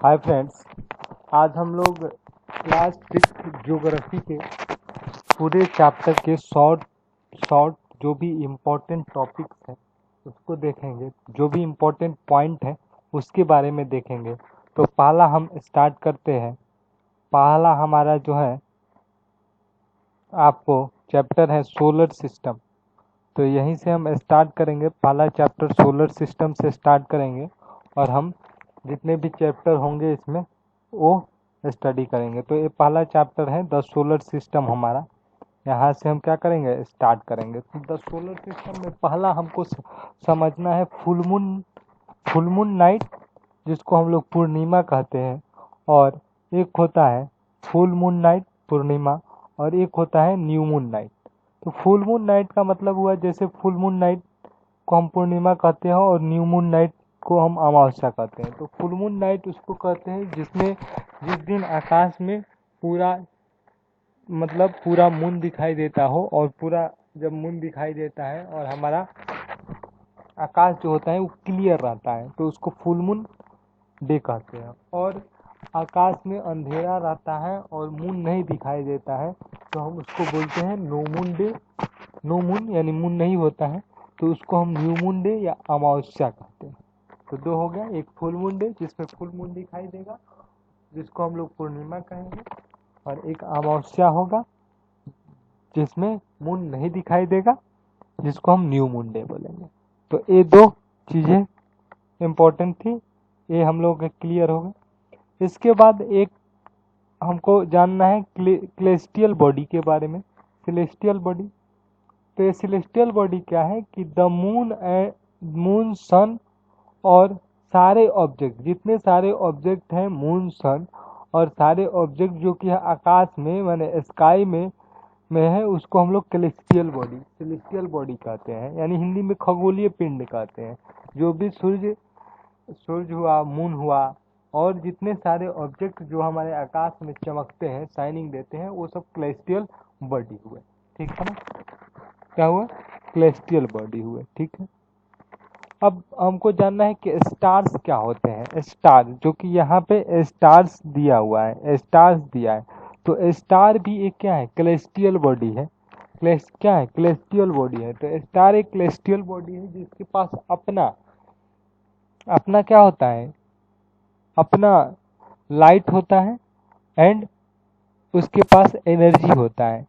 Hi friends, आज हम लोग क्लास 6 ज्योग्राफी के पूरे चैप्टर के शॉर्ट शॉर्ट जो भी इम्पोर्टेंट टॉपिक्स हैं उसको देखेंगे। जो भी इम्पोर्टेंट पॉइंट है उसके बारे में देखेंगे। तो पहला हम स्टार्ट करते हैं। पहला हमारा जो है आपको चैप्टर है सोलर सिस्टम। तो यहीं से हम स्टार्ट करेंगे। पहला चैप्टर सोलर सिस्टम से स्टार्ट करेंगे और हम जितने भी चैप्टर होंगे इसमें वो स्टडी करेंगे। तो ये पहला चैप्टर है द सोलर सिस्टम हमारा। यहाँ से हम क्या करेंगे, स्टार्ट करेंगे। तो द सोलर सिस्टम में पहला हमको समझना है फुल मून नाइट, जिसको हम लोग पूर्णिमा कहते हैं। और एक होता है फुल मून नाइट पूर्णिमा, और एक होता है न्यू मून नाइट। तो फुल मून नाइट का मतलब हुआ जैसे फुल मून नाइट को हम पूर्णिमा कहते हैं और न्यू मून नाइट को हम अमावस्या कहते हैं। तो फुल मून नाइट उसको कहते हैं जिस दिन आकाश में पूरा पूरा मून दिखाई देता हो, और पूरा जब मून दिखाई देता है और हमारा आकाश जो होता है वो क्लियर रहता है, तो उसको फुल मून डे कहते हैं। और आकाश में अंधेरा रहता है और मून नहीं दिखाई देता है तो हम उसको बोलते हैं no moon day. No moon यानी मून नहीं होता है तो उसको हम न्यू मून डे या अमावस्या कहते हैं। तो दो हो गया, एक फुल मून डे जिसमें फुल मून दिखाई देगा जिसको हम लोग पूर्णिमा कहेंगे, और एक अमावस्या होगा जिसमें मून नहीं दिखाई देगा जिसको हम न्यू मून डे बोलेंगे। तो ये दो चीज़ें इम्पोर्टेंट थी, ये हम लोग क्लियर हो गए। इसके बाद एक हमको जानना है सेलेस्टियल बॉडी के बारे में। सेलेस्टियल बॉडी, तो ये सेलेस्टियल बॉडी क्या है कि द मून सन और सारे ऑब्जेक्ट, जितने सारे ऑब्जेक्ट हैं मून सन और सारे ऑब्जेक्ट जो कि आकाश में माने स्काई में है, उसको हम लोग सेलेस्टियल बॉडी कहते हैं, यानी हिंदी में खगोलीय पिंड कहते हैं। जो भी सूर्य हुआ, मून हुआ, और जितने सारे ऑब्जेक्ट जो हमारे आकाश में चमकते हैं, शाइनिंग देते हैं, वो सब सेलेस्टियल बॉडी हुए। ठीक है ना, क्या हुआ, सेलेस्टियल बॉडी हुए। ठीक है, अब हमको जानना है कि स्टार्स क्या होते हैं। स्टार जो कि यहाँ पे स्टार्स दिया हुआ है, स्टार्स दिया है, तो स्टार भी एक क्या है, सेलेस्टियल बॉडी है। क्या है, सेलेस्टियल बॉडी है। तो स्टार एक सेलेस्टियल बॉडी है जिसके पास अपना अपना क्या होता है, अपना लाइट होता है, एंड उसके पास एनर्जी होता है,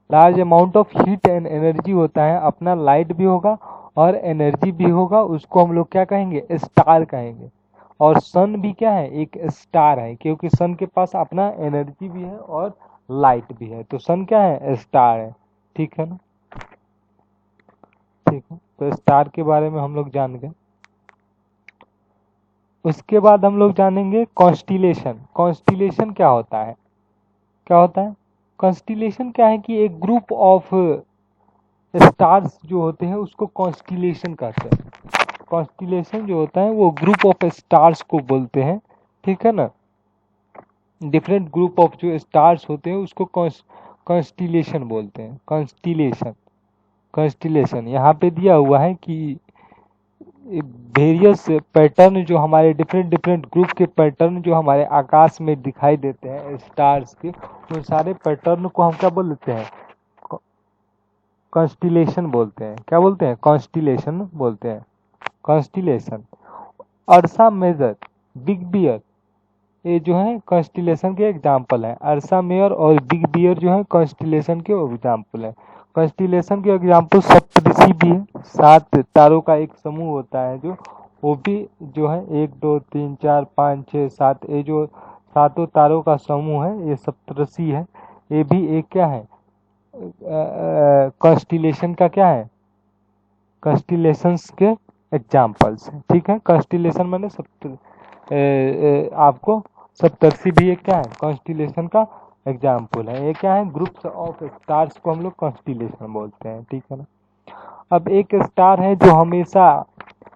large amount of heat and energy होता है। अपना लाइट भी होगा और एनर्जी भी होगा, उसको हम लोग क्या कहेंगे, स्टार कहेंगे। और सन भी क्या है, एक स्टार है, क्योंकि सन के पास अपना एनर्जी भी है और लाइट भी है, तो सन क्या है, स्टार है। ठीक है ना, ठीक है। तो स्टार के बारे में हम लोग जान गए। उसके बाद हम लोग जानेंगे कॉन्स्टिलेशन। कॉन्स्टिलेशन क्या होता है, क्या होता है कॉन्स्टिलेशन क्या है कि एक ग्रुप ऑफ स्टार्स जो होते हैं उसको कॉन्स्टिलेशन कहते हैं। कॉन्स्टिलेशन जो होता है वो ग्रुप ऑफ स्टार्स को बोलते हैं। ठीक है ना, डिफरेंट ग्रुप ऑफ जो स्टार्स होते हैं उसको कॉन्स्टिलेशन बोलते हैं। कॉन्स्टिलेशन यहाँ पे दिया हुआ है कि वेरियस पैटर्न जो हमारे डिफरेंट ग्रुप के पैटर्न जो हमारे आकाश में दिखाई देते हैं स्टार्स के, उन सारे पैटर्न को हम क्या बोलते हैं, कॉन्स्टिलेशन बोलते हैं। क्या बोलते हैं, कॉन्स्टिलेशन बोलते हैं। कॉन्स्टिलेशन, अर्सा मेजर, बिग बियर, ये जो है कॉन्स्टिलेशन के एग्जाम्पल है। अर्सा मेजर और बिग बियर जो है कॉन्स्टिलेशन के एग्जाम्पल है। कॉन्स्टिलेशन के एग्जाम्पल सप्तऋषि भी है, 7 तारों का एक समूह होता है जो, वो भी जो है 1 2 3 4 5 6 7, ये जो 7 तारों का समूह है ये सप्तऋषि है। ये भी एक क्या है, कॉन्स्टिलेशन का क्या है, कॉन्स्टिलेशंस के एग्जाम्पल्स हैं। ठीक है, कॉन्स्टिलेशन मैंने आपको सप्तर्षि भी एक क्या है, कॉन्स्टिलेशन का एग्जाम्पल है। ये क्या है, ग्रुप्स ऑफ स्टार्स को हम लोग कॉन्स्टिलेशन बोलते हैं। ठीक है ना, अब एक स्टार है जो हमेशा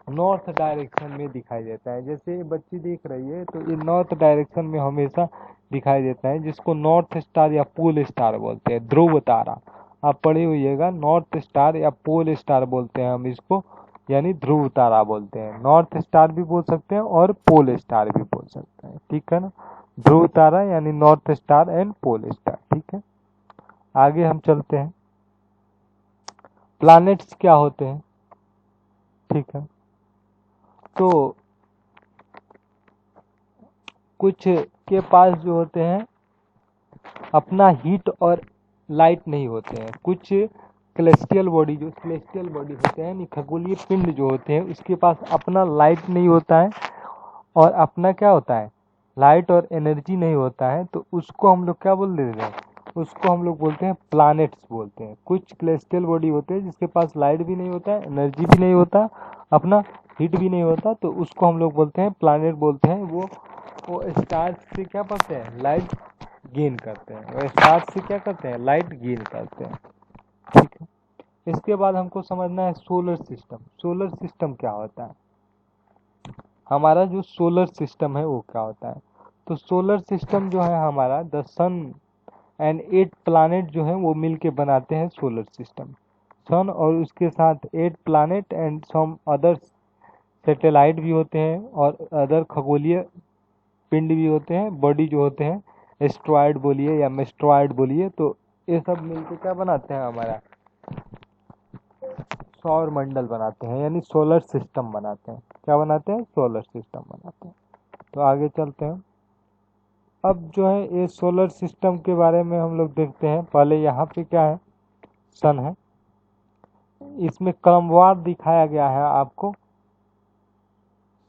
नॉर्थ डायरेक्शन में दिखाई देता है। जैसे ये बच्ची देख रही है तो ये नॉर्थ डायरेक्शन में हमेशा दिखाई देता है, जिसको नॉर्थ स्टार या पोल स्टार बोलते हैं। ध्रुव तारा आप पढ़े होइएगा, नॉर्थ स्टार या पोल स्टार बोलते हैं हम इसको, यानी ध्रुव तारा बोलते हैं। नॉर्थ स्टार भी बोल सकते हैं और पोल स्टार भी बोल सकते हैं, ठीक है ना। ध्रुव तारा यानी north star and pole star, ठीक है। आगे हम चलते हैं, प्लैनेट्स क्या होते हैं, ठीक है। तो कुछ के पास जो होते हैं अपना हीट और लाइट नहीं होते हैं। कुछ सेलेस्टियल बॉडी होते हैं यानी खगोलीय पिंड जो होते हैं उसके पास अपना लाइट नहीं होता है और अपना क्या होता है, लाइट और एनर्जी नहीं होता है। तो उसको हम लोग क्या बोल देते हैं, उसको हम लोग बोलते हैं प्लैनेट्स बोलते हैं। कुछ सेलेस्टियल बॉडी होते हैं जिसके पास लाइट भी नहीं होता है, एनर्जी भी नहीं होता, अपना हीट भी नहीं होता, तो उसको हम लोग बोलते हैं प्लैनेट बोलते हैं। वो स्टार से क्या करते हैं, लाइट गेन करते हैं। वो स्टार से क्या करते हैं, लाइट गेन करते हैं, ठीक है। इसके बाद हमको समझना है सोलर सिस्टम। सोलर सिस्टम क्या होता है, हमारा जो सोलर सिस्टम है वो क्या होता है। तो सोलर सिस्टम जो है हमारा द सन एंड 8 प्लैनेट जो है वो मिलके बनाते हैं सोलर सिस्टम। सन और उसके साथ 8 planet and some other satellite भी होते हैं और अदर खगोलीय पिंड भी होते हैं, बॉडी जो होते हैं, एस्ट्रॉयड बोलिए या मेस्ट्रॉयड बोलिए। तो ये सब मिलके क्या बनाते हैं, हमारा सौर मंडल बनाते हैं यानी सोलर सिस्टम बनाते हैं। क्या बनाते हैं, सोलर सिस्टम बनाते हैं। तो आगे चलते हैं। अब जो है ये सोलर सिस्टम के बारे में हम लोग देखते हैं। पहले यहाँ पे क्या है, सन है, इसमें क्रमवार दिखाया गया है आपको।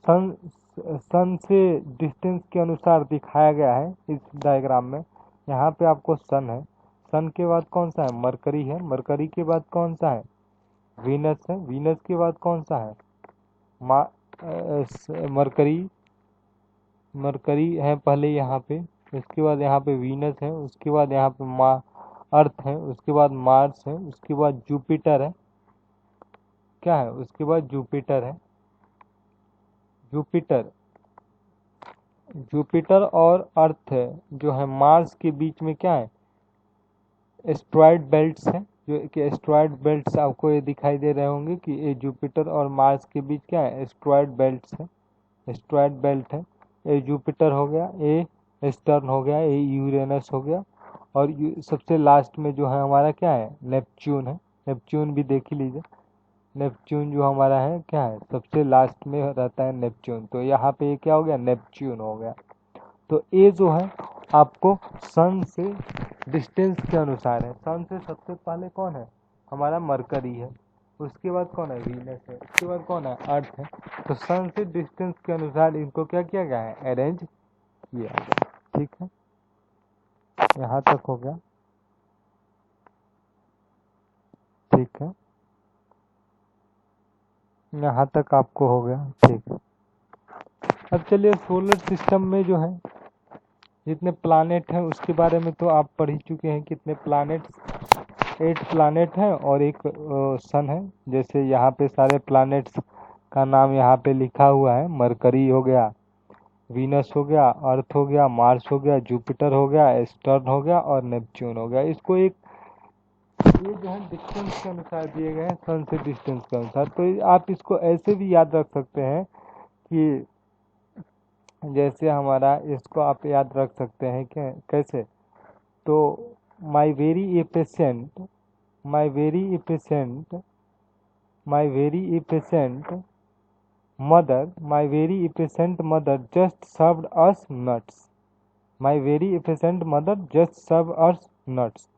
सन से डिस्टेंस के अनुसार दिखाया गया है इस डायग्राम में। यहाँ पे आपको सन है, सन के बाद कौन सा है, मरकरी है, मरकरी के बाद कौन सा है, वीनस है, वीनस के बाद कौन सा है, मरकरी, मरकरी है पहले यहाँ पे, उसके बाद यहाँ पे वीनस है, उसके बाद यहाँ पे अर्थ है, उसके बाद मार्स है, उसके बाद जुपिटर है, क्या है, उसके बाद जुपिटर है। जुपिटर जुपिटर और अर्थ है जो है मार्स के बीच में क्या है, एस्ट्रॉयड बेल्ट्स है। जो कि एस्ट्रॉयड बेल्ट्स आपको ये दिखाई दे रहे होंगे कि ये जुपिटर और मार्स के बीच क्या है, एस्ट्रॉयड बेल्ट्स है, एस्ट्रॉयड बेल्ट है। ये जुपिटर हो गया, ये स्टर्न हो गया, ये यूरेनस हो गया और सबसे लास्ट में जो है हमारा क्या है, नेपच्यून है। नेपच्यून भी देख ही लीजिए, नेपच्यून जो हमारा है क्या है, सबसे लास्ट में रहता है नेपच्यून। तो यहाँ पे ये क्या हो गया, नेपच्यून हो गया। तो ये जो है आपको सन से डिस्टेंस के अनुसार है। सन से सबसे पहले कौन है, हमारा मरकरी है, उसके बाद कौन है, वीनस है, उसके बाद कौन है, अर्थ है। तो सन से डिस्टेंस के अनुसार इनको क्या किया गया है, अरेंज किया गया, ठीक है। यहाँ तक हो गया, ठीक है, यहाँ तक आपको हो गया, ठीक है। अब चलिए सोलर सिस्टम में जो है जितने प्लानेट हैं उसके बारे में तो आप पढ़ ही चुके हैं। कितने प्लानेट, 8 प्लानेट हैं और एक सन है। जैसे यहाँ पे सारे प्लानेट्स का नाम यहाँ पे लिखा हुआ है, मरकरी हो गया, वीनस हो गया, अर्थ हो गया, मार्स हो गया, जुपिटर हो गया, सैटर्न हो गया और नेपच्यून हो गया। इसको एक ये जो है डिस्टेंस के अनुसार दिए गए हैं, सन से डिस्टेंस के अनुसार। तो आप इसको ऐसे भी याद रख सकते हैं कि जैसे हमारा, इसको आप याद रख सकते हैं कि कैसे, तो my very efficient my very efficient my very efficient mother just served us nuts. My very efficient mother just serve us nuts.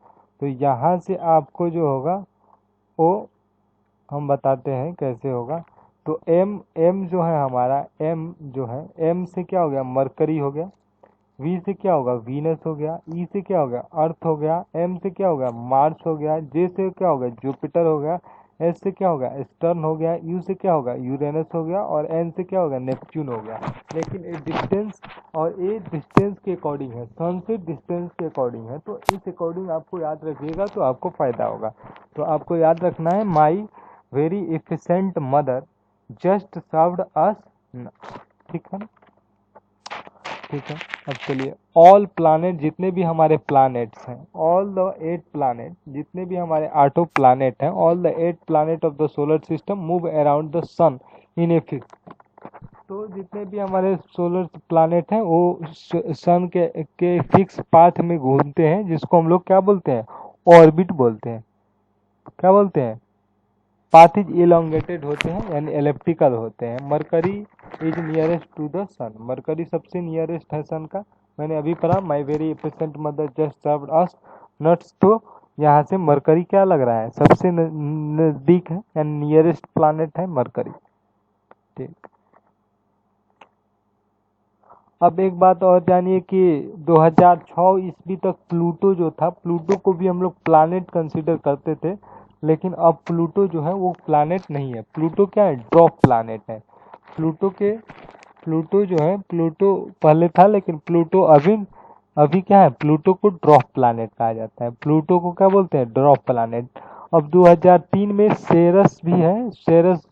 तो यहाँ से आपको जो होगा वो हम बताते हैं कैसे होगा। तो एम जो है हमारा, एम जो है, एम से क्या हो गया, मरकरी हो गया, वी से क्या होगा, वीनस हो गया, ई से क्या हो गया, अर्थ हो गया, एम से क्या हो गया, मार्स हो गया, जे से क्या हो गया, जुपिटर हो गया, एस से क्या होगा, स्टर्न हो गया, यू से क्या होगा, यूरेनस हो गया और एन से क्या होगा, नेपच्यून हो गया। लेकिन ये डिस्टेंस और ये डिस्टेंस के अकॉर्डिंग है, सन से डिस्टेंस के अकॉर्डिंग है। तो इस अकॉर्डिंग आपको याद रखिएगा तो आपको फायदा होगा। तो आपको याद रखना है, my very efficient mother just served us, ठीक है। ठीक है। अब चलिए, ऑल प्लानेट, जितने भी हमारे प्लानेट्स हैं, ऑल द 8 प्लानेट, जितने भी हमारे 8 प्लानेट हैं, all the 8 planet of the solar system move around the sun in a fix. तो जितने भी हमारे सोलर प्लानेट हैं वो सन के फिक्स पाथ में घूमते हैं, जिसको हम लोग क्या बोलते हैं, ऑर्बिट बोलते हैं। क्या बोलते हैं, पाथ इज इलोंगेटेड होते हैं, यानी एलिप्टिकल होते हैं। Mercury is nearest to the sun, Mercury सबसे नियरेस्ट है सन का। मैंने अभी पढ़ा, my very efficient mother just served us nuts. तो यहाँ से मरकरी क्या लग रहा है, सबसे नज़दीक है, यानी नियरेस्ट प्लानेट है मरकरी। ठीक, अब एक बात और जानिए कि 2006 ईस्वी तक प्लूटो जो था, प्लूटो को भी हम लोग प्लानेट कंसीडर करते थे, लेकिन अब प्लूटो जो है वो प्लानेट नहीं है। प्लूटो क्या है, ड्रॉप प्लानेट है। प्लूटो जो है, प्लूटो पहले था, लेकिन प्लूटो अभी अभी क्या है, प्लूटो को ड्रॉप प्लानेट कहा जाता है। प्लूटो को क्या बोलते हैं, ड्रॉप प्लानेट। अब 2003 में सेरस भी है, सेरस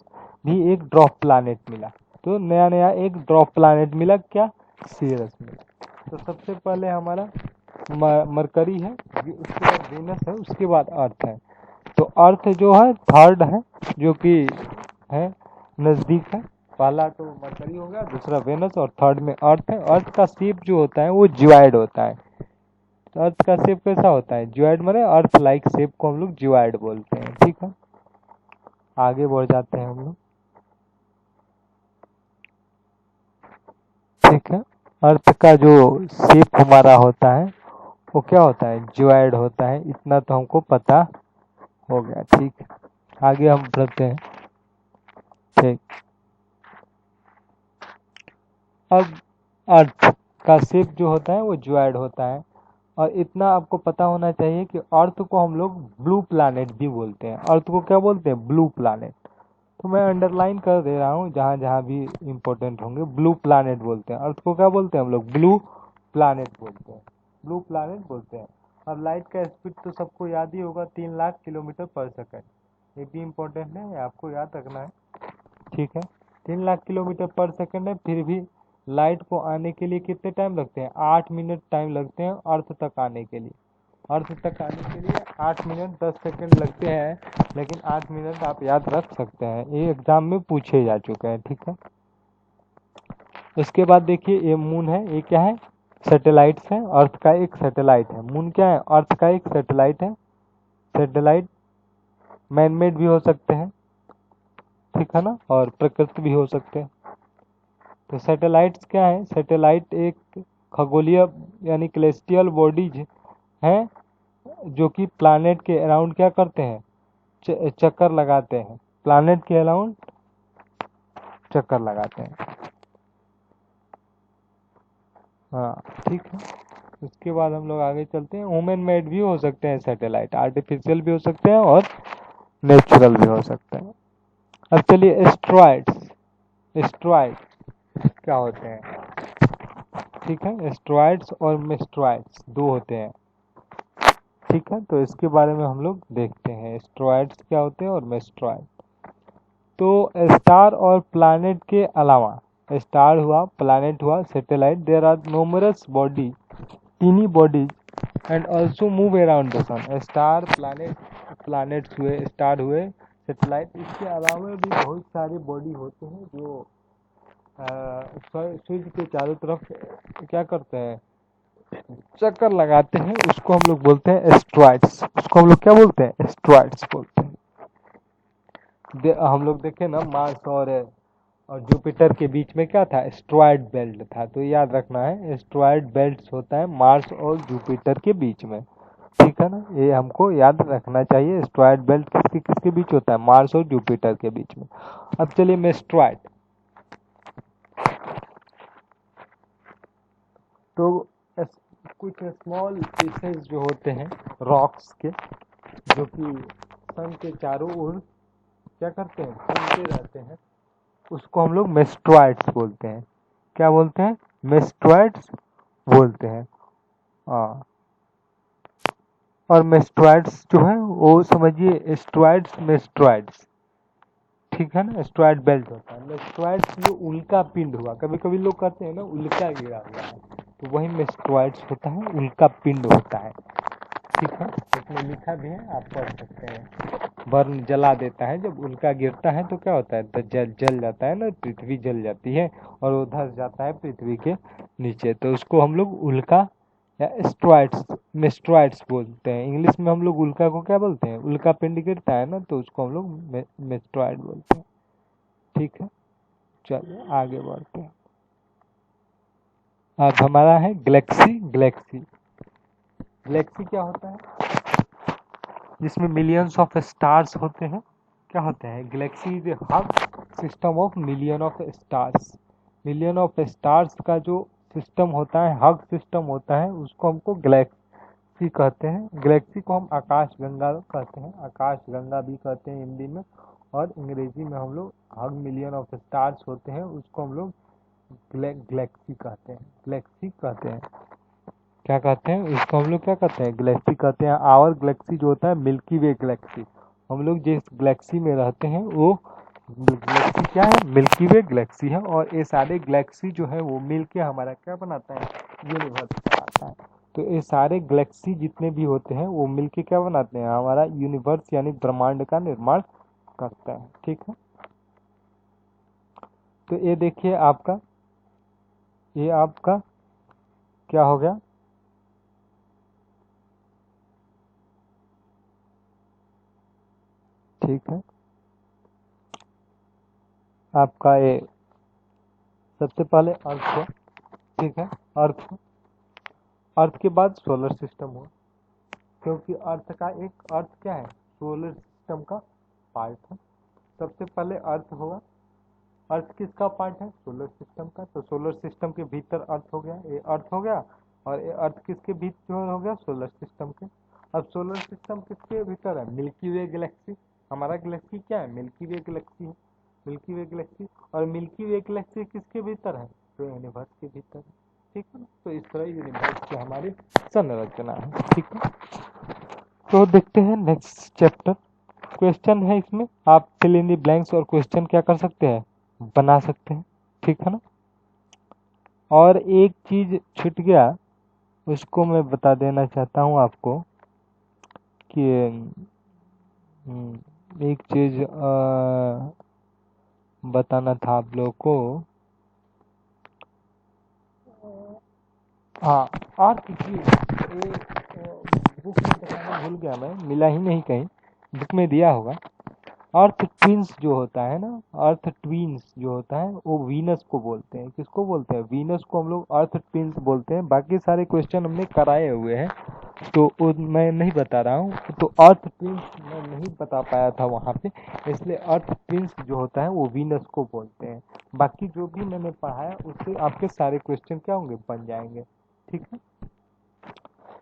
भी एक ड्रॉप प्लानेट मिला। तो नया नया एक ड्रॉप प्लानेट मिला, क्या, सीरस में। तो सबसे पहले हमारा मरकरी है, उसके बाद वेनस है, उसके बाद अर्थ है। तो अर्थ जो है थर्ड है, जो कि है नज़दीक है। पहला तो मरकरी हो गया, दूसरा वेनस, और थर्ड में अर्थ है। अर्थ का शेप जो होता है वो जिवाइड होता है। तो अर्थ का शेप कैसा होता है, जिवाइड, माने अर्थ लाइक शेप को हम लोग जिवाइड बोलते हैं। ठीक है, आगे बढ़ जाते हैं हम लोग। ठीक है, अर्थ का जो शेप हमारा होता है वो क्या होता है, जिवाइड होता है। इतना तो हमको पता हो गया। ठीक है, आगे हम बढ़ते हैं। ठीक, अब अर्थ का शेप जो होता है वो जिवाइड होता है। और इतना आपको पता होना चाहिए कि अर्थ को हम लोग ब्लू प्लैनेट भी बोलते हैं। अर्थ को क्या बोलते हैं, ब्लू प्लैनेट। तो मैं अंडरलाइन कर दे रहा हूँ, जहाँ जहाँ भी इम्पोर्टेंट होंगे, ब्लू प्लैनेट बोलते हैं। अर्थ को क्या बोलते हैं हम लोग, ब्लू प्लैनेट बोलते हैं, ब्लू प्लैनेट बोलते हैं। और लाइट का स्पीड तो सबको याद ही होगा, 3 लाख किलोमीटर पर सेकंड। ये भी इम्पोर्टेंट है, आपको याद रखना है। ठीक है, 3 लाख किलोमीटर पर सेकंड है। फिर भी लाइट को आने के लिए कितने टाइम लगते हैं, 8 मिनट टाइम लगते हैं अर्थ तक आने के लिए। अर्थ तक आने के लिए 8 मिनट 10 सेकंड लगते हैं, लेकिन 8 मिनट आप याद रख सकते हैं, ये एग्जाम में पूछे जा चुके हैं। ठीक है, उसके बाद देखिए, ये मून है, ये क्या है, सैटेलाइट्स है, अर्थ का एक सैटेलाइट है। मून क्या है, अर्थ का एक सैटेलाइट है। सैटेलाइट मैनमेड भी हो सकते हैं, ठीक है ना, और प्रकृति भी हो सकते हैं। तो सैटेलाइट्स क्या है, सैटेलाइट एक खगोलीय यानी कैलेस्टियल बॉडीज हैं, जो कि प्लानेट के अराउंड क्या करते हैं, चक्कर लगाते हैं। प्लानेट के अराउंड चक्कर लगाते हैं। हाँ, ठीक है, उसके बाद हम लोग आगे चलते हैं। वुमेन मेड भी हो सकते हैं सैटेलाइट, आर्टिफिशियल भी हो सकते हैं और नेचुरल भी हो सकते हैं। अब चलिए, एस्ट्रॉइड्स। एस्ट्रॉइड क्या होते हैं, ठीक है, एस्ट्रॉइड्स और मेस्ट्रॉइड्स दो होते हैं। ठीक है, तो इसके बारे में हम लोग देखते हैं, एस्ट्रॉइड्स क्या होते हैं और मेस्ट्रॉइड। तो स्टार और प्लैनेट के अलावा, स्टार हुआ, प्लैनेट हुआ, satellite, there are numerous body, tiny bodies and also move around the sun. Star, planets हुए, स्टार हुए, सैटेलाइट, इसके अलावा भी बहुत सारे बॉडी होते हैं जो सूर्य के चारों तरफ क्या करते हैं, चक्कर लगाते हैं। उसको हम लोग बोलते हैं एस्ट्रॉइड्स। उसको हम लोग क्या बोलते हैं, एस्ट्रॉइड्स बोलते हैं। हम लोग देखें ना, मार्स और जुपिटर के बीच में क्या था, एस्ट्रॉइड बेल्ट था। तो याद रखना है, एस्ट्रॉइड बेल्ट होता है मार्स और जुपिटर के बीच में। ठीक है ना, ये हमको याद रखना चाहिए। एस्ट्रॉइड बेल्ट किसके किसके बीच होता है, मार्स और जुपिटर के बीच में। अब चलिए, मेस्ट्रॉइड। तो कुछ स्मॉल पीसेस जो होते हैं रॉक्स के, जो कि सन के चारों ओर क्या करते हैं, घूमते रहते हैं, उसको हम लोग मेस्ट्रॉइड्स बोलते हैं। क्या बोलते हैं, मेस्ट्रॉइड्स बोलते हैं। हाँ, और मेस्ट्रॉइड्स जो है वो समझिए, एस्ट्रॉइड्स मेस्ट्रॉइड्स, ठीक है ना, एस्ट्रॉइड बेल्ट होता है। मेस्ट्रॉइड्स जो उल्का पिंड हुआ, कभी कभी लोग कहते हैं ना उल्का गिरा हुआ है, तो वही मेस्ट्रॉइड्स होता है, उल्का पिंड होता है। ठीक है, इसमें लिखा भी है, आप पढ़ सकते हैं। बर्न जला देता है, जब उल्का गिरता है तो क्या होता है, तो जल जाता है ना, पृथ्वी जल जाती है और वो धंस जाता है पृथ्वी के नीचे, तो उसको हम लोग उल्का या एस्ट्रॉइड्स मेस्ट्रॉइड्स बोलते हैं। इंग्लिश में हम लोग उल्का को क्या बोलते हैं, उल्का पिंड गिरता है ना, तो उसको हम लोग मेस्ट्रॉइड बोलते हैं। ठीक है, चलिए आगे बढ़ते हैं। अब हमारा है गैलेक्सी। गैलेक्सी क्या होता है, जिसमें मिलियंस ऑफ स्टार्स होते हैं। क्या होते हैं, Galaxy is a hub system of million of stars. Million of stars का जो सिस्टम होता है, हब सिस्टम होता है, उसको हमको गैलेक्सी कहते हैं। गैलेक्सी को हम आकाश गंगा कहते हैं, आकाश गंगा भी कहते हैं हिंदी में, और अंग्रेजी में हम लोग हब मिलियन ऑफ स्टार्स होते हैं, उसको हम लोग गैलेक्सी कहते हैं। गैलेक्सी कहते हैं, क्या कहते हैं इसको हम लोग, क्या कहते हैं, गैलेक्सी कहते हैं। आवर गैलेक्सी जो होता है, मिल्की वे गैलेक्सी, हम लोग जिस गैलेक्सी में रहते हैं वो गैलेक्सी क्या है, मिल्की वे गैलेक्सी है। और ये सारे गैलेक्सी जो है वो मिल के हमारा क्या बनाता है, यूनिवर्स बनाता है। तो ये सारे गैलेक्सी जितने भी होते हैं वो मिल के क्या बनाते हैं, हमारा यूनिवर्स यानी ब्रह्मांड का निर्माण करता है। ठीक है, तो ये देखिए आपका, ये आपका क्या हो गया, ठीक है, आपका ये सबसे पहले अर्थ हुआ। ठीक है, अर्थ, अर्थ के बाद सोलर सिस्टम हुआ, क्योंकि अर्थ का एक, अर्थ क्या है, सोलर सिस्टम का पार्ट है। सबसे पहले अर्थ होगा, अर्थ किसका पार्ट है, सोलर सिस्टम का, तो सोलर सिस्टम के भीतर अर्थ हो गया, ये अर्थ हो गया। और ये अर्थ किसके भीतर हो गया, सोलर सिस्टम के। अब सोलर सिस्टम किसके भीतर है, मिल्की वे गैलेक्सी। हमारा गैलेक्सी क्या है, मिल्की वे गैलेक्सी है, मिल्की वे गैलेक्सी। और मिल्की वे गैलेक्सी किसके भीतर है, तो यूनिवर्स के भीतर है। ठीक है ना, तो इस तरह यूनिवर्स की हमारी संरचना है। ठीक है, तो देखते हैं नेक्स्ट चैप्टर। क्वेश्चन है इसमें, आप फिल इन द ब्लैंक्स और क्वेश्चन क्या कर सकते हैं, बना सकते हैं। ठीक है ना, और एक चीज छूट गया, उसको मैं बता देना चाहता हूँ आपको कि एक चीज बताना था आप लोगों को। हाँ, अर्थ की बुक में बताना भूल गया मैं, मिला ही नहीं कहीं, बुक में दिया होगा। अर्थ ट्विंस जो होता है ना, अर्थ ट्विंस जो होता है वो वीनस को बोलते हैं। किसको बोलते हैं, वीनस को हम लोग अर्थ ट्विंस बोलते हैं। बाकी सारे क्वेश्चन हमने कराए हुए हैं, तो वो मैं नहीं बता रहा हूँ। तो अर्थ ट्विंस मैं नहीं बता पाया था वहाँ पे, इसलिए अर्थ ट्विंस जो होता है वो वीनस को बोलते हैं। बाकी जो भी मैंने पढ़ाया उससे आपके सारे क्वेश्चन क्या होंगे, बन जाएंगे। ठीक है,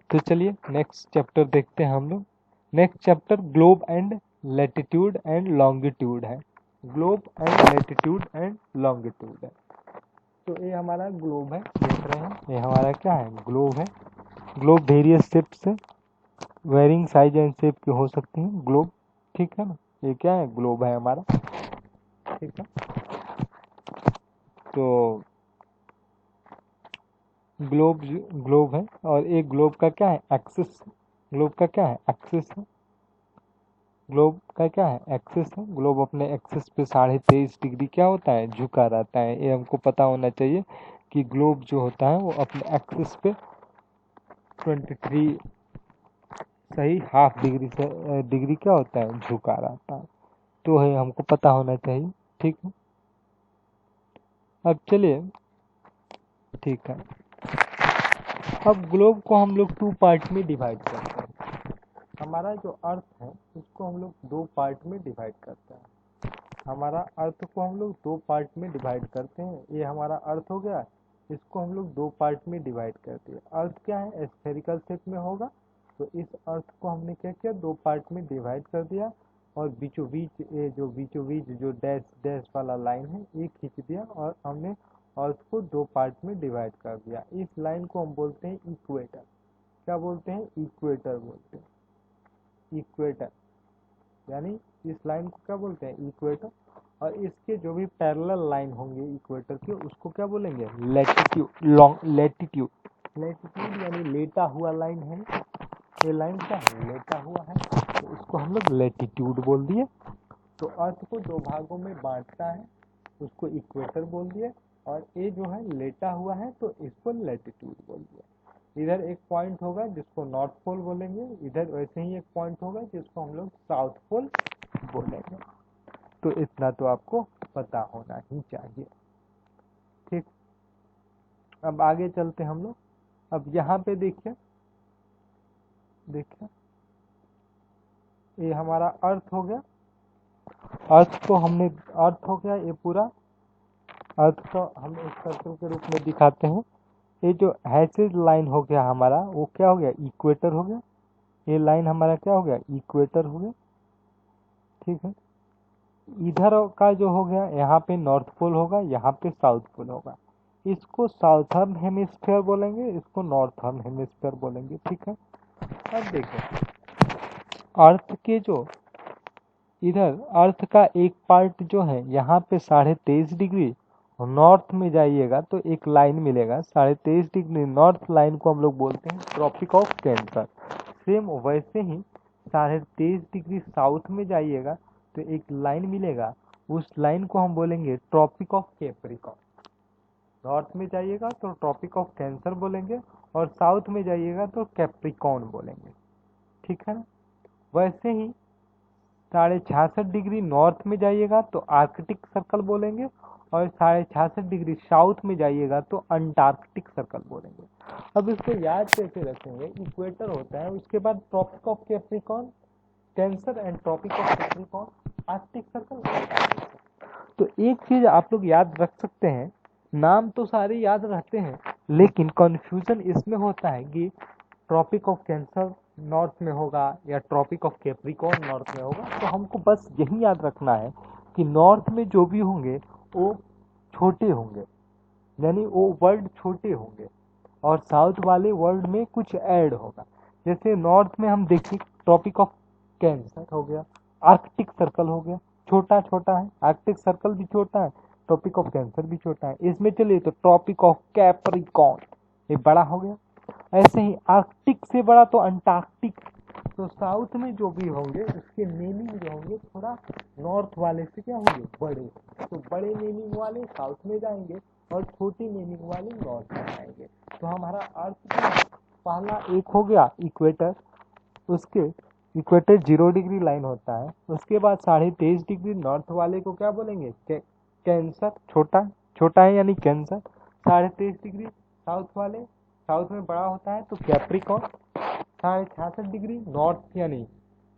तो चलिए नेक्स्ट चैप्टर देखते हैं हम लोग। Next chapter globe and latitude and longitude है। Globe and latitude and longitude है। तो ये हमारा ग्लोब है, देख रहे हैं, ये हमारा क्या है, ग्लोब है। ग्लोब वेरियस शेप से, वेरिंग साइज एंड शेप की हो सकती है ग्लोब। ठीक है ना, ये क्या है, ग्लोब है हमारा। ठीक है, तो ग्लोब, ग्लोब है, और एक ग्लोब का क्या है, एक्सिस। ग्लोब का क्या है, एक्सिस है। ग्लोब का क्या है, एक्सिस है। ग्लोब अपने एक्सिस पे 23.5 डिग्री क्या होता है, झुका रहता है। ये हमको पता होना चाहिए कि ग्लोब जो होता है वो अपने एक्सिस पे 23 सही हाफ डिग्री से डिग्री क्या होता है, झुका रहता है। तो है हमको पता होना चाहिए। ठीक है, अब चलिए, ठीक है, अब ग्लोब को हम लोग 2 पार्ट में डिवाइड करते हैं। हमारा जो अर्थ है उसको हम लोग 2 पार्ट में डिवाइड करते हैं। हमारा अर्थ को हम लोग 2 पार्ट में डिवाइड करते हैं। ये हमारा अर्थ हो गया, इसको हम लोग 2 पार्ट में डिवाइड करते हैं। अर्थ क्या है, स्फेरिकल शेप में होगा, तो इस अर्थ को हमने क्या किया, 2 पार्ट में डिवाइड कर दिया। और बीचों बीच ये जो बीचों बीच जो डैश डैश वाला लाइन है ये खींच दिया, और हमने अर्थ को 2 पार्ट में डिवाइड कर दिया। इस लाइन को हम बोलते हैं इक्वेटर। क्या बोलते हैं, इक्वेटर बोलते हैं। इक्वेटर यानी इस लाइन को क्या बोलते हैं, इक्वेटर। और इसके जो भी पैरेलल लाइन होंगे इक्वेटर के, उसको क्या बोलेंगे, लैटिट्यूड, लॉन्ग लैटिट्यूड। लैटिट्यूड यानी लेटा हुआ लाइन है, ये लाइन क्या है, लेटा हुआ है, तो इसको हम लोग लैटिट्यूड बोल दिए। तो अर्थ को दो भागों में बांटता है, उसको इक्वेटर बोल दिए, और ये जो है लेटा हुआ है तो इसको लैटिट्यूड बोल दिया। इधर एक पॉइंट होगा जिसको नॉर्थ पोल बोलेंगे, इधर वैसे ही एक पॉइंट होगा जिसको हम लोग साउथ पोल बोलेंगे। तो इतना तो आपको पता होना ही चाहिए, ठीक। अब आगे चलते हम लोग। अब यहाँ पे देखिए ये हमारा अर्थ हो गया, अर्थ को हमने, अर्थ हो गया ये पूरा, अर्थ को हम एक सर्कल के रूप में दिखाते हैं। ये जो हैचेज लाइन हो गया हमारा, वो क्या हो गया, इक्वेटर हो गया। ये लाइन हमारा क्या हो गया, इक्वेटर हो गया, ठीक है। इधर का जो हो गया, यहाँ पे नॉर्थ पोल होगा, यहाँ पे साउथ पोल होगा। इसको साउथर्न हेमिस्फीयर बोलेंगे, इसको नॉर्थर्न हेमिस्फीयर बोलेंगे, ठीक है। अब देखो अर्थ के जो इधर अर्थ का एक पार्ट जो है यहाँ पे 23.5 डिग्री, नॉर्थ में जाइएगा तो एक लाइन मिलेगा 23.5 डिग्री नॉर्थ, लाइन को हम लोग बोलते हैं ट्रॉपिक ऑफ कैंसर। सेम वैसे ही 23.5 डिग्री साउथ में जाइएगा तो एक लाइन मिलेगा, उस लाइन को हम बोलेंगे ट्रॉपिक ऑफ कैप्रिकॉर्न। नॉर्थ में जाइएगा तो ट्रॉपिक ऑफ कैंसर बोलेंगे, और साउथ में जाइएगा तो कैप्रिकॉर्न बोलेंगे, ठीक है ना। वैसे ही 66.5 डिग्री नॉर्थ में जाइएगा तो आर्कटिक सर्कल बोलेंगे, और 66.5 डिग्री साउथ में जाइएगा तो अंटार्कटिक सर्कल बोलेंगे। अब इसको याद कैसे रखेंगे, इक्वेटर होता है, उसके बाद tropic of Capricorn, Cancer and tropic of Capricorn, Arctic circle. तो एक चीज आप लोग याद रख सकते हैं, नाम तो सारे याद रहते हैं लेकिन कंफ्यूजन इसमें होता है कि ट्रॉपिक ऑफ कैंसर नॉर्थ में होगा या ट्रॉपिक ऑफ कैप्रिकॉर्न नॉर्थ में होगा। तो हमको बस यही याद रखना है कि नॉर्थ में जो भी होंगे वो छोटे होंगे, यानी वो वर्ड छोटे होंगे, और साउथ वाले वर्ड में कुछ ऐड होगा। जैसे नॉर्थ में हम देखें ट्रॉपिक ऑफ कैंसर हो गया, आर्कटिक सर्कल हो गया, छोटा छोटा है, आर्कटिक सर्कल भी छोटा है, ट्रॉपिक ऑफ कैंसर भी छोटा है। इसमें चलिए तो ट्रॉपिक ऑफ कैप्रिकॉर्न ये बड़ा हो गया। ऐसे ही आर्कटिक से बड़ा तो अंटार्कटिक। तो साउथ में जो भी होंगे उसके नेमिंग जो होंगे थोड़ा नॉर्थ वाले से क्या होंगे, बड़े। तो बड़े नेमिंग वाले साउथ में जाएंगे और छोटी नेमिंग वाले नॉर्थ में जाएंगे। तो हमारा अर्थ का पहला एक हो गया इक्वेटर, उसके इक्वेटर 0 डिग्री लाइन होता है। उसके बाद 23.5 डिग्री नॉर्थ वाले को क्या बोलेंगे, कैंसर, छोटा छोटा है यानी कैंसर। 23.5 डिग्री साउथ वाले, साउथ में बड़ा होता है तो कैप्रिकॉर्न। 66.5 डिग्री नॉर्थ यानी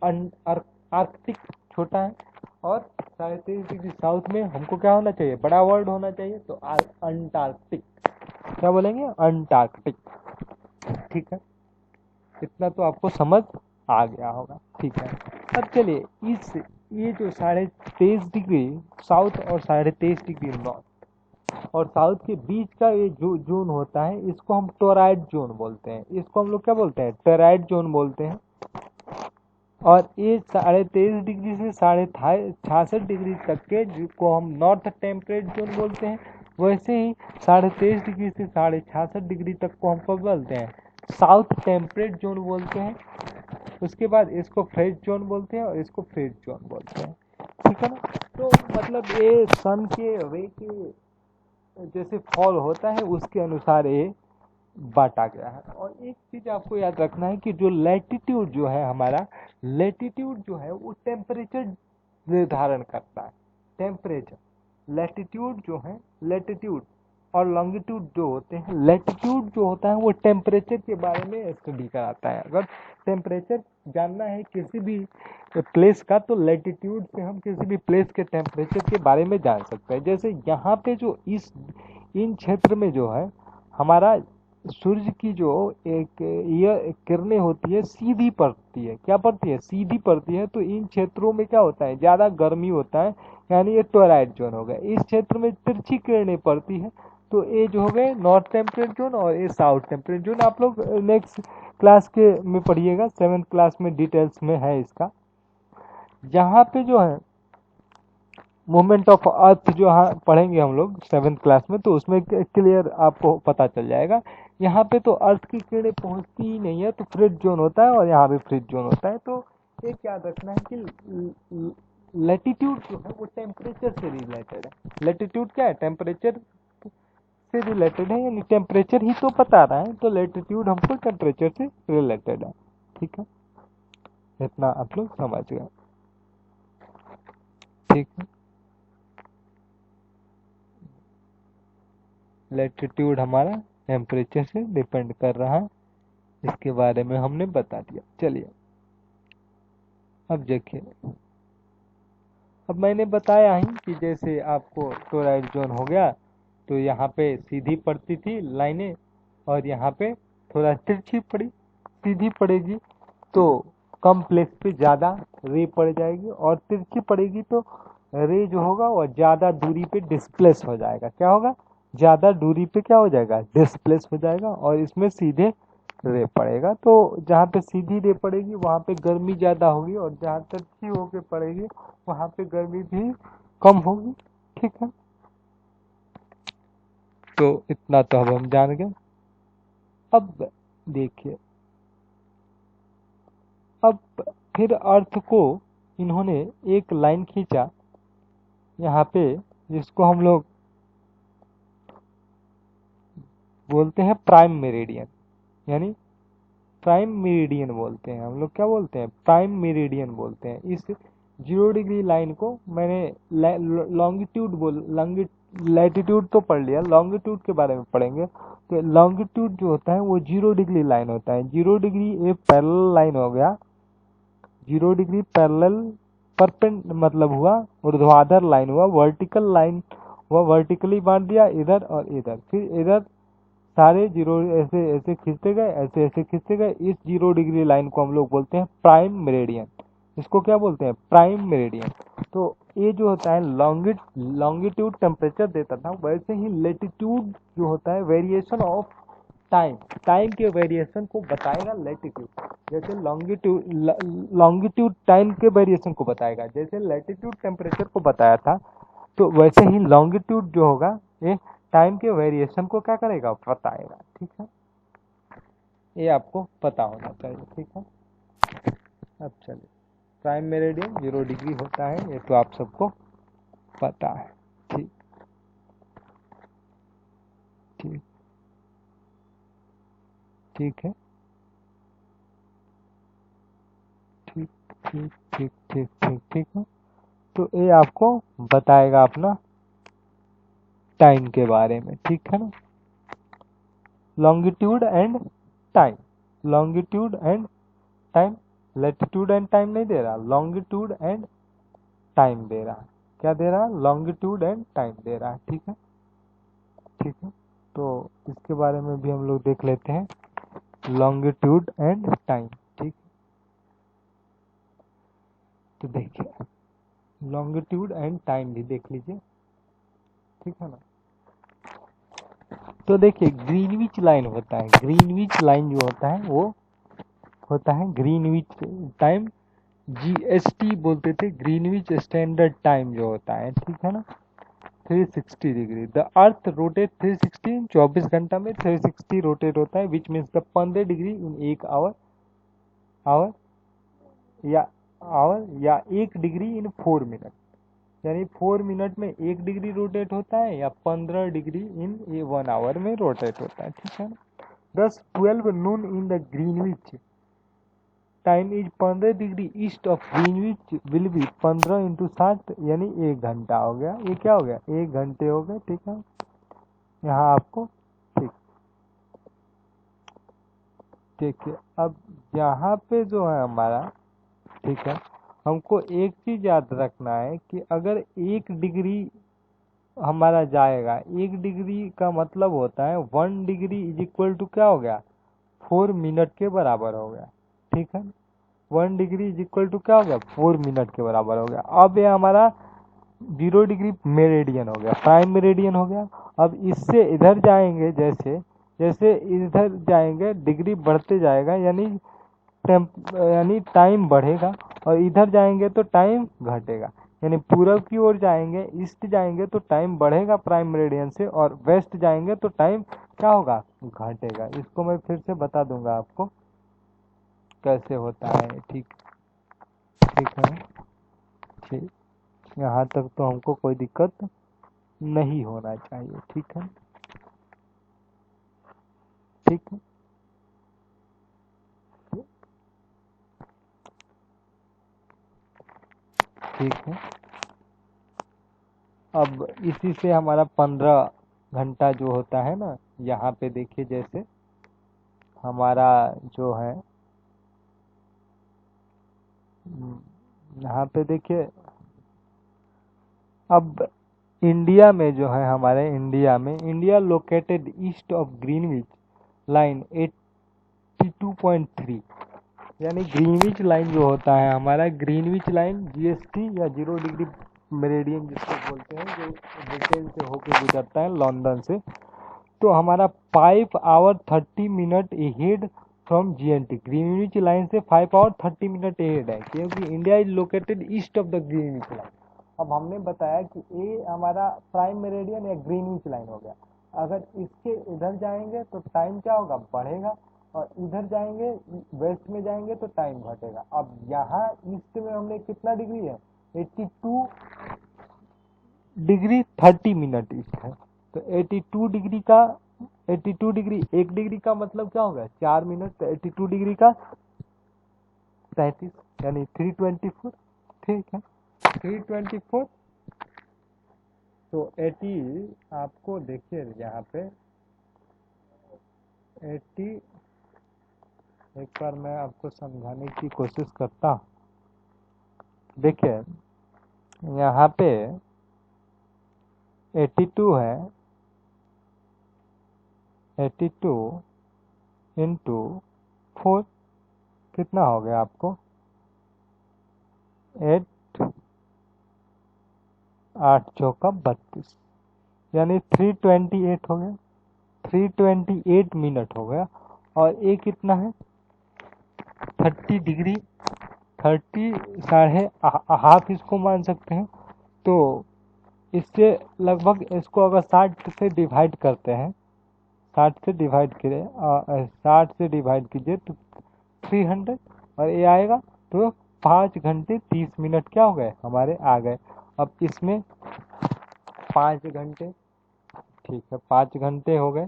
आर्कटिक, छोटा है। और 23.5 डिग्री साउथ में हमको क्या होना चाहिए, बड़ा वर्ड होना चाहिए, तो अंटार्कटिक। क्या बोलेंगे, अंटार्कटिक, ठीक है। इतना तो आपको समझ आ गया होगा, ठीक है। अब चलिए इस ये जो 23.5 डिग्री साउथ और 23.5 डिग्री नॉर्थ और साउथ के बीच का ये जो जोन होता है, इसको हम टोराइड जोन बोलते हैं। इसको हम लोग क्या बोलते हैं, टोराइड जोन बोलते हैं। और ये 23.5 डिग्री से 66.5 डिग्री तक के जिसको हम नॉर्थ टेम्परेट जोन बोलते हैं, वैसे ही 23.5 डिग्री से 66.5 डिग्री तक को हम कब बोलते हैं, साउथ टेम्परेट जोन बोलते हैं। उसके बाद इसको फ्रेज जोन बोलते हैं और इसको फ्रेज जोन बोलते हैं, ठीक है ना। तो मतलब ये सन के रे के जैसे फॉल होता है उसके अनुसार ये बांटा गया है। और एक चीज आपको याद रखना है कि जो लैटिट्यूड जो है हमारा, लैटिट्यूड जो है वो टेम्परेचर निर्धारण करता है, टेम्परेचर। लैटिट्यूड जो है, लैटिट्यूड और लॉन्गिट्यूड जो होते हैं, लैटिट्यूड जो होता है वो टेम्परेचर के बारे में स्टडी कराता है। अगर टेम्परेचर जानना है किसी भी प्लेस का तो लैटिट्यूड से हम किसी भी प्लेस के टेम्परेचर के बारे में जान सकते हैं। जैसे यहाँ पे जो इन क्षेत्र में जो है हमारा सूर्य की जो एक ये किरणें होती है सीधी पड़ती है, क्या पड़ती है, सीधी पड़ती है। तो इन क्षेत्रों में क्या होता है, ज़्यादा गर्मी होता है, यानी ये टोराइड जोन हो गया। इस क्षेत्र में तिरछी किरणें पड़ती है, तो ये जो हो गए नॉर्थ टेम्परेट जोन और ये साउथ टेम्परेट जोन। आप लोग नेक्स्ट क्लास के में पढ़िएगा, 7th क्लास में डिटेल्स में है इसका। यहाँ पे जो है मूवमेंट ऑफ अर्थ जो पढ़ेंगे हम लोग 7th क्लास में, तो उसमें क्लियर आपको पता चल जाएगा यहाँ पे तो अर्थ की किरणें पहुँचती ही नहीं है, तो फ्रिज जोन होता है और यहाँ पे फ्रिज जोन होता है। तो एक याद रखना है कि लैटिट्यूड जो है वो टेम्परेचर से रिलेटेड है। लैटिट्यूड क्या है, टेम्परेचर से रिलेटेड है, यानी टेम्परेचर ही तो बता रहा है, तो लैटिट्यूड हमको टेम्परेचर से रिलेटेड है। ठीक है, इतना आप लोग समझ गए। ठीक है, लैटिट्यूड हमारा टेम्परेचर से डिपेंड कर रहा है, इसके बारे में हमने बता दिया। चलिए अब देखिए, अब मैंने बताया ही कि जैसे आपको टोरॉइड जोन हो गया तो यहाँ पे सीधी पड़ती थी लाइनें और यहाँ पे थोड़ा तिरछी पड़ी, सीधी पड़ेगी तो कम प्लेस पे ज़्यादा रे पड़ जाएगी और तिरछी पड़ेगी तो रे जो होगा वो ज़्यादा दूरी पे डिस्प्लेस हो जाएगा। क्या होगा, ज़्यादा दूरी पे क्या हो जाएगा, डिस्प्लेस हो जाएगा और इसमें सीधे रे पड़ेगा। तो जहाँ पे सीधी रे पड़ेगी वहाँ पे गर्मी ज़्यादा होगी और जहाँ तिरछी होके पड़ेगी वहाँ पे गर्मी भी कम होगी। ठीक है, तो इतना तो अब हम जान गए। अब देखिए, अब फिर अर्थ को इन्होंने एक लाइन खींचा यहाँ पे, जिसको हम लोग बोलते हैं प्राइम मेरिडियन, यानी प्राइम मेरिडियन बोलते हैं हम लोग। क्या बोलते हैं, प्राइम मेरिडियन बोलते हैं। इस 0 डिग्री लाइन को मैंने लॉन्गिट्यूड लैटिट्यूड तो पढ़ लिया, लॉन्गिट्यूड के बारे में पढ़ेंगे। तो लॉन्गिट्यूड जो होता है वो 0 डिग्री लाइन होता है। 0 डिग्री एक पैरेलल लाइन हो गया, 0 डिग्री पैरेलल मतलब हुआ ऊर्ध्वाधर लाइन हुआ, वर्टिकल लाइन हुआ, वर्टिकली बांट दिया इधर और इधर, फिर इधर सारे जीरो ऐसे ऐसे खींचते गए, ऐसे ऐसे खींचते गए। इस 0 डिग्री लाइन को हम लोग बोलते हैं प्राइम मेरिडियन। इसको क्या बोलते हैं, प्राइम मेरिडियन। तो ये जो होता है लॉन्गिट्यूड टेम्परेचर देता था, वैसे ही लेटिट्यूड जो होता है वेरिएशन ऑफ टाइम के वेरिएशन को बताएगा लैटिट्यूड। जैसे लॉन्गिट्यूड टाइम के वेरिएशन को बताएगा, जैसे लैटिट्यूड टेम्परेचर को बताया था, तो वैसे ही लॉन्गिट्यूड जो होगा ये टाइम के वेरिएशन को क्या करेगा, बताएगा। ठीक है, ये आपको पता होना चाहिए। ठीक है, अब चलिए, प्राइम मेरिडियन 0 डिग्री होता है, ये तो आप सबको पता है। ठीक ठीक ठीक है, ठीक ठीक ठीक ठीक ठीक ठीक है। तो ये आपको बताएगा अपना टाइम के बारे में। ठीक है ना, longitude and time, longitude and time, latitude and time नहीं दे रहा, लॉन्गिट्यूड एंड टाइम दे रहा है। क्या दे रहा है, लॉन्गिट्यूड एंड टाइम दे रहा है। ठीक है, ठीक है, तो इसके बारे में भी हम लोग देख लेते हैं, लॉन्गिट्यूड एंड टाइम। ठीक, तो देखिए लॉन्गिट्यूड एंड टाइम भी देख लीजिए। ठीक है ना, तो देखिए ग्रीनविच लाइन होता है, ग्रीनविच लाइन जो होता है वो होता है ग्रीनविच टाइम, जीएसटी बोलते थे, ग्रीनविच स्टैंडर्ड टाइम जो होता है। ठीक है ना, 360 डिग्री। द अर्थ रोटेट 360 24 घंटा में 360 रोटेट होता है, विच मीन्स द 15 डिग्री इन एक आवर आवर या 1 डिग्री इन 4 मिनट, यानी 4 मिनट में 1 डिग्री रोटेट होता है या 15 डिग्री इन 1 आवर में रोटेट होता है। ठीक है ना, 12 noon in the Greenwich time is 15 degree east of Greenwich will be 15 into 7 यानी 1 घंटा हो गया। ये क्या हो गया, 1 घंटे हो गए। ठीक है, यहाँ आपको ठीक देखिए, अब यहाँ पे जो है हमारा, ठीक है, हमको एक चीज याद रखना है कि अगर 1 डिग्री हमारा जाएगा, 1 डिग्री का मतलब होता है 1 डिग्री इज इक्वल टू क्या हो गया, 4 मिनट के बराबर हो गया। ठीक है, 1 डिग्री इज इक्वल टू क्या हो गया, 4 मिनट के बराबर हो गया। अब ये हमारा 0 डिग्री मेरिडियन हो गया, प्राइम मेरिडियन हो गया। अब इससे इधर जाएंगे, जैसे जैसे इधर जाएंगे डिग्री बढ़ते जाएगा, यानी टाइम बढ़ेगा, और इधर जाएंगे तो टाइम घटेगा। यानी पूरब की ओर जाएंगे, ईस्ट जाएंगे तो टाइम बढ़ेगा प्राइम मेरिडियन से, और वेस्ट जाएंगे तो टाइम क्या होगा, घटेगा। इसको मैं फिर से बता दूंगा आपको कैसे होता है। ठीक ठीक है ना? ठीक, यहाँ तक तो हमको कोई दिक्कत नहीं होना चाहिए। ठीक है, ठीक है। ठीक है, अब इसी से हमारा 15 घंटा जो होता है ना, यहाँ पे देखिए जैसे हमारा जो है यहाँ पे देखिए, अब इंडिया में जो है, हमारे इंडिया में, India located east of Greenwich line 82.3, यानी ग्रीनविच लाइन जो होता है हमारा, ग्रीनविच लाइन जीएसटी या 0 डिग्री मेरिडियन जिसको बोलते हैं, जो ब्रिटेन से होकर गुजरता है लंदन से, तो हमारा 5 hour 30 minute ahead from GMT. Greenwich line से 5 आवर 30 मिनट अहेड है, क्योंकि India is located east of the Greenwich line. अब हमने बताया कि ये हमारा प्राइम मेरिडियन या ग्रीनविच लाइन हो गया। अगर इसके इधर जाएंगे तो टाइम क्या होगा, बढ़ेगा, और इधर जाएंगे, वेस्ट में जाएंगे तो टाइम घटेगा। अब यहाँ ईस्ट में हमने कितना डिग्री है, 82 डिग्री 30 मिनट ईस्ट है। तो 82 डिग्री का 82 डिग्री, 1 डिग्री का मतलब क्या होगा, 4 मिनट। तो 82 डिग्री का 37, यानी 324। ठीक है, 324। तो 80, आपको देखिए यहाँ पे 80, एक बार मैं आपको समझाने की कोशिश करता हूँ। देखिए यहाँ पे 82 है, 82 × 4 कितना हो गया आपको, 8 8 चौका 32, यानी 328 हो गया, 328 मिनट हो गया। और ये कितना है, 30 डिग्री, 30 साढ़े हाफ इसको मान सकते हैं। तो इससे लगभग, इसको अगर 60 से डिवाइड करते हैं, 60 से डिवाइड करें, 60 से डिवाइड कीजिए तो 300, और ये आएगा तो 5 घंटे 30 मिनट क्या हो गए हमारे, आ गए। अब इसमें 5 घंटे, ठीक है, 5 घंटे हो गए,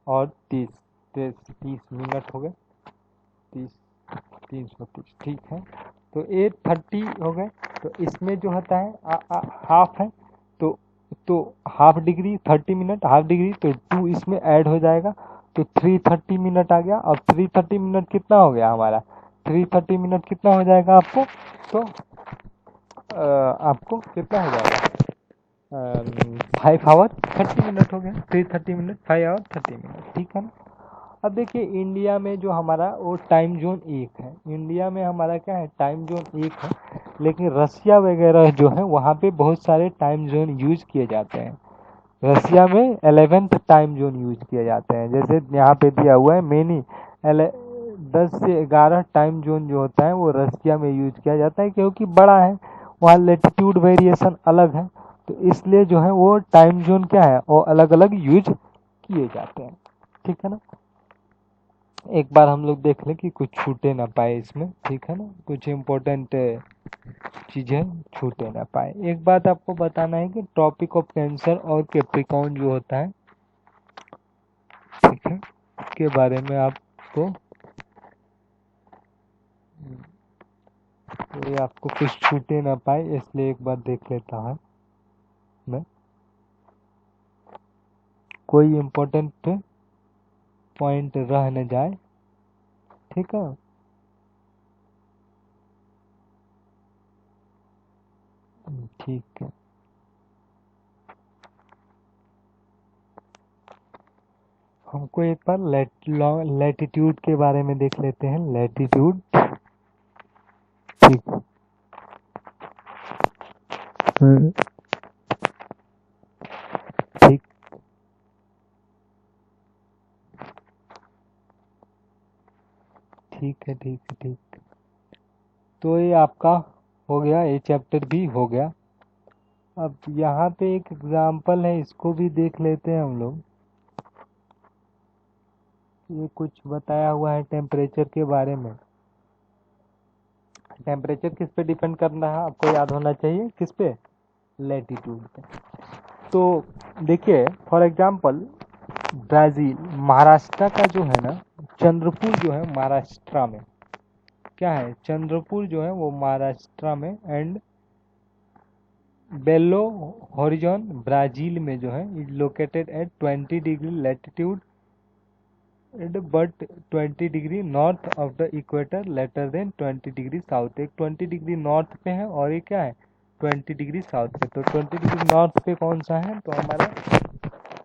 और 30 मिनट हो गए, 330, ठीक है। तो 830 हो गए। तो इसमें जो होता है हाफ है, तो half degree 30 minute, half degree तो 2 इसमें ऐड हो जाएगा, तो 330 मिनट आ गया। अब 330 मिनट कितना हो गया हमारा, 330 मिनट कितना हो जाएगा आपको, तो आपको कितना हो जाएगा, 5 आवर 30 मिनट हो गया, 330 मिनट 5 आवर 30 मिनट, ठीक है ना। अब देखिए इंडिया में जो हमारा वो टाइम जोन एक है, इंडिया में हमारा क्या है, टाइम जोन एक है। लेकिन रसिया वगैरह जो है वहाँ पे बहुत सारे टाइम जोन यूज किए जाते हैं। रसिया में 11th टाइम जोन यूज किए जाते हैं, जैसे यहाँ पे दिया हुआ है मेनी 10 से 11 टाइम जोन जो होता है वो रसिया में यूज किया जाता है, क्योंकि बड़ा है, वहाँ लेटीट्यूड वेरिएशन अलग है, तो इसलिए जो है वो टाइम जोन क्या है, वो अलग अलग यूज किए जाते हैं। ठीक है ना, एक बार हम लोग देख लें कि कुछ छूटे ना पाए इसमें, ठीक है ना, कुछ इम्पोर्टेंट चीज़ें छूटे ना पाए। एक बात आपको बताना है कि ट्रॉपिक ऑफ कैंसर और कैप्रिकॉर्न जो होता है, ठीक है, के बारे में आपको, ये आपको कुछ छूटे ना पाए, इसलिए एक बार देख लेता हूँ मैं, कोई इम्पोर्टेंट पॉइंट रह न जाए। ठीक है, ठीक है। हमको एक बार लैटिट्यूड के बारे में देख लेते हैं, लैटिट्यूड, ठीक ठीक ठीक है, ठीक है, ठीक। तो ये आपका हो गया, ये चैप्टर भी हो गया। अब यहाँ पे एक एग्जाम्पल है, इसको भी देख लेते हैं हम लोग। ये कुछ बताया हुआ है टेम्परेचर के बारे में। टेम्परेचर किस पे डिपेंड करना है आपको याद होना चाहिए, किस पे, लैटिट्यूड पे। तो देखिए फॉर एग्जांपल ब्राज़ील, महाराष्ट्र का जो है ना, चंद्रपुर जो है महाराष्ट्र में, क्या है, चंद्रपुर जो है वो महाराष्ट्र में, एंड बेलो हॉरिजॉन ब्राज़ील में जो है is located at 20 degree latitude but 20 degree north of the equator later than 20 degree south. एक 20 डिग्री नॉर्थ पे है और ये क्या है 20 डिग्री साउथ पे। तो 20 डिग्री नॉर्थ पे कौन सा है, तो हमारा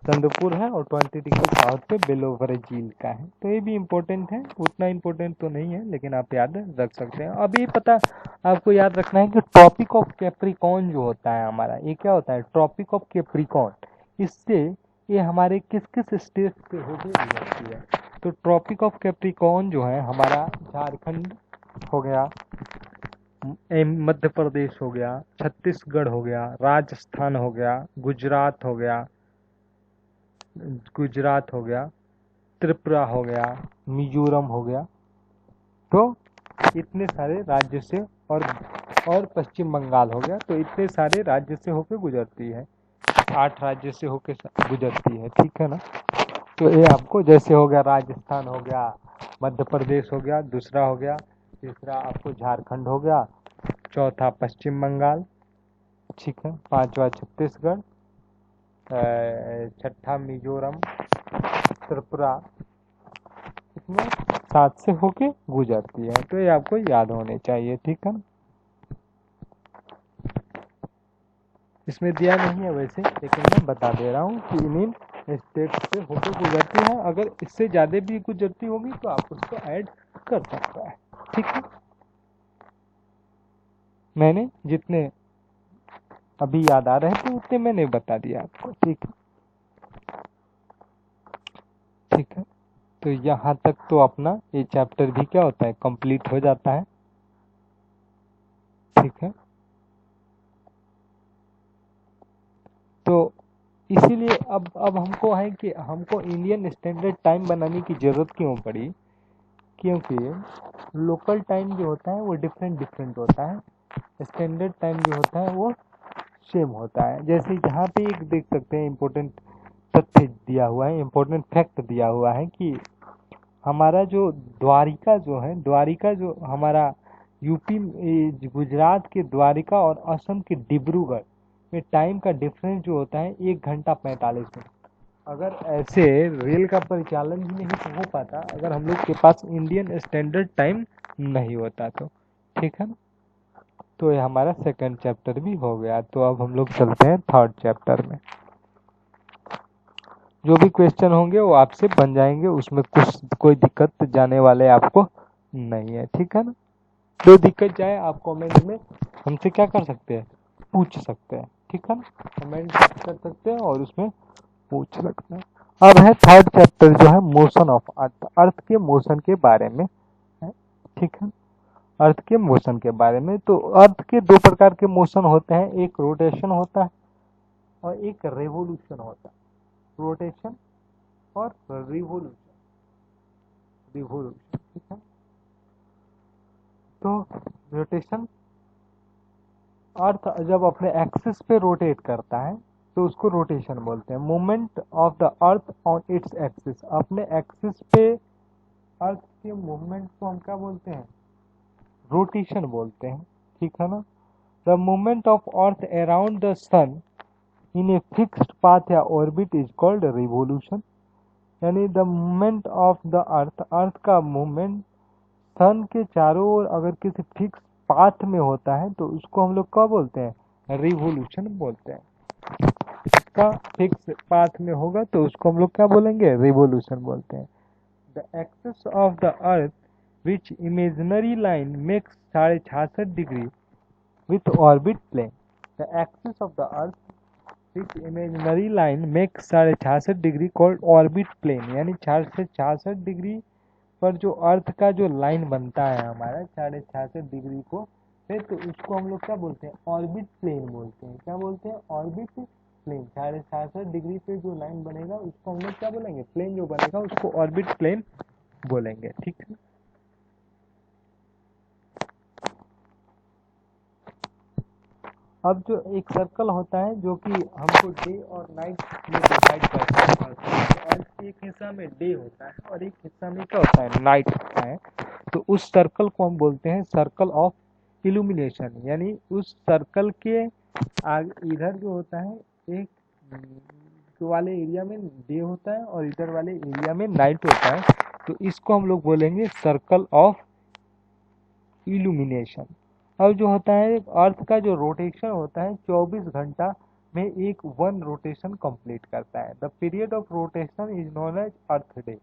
चंद्रपुर है, और 20 डिग्री साउथ पे बेलो ब्राज़ील का है। तो ये भी इम्पोर्टेंट है, उतना इम्पोर्टेंट तो नहीं है लेकिन आप याद रख सकते हैं। अभी पता आपको याद रखना है कि ट्रॉपिक ऑफ कैप्रिकॉर्न जो होता है हमारा, ये क्या होता है, ट्रॉपिक ऑफ कैप्रिकॉर्न, इससे ये हमारे किस किस स्टेट से होकर गुजरती है। तो ट्रॉपिक ऑफ कैप्रिकॉर्न जो है हमारा झारखंड हो गया, मध्य प्रदेश हो गया, छत्तीसगढ़ हो गया, राजस्थान हो गया, गुजरात हो गया, त्रिपुरा हो गया, मिजोरम हो गया। तो इतने सारे राज्य से, और पश्चिम बंगाल हो गया। तो इतने सारे राज्य से होकर गुजरती है, 8 राज्य से होकर गुजरती है, ठीक है ना। तो ये आपको जैसे हो गया राजस्थान हो गया, मध्य प्रदेश हो गया, दूसरा हो गया, तीसरा आपको झारखंड हो गया, चौथा पश्चिम बंगाल, ठीक है, पांचवा छत्तीसगढ़, छठा मिजोरम, त्रिपुरा, इसमें 7 से होके गुजरती है। तो ये आपको याद होने चाहिए, ठीक है ना। इसमें दिया नहीं है वैसे, लेकिन मैं बता दे रहा हूँ कि इन स्टेट से होकर गुजरती है। अगर इससे ज़्यादा भी गुजरती होगी तो आप उसको ऐड कर सकते हैं, ठीक है। मैंने जितने अभी याद आ रहे थे उतने मैंने बता दिया आपको, ठीक है, ठीक है। तो यहाँ तक तो अपना ये चैप्टर भी क्या होता है, कंप्लीट हो जाता है, ठीक है। तो इसीलिए अब हमको है कि हमको इंडियन स्टैंडर्ड टाइम बनाने की ज़रूरत क्यों पड़ी, क्योंकि लोकल टाइम जो होता है वो डिफरेंट होता है, स्टैंडर्ड टाइम जो होता है वो सेम होता है। जैसे यहाँ पे एक देख सकते हैं इम्पोर्टेंट तथ्य दिया हुआ है, इम्पोर्टेंट फैक्ट दिया हुआ है कि हमारा जो द्वारिका जो हमारा यूपी गुजरात के द्वारिका और असम के डिब्रूगढ़ में टाइम का डिफरेंस जो होता है 1 घंटा 45 मिनट। अगर ऐसे रेल का परिचालन भी नहीं हो पाता अगर हम लोग के पास इंडियन स्टैंडर्ड टाइम नहीं होता तो, ठीक है ना। तो ये हमारा सेकंड चैप्टर भी हो गया। तो अब हम लोग चलते हैं थर्ड चैप्टर में। जो भी क्वेश्चन होंगे वो आपसे बन जाएंगे, उसमें कोई दिक्कत जाने वाले आपको नहीं है, ठीक है ना। जो दिक्कत जाए आप कमेंट में हमसे क्या कर सकते हैं, पूछ सकते हैं, ठीक है ना। कमेंट कर सकते हैं और उसमें पूछ सकते हैं। अब है थर्ड चैप्टर जो है मोशन ऑफ अर्थ, अर्थ के मोशन के बारे में है, ठीक है। अर्थ के मोशन के बारे में, तो अर्थ के 2 प्रकार के मोशन होते हैं, एक रोटेशन होता है और एक रेवोल्यूशन होता है। रोटेशन और रिवोल्यूशन, ठीक है। तो रोटेशन, अर्थ जब अपने एक्सिस पे रोटेट करता है तो उसको रोटेशन बोलते हैं। Movement of the earth on its axis, अपने एक्सिस पे अर्थ के मूवमेंट को हम क्या बोलते हैं, रोटेशन बोलते हैं, ठीक है ना। The movement of earth around the sun in a fixed path या ऑर्बिट इज कॉल्ड रिवोल्यूशन। यानी the movement of the earth, earth का मूवमेंट सन के चारों ओर अगर किसी फिक्स पाथ में होता है तो उसको हम लोग क्या बोलते हैं, रिवोल्यूशन बोलते हैं। इसका फिक्स पाथ में होगा तो उसको हम लोग क्या बोलेंगे, रिवोल्यूशन बोलते हैं। The axis of the earth which imaginary line makes 66.5 degree with orbit plane. The axis of the earth which imaginary line makes 66.5 degree called orbit plane. यानी 66 डिग्री पर जो अर्थ का जो लाइन बनता है हमारा 66 डिग्री को, फिर तो उसको हम लोग क्या बोलते हैं, ऑर्बिट प्लेन बोलते हैं। क्या बोलते हैं, ऑर्बिट प्लेन 66.5 डिग्री पे जो लाइन बनेगा उसको हम लोग क्या बोलेंगे, प्लेन जो बनेगा उसको ऑर्बिट प्लेन बोलेंगे, ठीक है। अब जो एक सर्कल होता है जो कि हमको डे और नाइट में डिवाइड करता है, और एक हिस्सा में डे होता है और एक हिस्सा में क्या होता है, नाइट होता है। तो उस सर्कल को हम बोलते हैं सर्कल ऑफ इल्यूमिनेशन, यानी उस सर्कल के आगे इधर जो होता है एक वाले एरिया में डे होता है और इधर वाले एरिया में नाइट होता है, तो इसको हम लोग बोलेंगे सर्कल ऑफ इल्यूमिनेशन। अब जो होता है अर्थ का जो रोटेशन होता है 24 घंटा में एक वन रोटेशन कंप्लीट करता है। The period of rotation is known as earth day.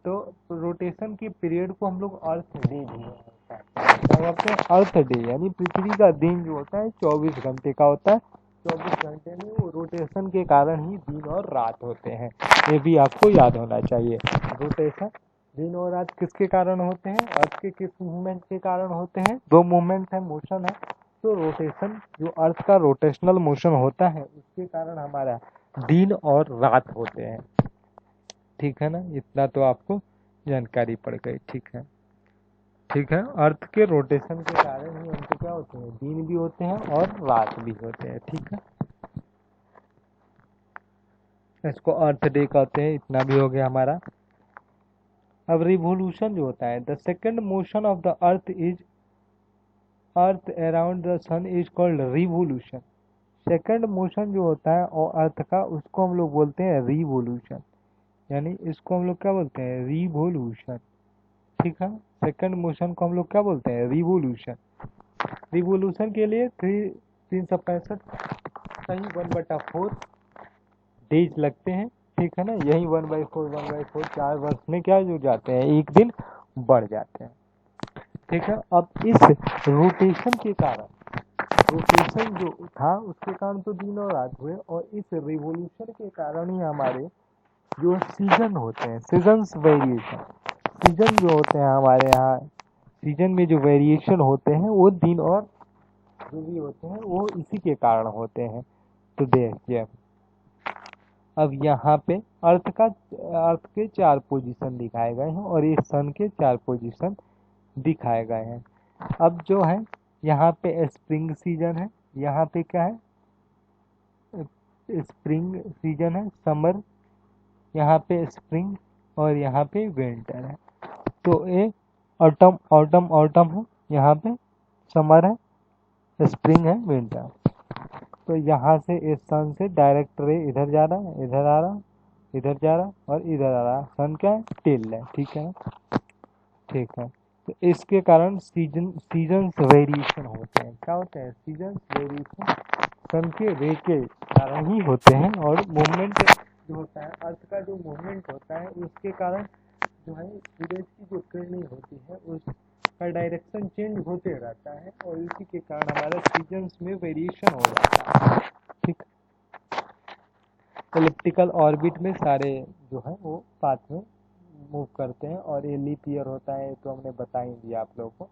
तो रोटेशन की पीरियड को हम लोग अर्थ डे भी होता है, अर्थ डे यानी पृथ्वी का दिन जो होता है 24 घंटे का होता है। 24 घंटे में वो रोटेशन के कारण ही दिन और रात होते हैं, ये भी आपको याद होना चाहिए। रोटेशन दिन और रात किसके कारण होते हैं, अर्थ के किस मूवमेंट के कारण होते हैं, दो मूवमेंट है, मोशन है। तो रोटेशन जो अर्थ का रोटेशनल मोशन होता है उसके कारण हमारा दिन और रात होते हैं, ठीक है ना। इतना तो आपको जानकारी पड़ गई, ठीक है, ठीक है। अर्थ के रोटेशन के कारण ही हमको क्या होते हैं, दिन भी होते हैं और रात भी होते हैं, ठीक है। इसको अर्थ डे कहते हैं, इतना भी हो गया हमारा। अब रिवोल्यूशन जो होता है, the second motion of the earth around the sun is called revolution. Second motion जो होता है और अर्थ का उसको हम लोग बोलते हैं रिवोल्यूशन, यानी इसको हम लोग क्या बोलते हैं, रिवोल्यूशन, ठीक है। सेकंड मोशन को हम लोग क्या बोलते हैं, रिवोल्यूशन। रिवोल्यूशन के लिए 365 सही 1/4 डेज लगते हैं, ठीक है ना। यही 1/4 4 वर्ष में क्या जो जाते हैं, एक दिन बढ़ जाते हैं, ठीक है। अब इस रोटेशन के कारण, रोटेशन जो था उसके कारण तो दिन और रात हुए, और इस रिवोल्यूशन के कारण ही हमारे जो सीजन होते हैं, सीजन्स वेरिएशन, सीजन जो होते हैं हमारे यहाँ, सीजन में जो वेरिएशन होते हैं वो दिन और जो भी होते हैं वो इसी के कारण होते हैं। तो देखिए अब यहाँ पे अर्थ के 4 पोजीशन दिखाए गए हैं और ये सन के 4 पोजीशन दिखाए गए हैं। अब जो है यहाँ पे स्प्रिंग सीजन है, यहाँ पे क्या है, स्प्रिंग सीजन है, समर, यहाँ पे स्प्रिंग और यहाँ पे विंटर है। तो ये ऑटम ऑटम ऑटम है, यहाँ पे समर है, स्प्रिंग है, विंटर। तो यहाँ से इस सन से डायरेक्ट रे इधर जा रहा है, इधर आ रहा है, इधर जा रहा है और इधर आ रहा है। सन क्या है, टिल है, ठीक है, ठीक है। तो इसके कारण सीजन्स वेरिएशन होते हैं। क्या होते हैं, सीजन्स वेरिएशन सन के रे के कारण ही होते हैं। और मूवमेंट जो होता है, अर्थ का जो मूवमेंट होता है उसके कारण जो है सूरज की जो किरणें होती है उसका डायरेक्शन चेंज होते रहता है, और इसी के कारण हमारा सीजन्स में वेरिएशन हो जाता है, ठीक। एलिप्टिकल ऑर्बिट में सारे जो है वो साथ में मूव करते हैं, और ये लीप ईयर होता है तो हमने बता ही दिया आप लोगों को।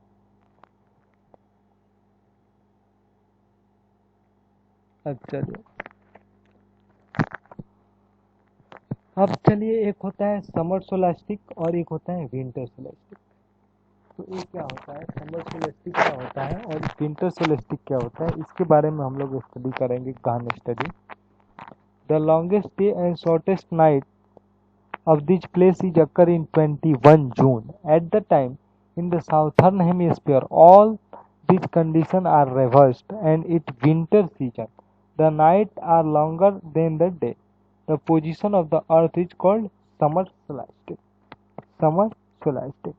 अच्छा जी, अब चलिए, एक होता है समर सोलास्टिक और एक होता है विंटर सोलास्टिक। तो ये क्या होता है, समर सोलास्टिक क्या होता है और विंटर सोलास्टिक क्या होता है, इसके बारे में हम लोग स्टडी करेंगे, गहन study. The longest day and shortest night of this place is occur in 21 June. At the time, in the southern hemisphere, all these conditions are reversed and it winter season. The nights are longer than the day. The position of the earth is called summer solstice. Summer solstice.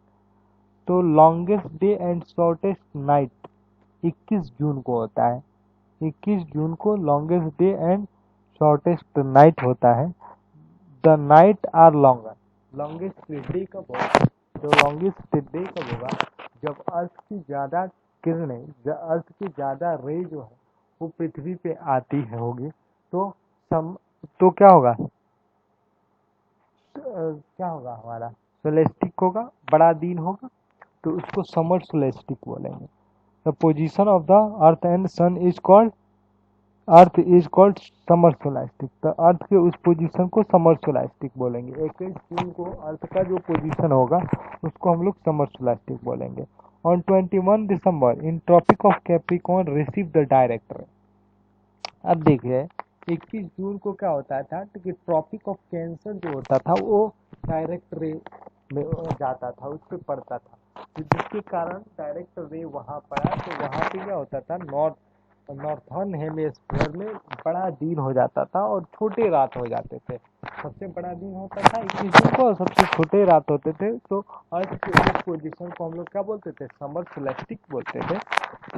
तो longest day and shortest night 21 जून को होता है। 21 जून को longest day and shortest night होता है। The night are longer. Longest day कब होगा, तो लॉन्गेस्ट डे कब होगा, जब अर्थ की ज़्यादा किरणें, अर्थ की ज़्यादा रे जो है वो पृथ्वी पे आती है होगी, तो तो क्या होगा, क्या होगा हमारा, सोलेस्टिक होगा, बड़ा दिन होगा, तो उसको समर सोलेस्टिक बोलेंगे। The position of the earth and sun is called earth is called summer solstice. तो अर्थ के उस पोजीशन को समर सोलास्टिक बोलेंगे। 21 जून को अर्थ का जो पोजीशन होगा उसको हम लोग समर सोलास्टिक बोलेंगे। On 21 December in tropic of Capricorn receive the direct ray. अब देखिए 21 जून को क्या होता था कि ट्रॉपिक ऑफ कैंसर जो होता था वो डायरेक्ट रे में जाता था, उस पर पड़ता था, तो जिसके कारण डायरेक्ट रे वहाँ पड़ा। तो वहाँ पे क्या होता था, नॉर्थर्न हेमिस्फीयर में बड़ा दिन हो जाता था और छोटे रात हो जाते थे। सबसे बड़ा दिन होता था 21 जून को और सबसे छोटे रात होते थे। तो अर्थ के उस पोजीशन को हम लोग क्या बोलते थे, समर सोलास्टिक बोलते थे।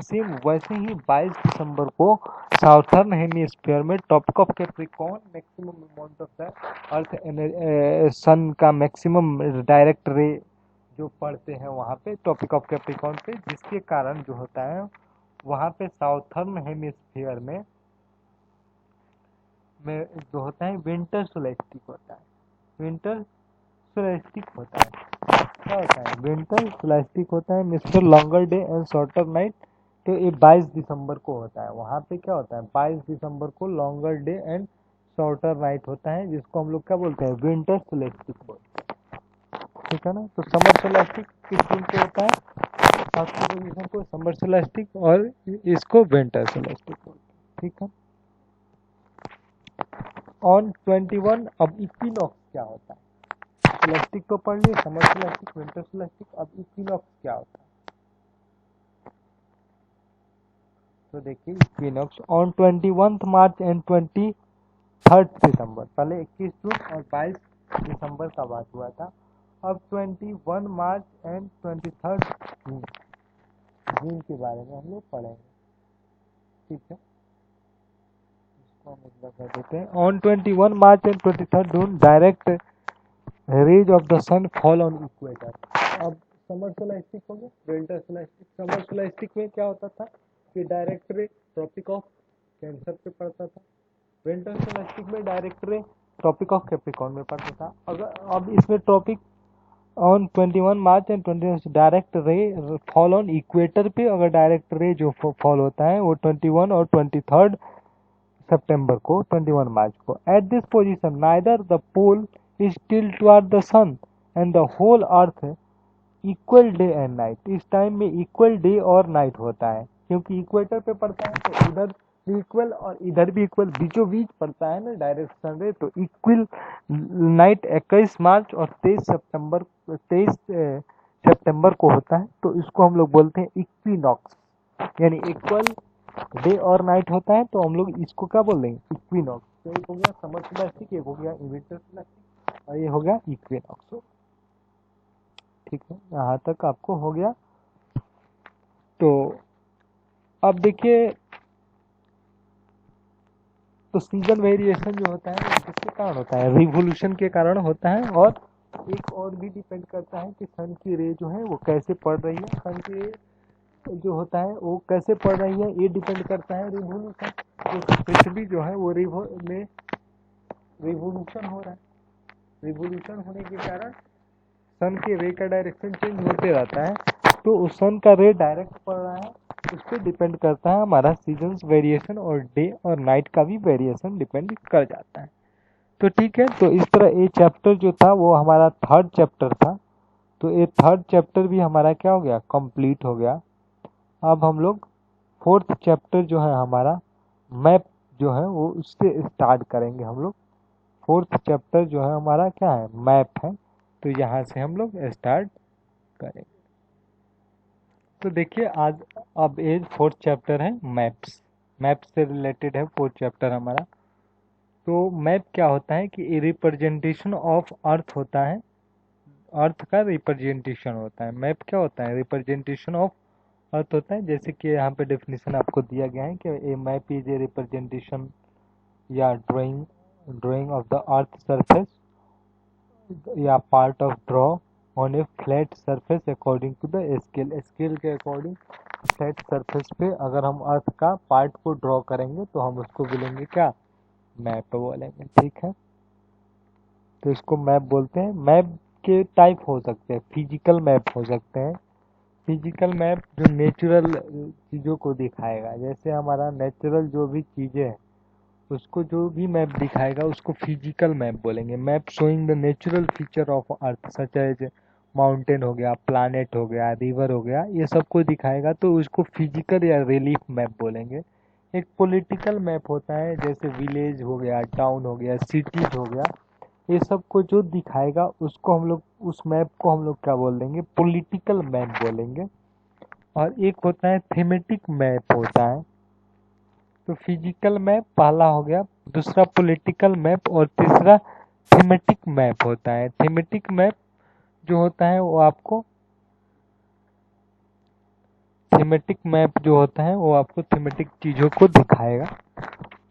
सेम वैसे ही 22 दिसंबर को साउथर्न हेमिस्फीयर में tropic of Capricorn maximum amount of the earth sun का मैक्सिमम डायरेक्ट रे जो पड़ते हैं वहाँ पे टॉपिक ऑफ कैप्रिकॉर्न पे, जिसके कारण जो होता है वहाँ पे साउथर्न हेमिस्फीयर में जो होता है विंटर सोलास्टिक होता है। विंटर सोलास्टिक होता है, क्या होता है, विंटर सोलास्टिक होता है, mister longer day and shorter night. तो ये 22 दिसंबर को होता है। वहाँ पे क्या होता है, 22 दिसंबर को longer day and shorter night होता है, जिसको हम लोग क्या बोलते हैं, विंटर सोलास्टिक बोलते हैं। ठीक है ना। तो समर सोलास्टिक किस दिन को होता है, फर्स्ट पोजीशन को समर सोलास्टिक और इसको विंटर सोलास्टिक बोलते हैं। ठीक है। ऑन 21 अब इक्विनॉक्स क्या होता है, सोलास्टिक तो पढ़ लिए, समर सोलास्टिक, विंटर सोलास्टिक, अब इक्विनॉक्स क्या होता है। तो देखिए इक्विनॉक्स ऑन 21 मार्च एंड 23 दिसंबर, पहले 21 जून और 22 दिसंबर का बात हुआ था। अब 21 मार्च एंड 23 जून के बारे में हम लोग पढ़ेंगे। ठीक है, इसको हम एक बार कर देते हैं। On 21 March and 23 June direct rays of the sun fall on equator. अब समर सोलास्टिक हो गया, विंटर सोलास्टिक। समर सोलास्टिक में क्या होता था कि डायरेक्ट रे ट्रॉपिक ऑफ कैंसर पे पड़ता था। विंटर सोलास्टिक में डायरेक्ट रे ट्रॉपिक ऑफ कैप्रिकॉर्न में पड़ता था। अगर अब इसमें tropic on 21 March and 20 direct ray fall on equator पे, अगर डायरेक्ट रे जो फॉल होता है वो 21 और 23 सितंबर को, 21 मार्च को। At this position neither the pole is tilt toward the sun and the whole earth equal day and night. इस टाइम में इक्वल डे और नाइट होता है, क्योंकि इक्वेटर पे पड़ता है तो उधर भी इक्वल और इधर भी इक्वल, बीचों बीच पड़ता है ना डायरेक्ट सन, तो इक्वल नाइट 21 मार्च और 23 सितंबर को होता है। तो इसको हम लोग बोलते हैं इक्विनॉक्स, यानी इक्वल डे और नाइट होता है, तो हम लोग इसको क्या बोल देंगे, इक्विनॉक्स। तो एक हो गया समर सोलास्टिक, एक हो गया विंटर सोलास्टिक और ये हो गया इक्विनॉक्स। ठीक है, यहाँ तक आपको हो गया। तो अब देखिए, तो सीजन वेरिएशन जो होता है वो किसके कारण होता है, रिवोल्यूशन के कारण होता है। और एक और भी डिपेंड करता है कि सन की रे जो है वो कैसे पड़ रही है, सन की रे जो होता है वो कैसे पड़ रही है, ये डिपेंड करता है रिवोल्यूशन। तो पृथ्वी जो है वो में रिवोल्यूशन हो रहा है, रिवोल्यूशन होने के कारण सन के रे का डायरेक्शन चेंज होते रहता है। तो उस सन का रे डायरेक्ट पड़ रहा है, उस पर डिपेंड करता है हमारा सीजन्स वेरिएशन, और डे और नाइट का भी वेरिएशन डिपेंड कर जाता है। तो ठीक है, तो इस तरह ये चैप्टर जो था वो हमारा 3rd चैप्टर था। तो ये 3rd चैप्टर भी हमारा क्या हो गया, कंप्लीट हो गया। अब हम लोग 4th चैप्टर जो है हमारा मैप जो है वो उससे स्टार्ट करेंगे हम लोग। 4th चैप्टर जो है हमारा क्या है, मैप है। तो यहाँ से हम लोग स्टार्ट करेंगे। तो देखिए आज अब एज 4th चैप्टर है मैप्स, मैप से रिलेटेड है 4th चैप्टर हमारा। तो मैप क्या होता है कि रिप्रेजेंटेशन ऑफ अर्थ होता है, अर्थ का रिप्रेजेंटेशन होता है। मैप क्या होता है, रिप्रेजेंटेशन ऑफ अर्थ होता है। जैसे कि यहाँ पे डेफिनेशन आपको दिया गया है कि a map is a representation या drawing of the earth surface या part of draw on a flat surface according to the scale. Scale के अकॉर्डिंग फ्लैट सरफेस पे अगर हम अर्थ का पार्ट को ड्रॉ करेंगे तो हम उसको बोलेंगे क्या, मैप बोलेंगे। ठीक है, तो इसको मैप बोलते हैं। मैप के टाइप हो सकते हैं, फिजिकल मैप हो सकते हैं, फिजिकल मैप जो नेचुरल चीज़ों को दिखाएगा, जैसे हमारा नेचुरल जो भी चीज़ें हैं उसको जो भी मैप दिखाएगा उसको फिजिकल मैप बोलेंगे। Map showing the natural feature of earth such as mountain हो गया, प्लानेट हो गया, रिवर हो गया, ये सब को दिखाएगा तो उसको फिजिकल या रिलीफ मैप बोलेंगे। एक पॉलिटिकल मैप होता है, जैसे विलेज हो गया, टाउन हो गया, सिटीज हो गया, ये सब को जो दिखाएगा उसको हम लोग, उस मैप को हम लोग क्या बोल देंगे, पॉलिटिकल मैप बोलेंगे। और एक होता है थीमेटिक मैप होता है। तो फिजिकल मैप पहला हो गया, दूसरा पॉलिटिकल मैप और तीसरा थीमेटिक मैप होता है। थीमेटिक मैप जो होता है वो आपको थीमेटिक चीज़ों को दिखाएगा।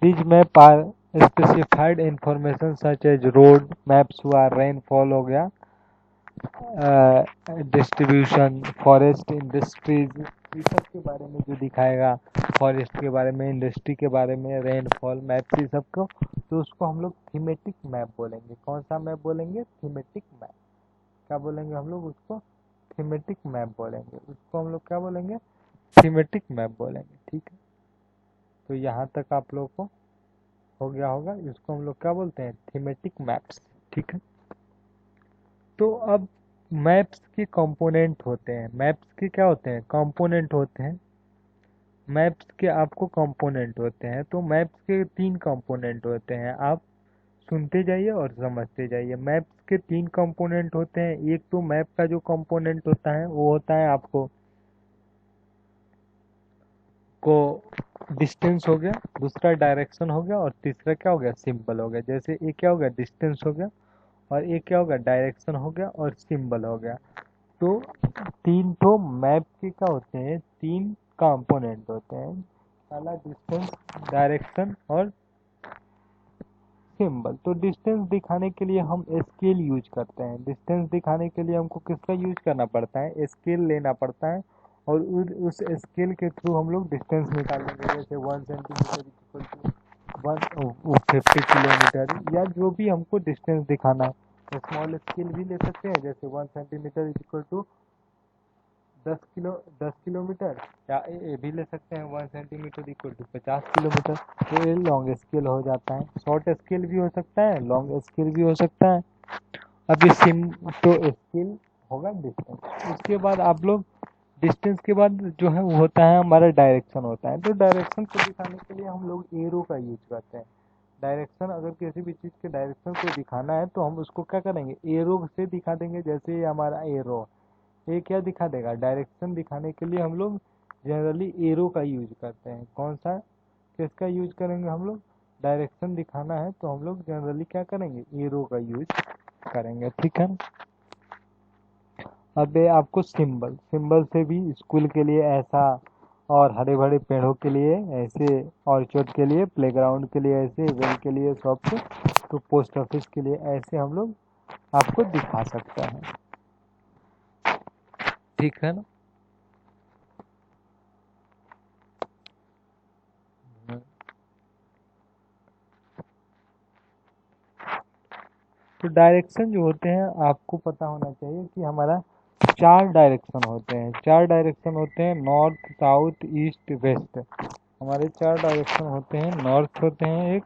These map are specified information such as road maps हुआ, rainfall हो गया, डिस्ट्रीब्यूशन, फॉरेस्ट, इंडस्ट्रीज, ये सब के बारे में जो दिखाएगा, फॉरेस्ट के बारे में, इंडस्ट्री के बारे में, रेनफॉल मैप, ये सब को, तो उसको हम लोग थीमेटिक मैप बोलेंगे। कौन सा मैप बोलेंगे? Thematic map. क्या बोलेंगे हम लोग उसको? थीमेटिक मैप बोलेंगे। उसको हम लोग क्या बोलेंगे? थीमेटिक मैप बोलेंगे। ठीक है, तो यहाँ तक आप लोगों को हो गया होगा। इसको हम लोग क्या बोलते हैं? Thematic maps. ठीक है, तो अब मैप्स के कंपोनेंट होते हैं। मैप्स के क्या होते हैं? कंपोनेंट होते हैं। मैप्स के आपको कंपोनेंट होते हैं, तो मैप्स के 3 कंपोनेंट होते हैं। आप सुनते जाइए और समझते जाइए। मैप्स के 3 कंपोनेंट होते हैं। एक तो मैप का जो कंपोनेंट होता है वो होता है आपको डिस्टेंस हो गया, दूसरा डायरेक्शन हो गया और तीसरा क्या हो गया? सिंबल हो गया। जैसे एक क्या हो गया? डिस्टेंस हो गया, और एक क्या हो गया? डायरेक्शन हो गया और सिंबल हो गया। तो 3 तो मैप के क्या होते हैं? 3 कंपोनेंट होते हैं। पहला डिस्टेंस, डायरेक्शन और सिंबल। तो डिस्टेंस दिखाने के लिए हम स्केल यूज करते हैं। डिस्टेंस दिखाने के लिए हमको किसका यूज करना पड़ता है? स्केल लेना पड़ता है, और उस स्केल के थ्रू हम लोग डिस्टेंस निकालेंगे। जैसे 1 सेंटीमीटर इक्वल टू 150 किलोमीटर, या जो भी हमको डिस्टेंस दिखाना है। स्मॉल स्केल भी ले सकते हैं, जैसे 1 सेंटीमीटर इक्वल टू 10 किलोमीटर, या ये भी ले सकते हैं 1 सेंटीमीटर इक्वल टू 50 किलोमीटर। तो ये लॉन्ग स्केल हो जाता है। शॉर्ट स्केल भी हो सकता है, लॉन्ग स्केल भी हो सकता है। अभी तो स्केल होगा डिस्टेंस। उसके बाद आप लोग डिस्टेंस के बाद जो है वो होता है हमारा डायरेक्शन होता है। तो डायरेक्शन को दिखाने के लिए हम लोग एरो का यूज करते हैं। डायरेक्शन, अगर किसी भी चीज़ के डायरेक्शन को दिखाना है तो हम उसको क्या करेंगे? एरो से दिखा देंगे। जैसे ये हमारा एरो, ये क्या दिखा देगा? डायरेक्शन दिखाने के लिए हम लोग जनरली एरो का यूज करते हैं। कौन सा, किसका यूज करेंगे हम लोग? डायरेक्शन दिखाना है तो हम लोग जनरली क्या करेंगे? एरो का यूज करेंगे। ठीक है, अब ये आपको सिंबल, सिंबल से भी स्कूल के लिए ऐसा, और हरे भरे पेड़ों के लिए ऐसे, ऑर्चर्ड के लिए, प्लेग्राउंड के लिए ऐसे, वेल के लिए शॉप पे, तो पोस्ट ऑफिस के लिए ऐसे हम लोग आपको दिखा सकते हैं। ठीक है ना? तो डायरेक्शन जो होते हैं आपको पता होना चाहिए कि हमारा 4 डायरेक्शन होते हैं। 4 डायरेक्शन होते हैं, नॉर्थ, साउथ, ईस्ट, वेस्ट। हमारे 4 डायरेक्शन होते हैं। नॉर्थ होते हैं, एक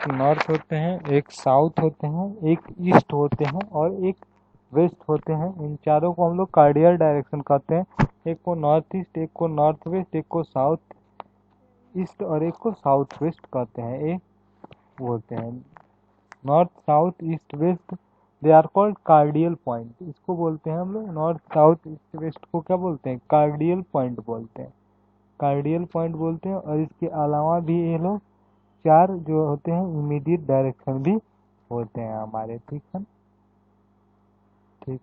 नॉर्थ होते हैं, एक साउथ होते हैं, एक ईस्ट होते हैं और एक वेस्ट होते हैं। इन चारों को हम लोग कार्डियल डायरेक्शन कहते हैं। एक को नॉर्थ ईस्ट, एक को नॉर्थ वेस्ट, एक को साउथ ईस्ट और एक को साउथ वेस्ट कहते हैं। ये बोलते हैं north, south, east, west, they are called cardinal point. इसको बोलते हैं हम लोग नॉर्थ, साउथ, ईस्ट, वेस्ट को क्या बोलते हैं? कार्डियल पॉइंट बोलते हैं। कार्डियल पॉइंट बोलते हैं। और इसके अलावा भी ये लोग 4 जो होते हैं इमीडिएट डायरेक्शन भी होते हैं हमारे। ठीक है, ठीक।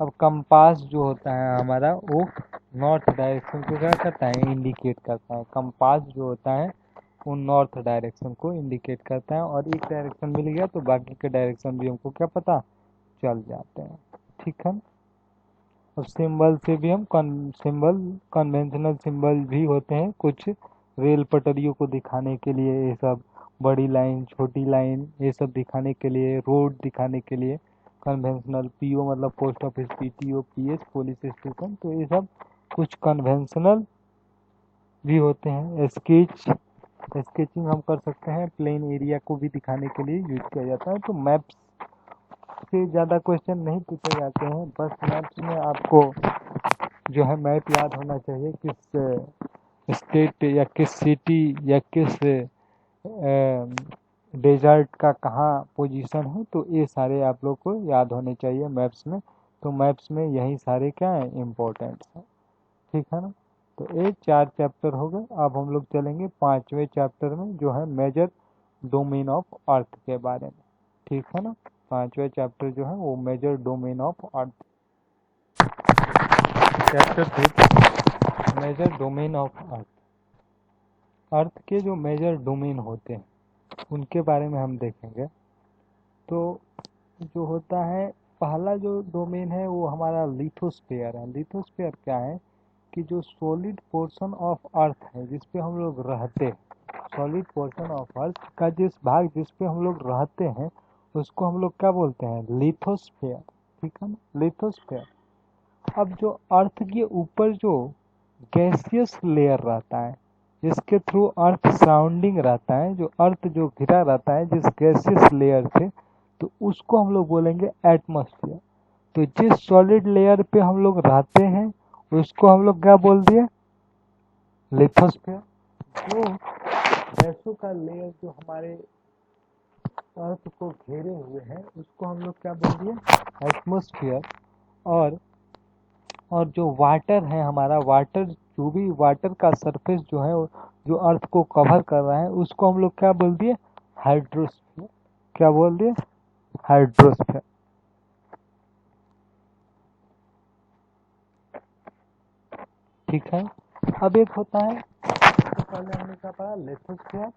अब कंपास जो होता है हमारा, वो नॉर्थ डायरेक्शन को क्या करता है? इंडिकेट करता है। कंपास जो होता है वो नॉर्थ डायरेक्शन को इंडिकेट करता है। और एक डायरेक्शन मिल गया तो बाकी के डायरेक्शन भी हमको क्या पता चल जाते हैं। ठीक है, अब सिंबल से भी हम सिंबल, कन्वेंशनल सिंबल भी होते हैं कुछ, रेल पटरियों को दिखाने के लिए, ये सब बड़ी लाइन, छोटी लाइन, ये सब दिखाने के लिए, रोड दिखाने के लिए कन्वेंशनल, पीओ मतलब post office, PTO, pH police station, तो ये सब कुछ कन्वेंशनल भी होते हैं। स्केचिंग हम कर सकते हैं, प्लेन एरिया को भी दिखाने के लिए यूज किया जाता है। तो मैप्स से ज़्यादा क्वेश्चन नहीं पूछे जाते हैं, बस मैप्स में आपको जो है मैप याद होना चाहिए, किस स्टेट या किस सिटी या किस डेजर्ट का कहाँ पोजीशन है, तो ये सारे आप लोग को याद होने चाहिए मैप्स में। तो मैप्स में यही सारे क्या है इम्पोर्टेंट है, ठीक है ना। तो ये 4 चैप्टर हो गए। अब हम लोग चलेंगे 5वें चैप्टर में, जो है मेजर डोमेन ऑफ अर्थ के बारे में, ठीक है ना। 5वां चैप्टर जो है वो major domain of earth. Chapter 6 major domain of earth. Earth के जो मेजर डोमेन होते हैं उनके बारे में हम देखेंगे। तो जो होता है पहला जो डोमेन है वो हमारा लिथोस्फीयर है। लिथोस्फीयर क्या है कि जो सॉलिड पोर्शन ऑफ अर्थ है जिस पे हम लोग रहते हैं, सॉलिड पोर्शन ऑफ अर्थ का जिस भाग जिस पे हम लोग रहते हैं उसको हम लोग क्या बोलते हैं, लिथोस्फीयर, ठीक है ना, लिथोस्फीयर। अब जो अर्थ के ऊपर जो गैसियस लेयर रहता है जिसके थ्रू अर्थ सराउंडिंग रहता है, जो अर्थ जो घिरा रहता है जिस गैसियस लेयर से, तो उसको हम लोग बोलेंगे एटमॉस्फेयर। तो जिस सॉलिड लेयर पे हम लोग रहते हैं उसको हम लोग क्या बोल दिए, लिथोस्फीयर। जो गैसों का लेयर जो हमारे अर्थ को घेरे हुए हैं उसको हम लोग क्या बोल दिए, एटमॉस्फेयर। और जो वाटर है हमारा, वाटर जो भी वाटर का सरफेस जो है जो अर्थ को कवर कर रहा है उसको हम लोग क्या बोल दिए, हाइड्रोस्फीयर। क्या बोल दिए, हाइड्रोस्फीयर, ठीक है। अब एक होता है, तो पहले हमने क्या पढ़ा, लिथोस्फीयर,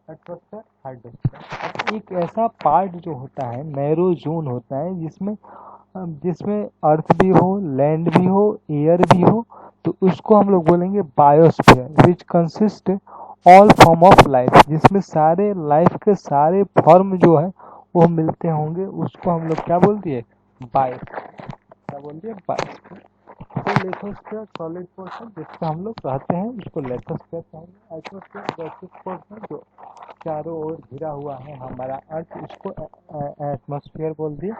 एटमॉस्फेयर, हाइड्रोस्फीयर। अब एक ऐसा पार्ट जो होता है, नैरो जोन होता है जिसमें जिसमें अर्थ भी हो, लैंड भी हो, एयर भी हो, तो उसको हम लोग बोलेंगे biosphere, which consist all form of life, जिसमें सारे लाइफ के सारे फॉर्म जो है वो मिलते होंगे, उसको हम लोग क्या बोल दिए, बायोस्फीयर। क्या बोल दिए, बायोस्फीयर। तो लिथोस्फीयर सॉलिड पोर्शन जिसपे हम लोग रहते हैं उसको लिथोस्फीयर कहेंगे। एटमॉस्फेयर गैसियस पोर्शन जो चारों ओर घिरा हुआ है हमारा अर्थ, उसको एटमॉस्फेयर बोल दिए।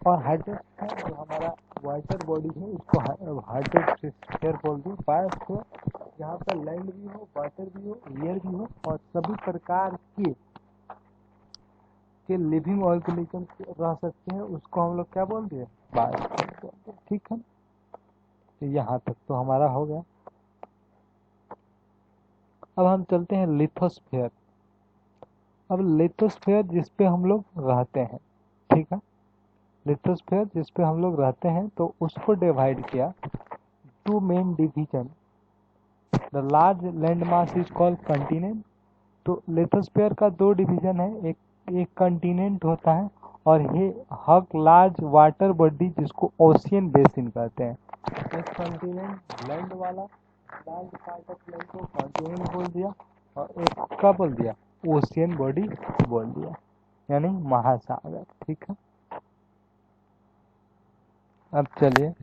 और हाइड्रोस्फीयर जो हमारा वाटर बॉडी है उसको हाइड्रोस्फीयर बोल दिए। बायोस्फीयर जहाँ पर लैंड भी हो, वाटर भी हो, एयर भी हो और सभी प्रकार के लिविंग ऑर्गेनिज्म रह सकते हैं, उसको हम लोग क्या बोल दिए, बायोस्फीयर बोल दिए, ठीक है। तो यहाँ तक तो हमारा हो गया। अब हम चलते हैं लिथोस्फीयर। अब लिथोस्फीयर जिस पे हम लोग रहते हैं, ठीक है, लिथोस्फीयर जिस पे हम लोग रहते हैं तो उसको डिवाइड किया two main division. The large land mass is called continent. तो लिथोस्फीयर का 2 डिवीजन है, एक कंटिनेंट होता है और ये हक लार्ज वाटर बॉडी जिसको ओशियन बेसिन कहते हैं। एक कंटिनेंट लैंड वाला, लार्ज पार्ट ऑफ लैंड को कंटिनेंट बोल दिया, और एक क्या बोल दिया, ओशियन बॉडी बोल दिया, यानी महासागर, ठीक है। अब चलिए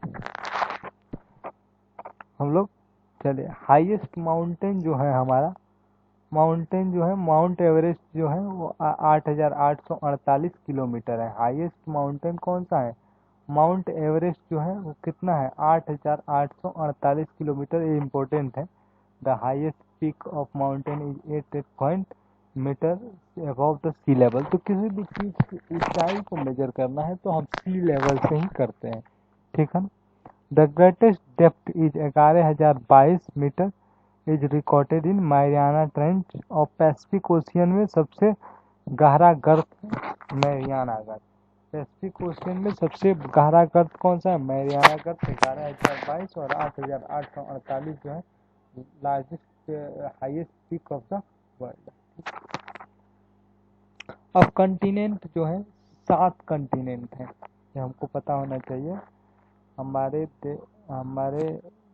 हम लोग चलिए हाईएस्ट माउंटेन जो है हमारा, माउंटेन जो है माउंट एवरेस्ट जो है वो 8,848 किलोमीटर है। हाईएस्ट माउंटेन कौन सा है, माउंट एवरेस्ट जो है वो कितना है, 8,848 किलोमीटर। ये इम्पोर्टेंट है। The highest peak of mountain is 88 point metre above the sea level. तो किसी भी चीज़ की ऊंचाई को मेजर करना है तो हम सी लेवल से ही करते हैं, ठीक है ना। The greatest depth is 11,022 metre is recorded in Mariana trench और पैसिफिक ओशियन में सबसे गहरा गर्त मैरियाना गर्त। पैसिफिक ओशियन में सबसे गहरा गर्त कौन सा है, मैरियाना गर्त 11,022 और 8,848 जो है largest highest peak of the world. अब कंटिनेंट जो है 7 कंटिनेंट हैं, ये हमको पता होना चाहिए। हमारे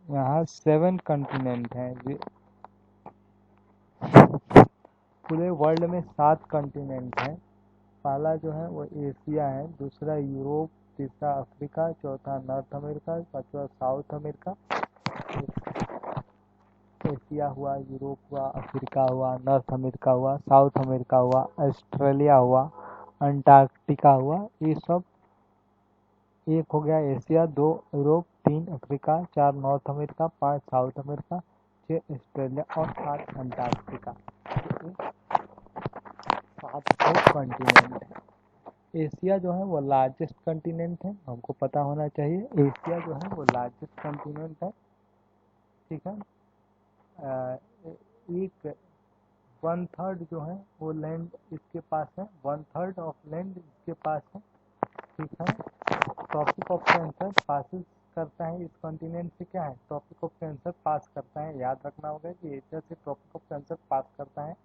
यहाँ 7 कंटिनेंट हैं। पूरे वर्ल्ड में 7 कंटिनेंट हैं, पहला जो है वो एशिया है, दूसरा यूरोप, तीसरा अफ्रीका, चौथा नॉर्थ अमेरिका, पांचवा साउथ अमेरिका। एशिया हुआ, यूरोप हुआ, अफ्रीका हुआ, नॉर्थ अमेरिका हुआ, साउथ अमेरिका हुआ, ऑस्ट्रेलिया हुआ, अंटार्कटिका हुआ। ये सब एक हो गया Asia, 2 Europe, 3 Africa, 4 north America, 5 south America, 6 Australia और 7 अंटार्कटिका। 7 कॉन्टिनेंट है। एशिया जो है वो लार्जेस्ट कॉन्टिनेंट है, हमको पता होना चाहिए। एशिया जो है वो लार्जेस्ट कॉन्टिनेंट है, ठीक है। एक 1/3 जो है वो लैंड इसके पास है, 1/3 ऑफ लैंड इसके पास है, ठीक है। ट्रॉपिक ऑफ कैंसर पासिस करता है इस कॉन्टिनेंट से। क्या है? ट्रॉपिक ऑफ कैंसर पास करता है, याद रखना होगा कि एशिया से ट्रॉपिक ऑफ कैंसर पास करता है।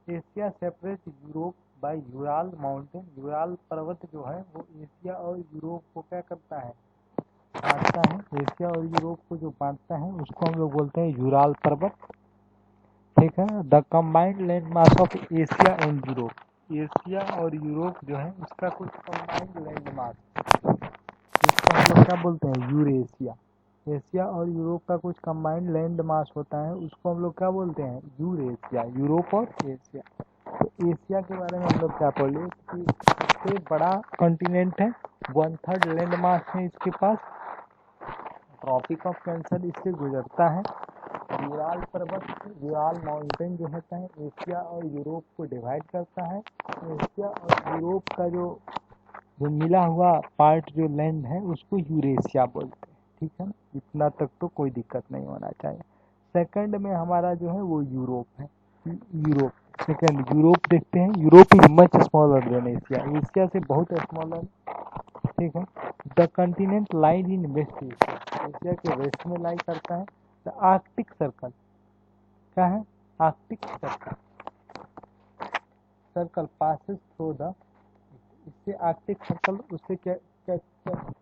Asia separate Europe by Ural mountain. Ural पर्वत जो है वो एशिया और यूरोप को क्या करता है? बांटता है। एशिया और यूरोप को जो बांटता है उसको हम लोग बोलते हैं यूराल पर्वत, ठीक है। The combined land mass of Asia and Europe. Asia और यूरोप जो है उसका कुछ कंबाइंड लैंड मास, इसको हम लोग क्या बोलते हैं? यूरेशिया। एशिया और यूरोप का कुछ कंबाइंड लैंड मास होता है, उसको हम लोग क्या बोलते हैं? यूरेशिया। यूरोप और एशिया। तो एशिया के बारे में हम लोग क्या बोले कि सबसे बड़ा कॉन्टिनेंट है, 1/3 लैंड मास है इसके पास, ट्रॉपिक ऑफ कैंसर इससे गुजरता है। यूराल पर्वत, यूराल माउंटेन जो होता है एशिया और यूरोप को डिवाइड करता है। एशिया और यूरोप का जो मिला हुआ पार्ट जो लैंड है उसको यूरेशिया बोलते हैं, ठीक है। इतना तक तो कोई दिक्कत नहीं होना चाहिए। सेकंड में हमारा जो है वो यूरोप है। यूरोप सेकंड, यूरोप देखते हैं। Europe is much smaller than Asia. Asia से बहुत स्मॉलर, ठीक है। The continent line in west Asia. Asia के वेस्ट में लाई करता है। द आर्कटिक सर्कल क्या है? Arctic circle, circle passes through the, इससे आर्कटिक सर्कल, उससे क्या, क्या, क्या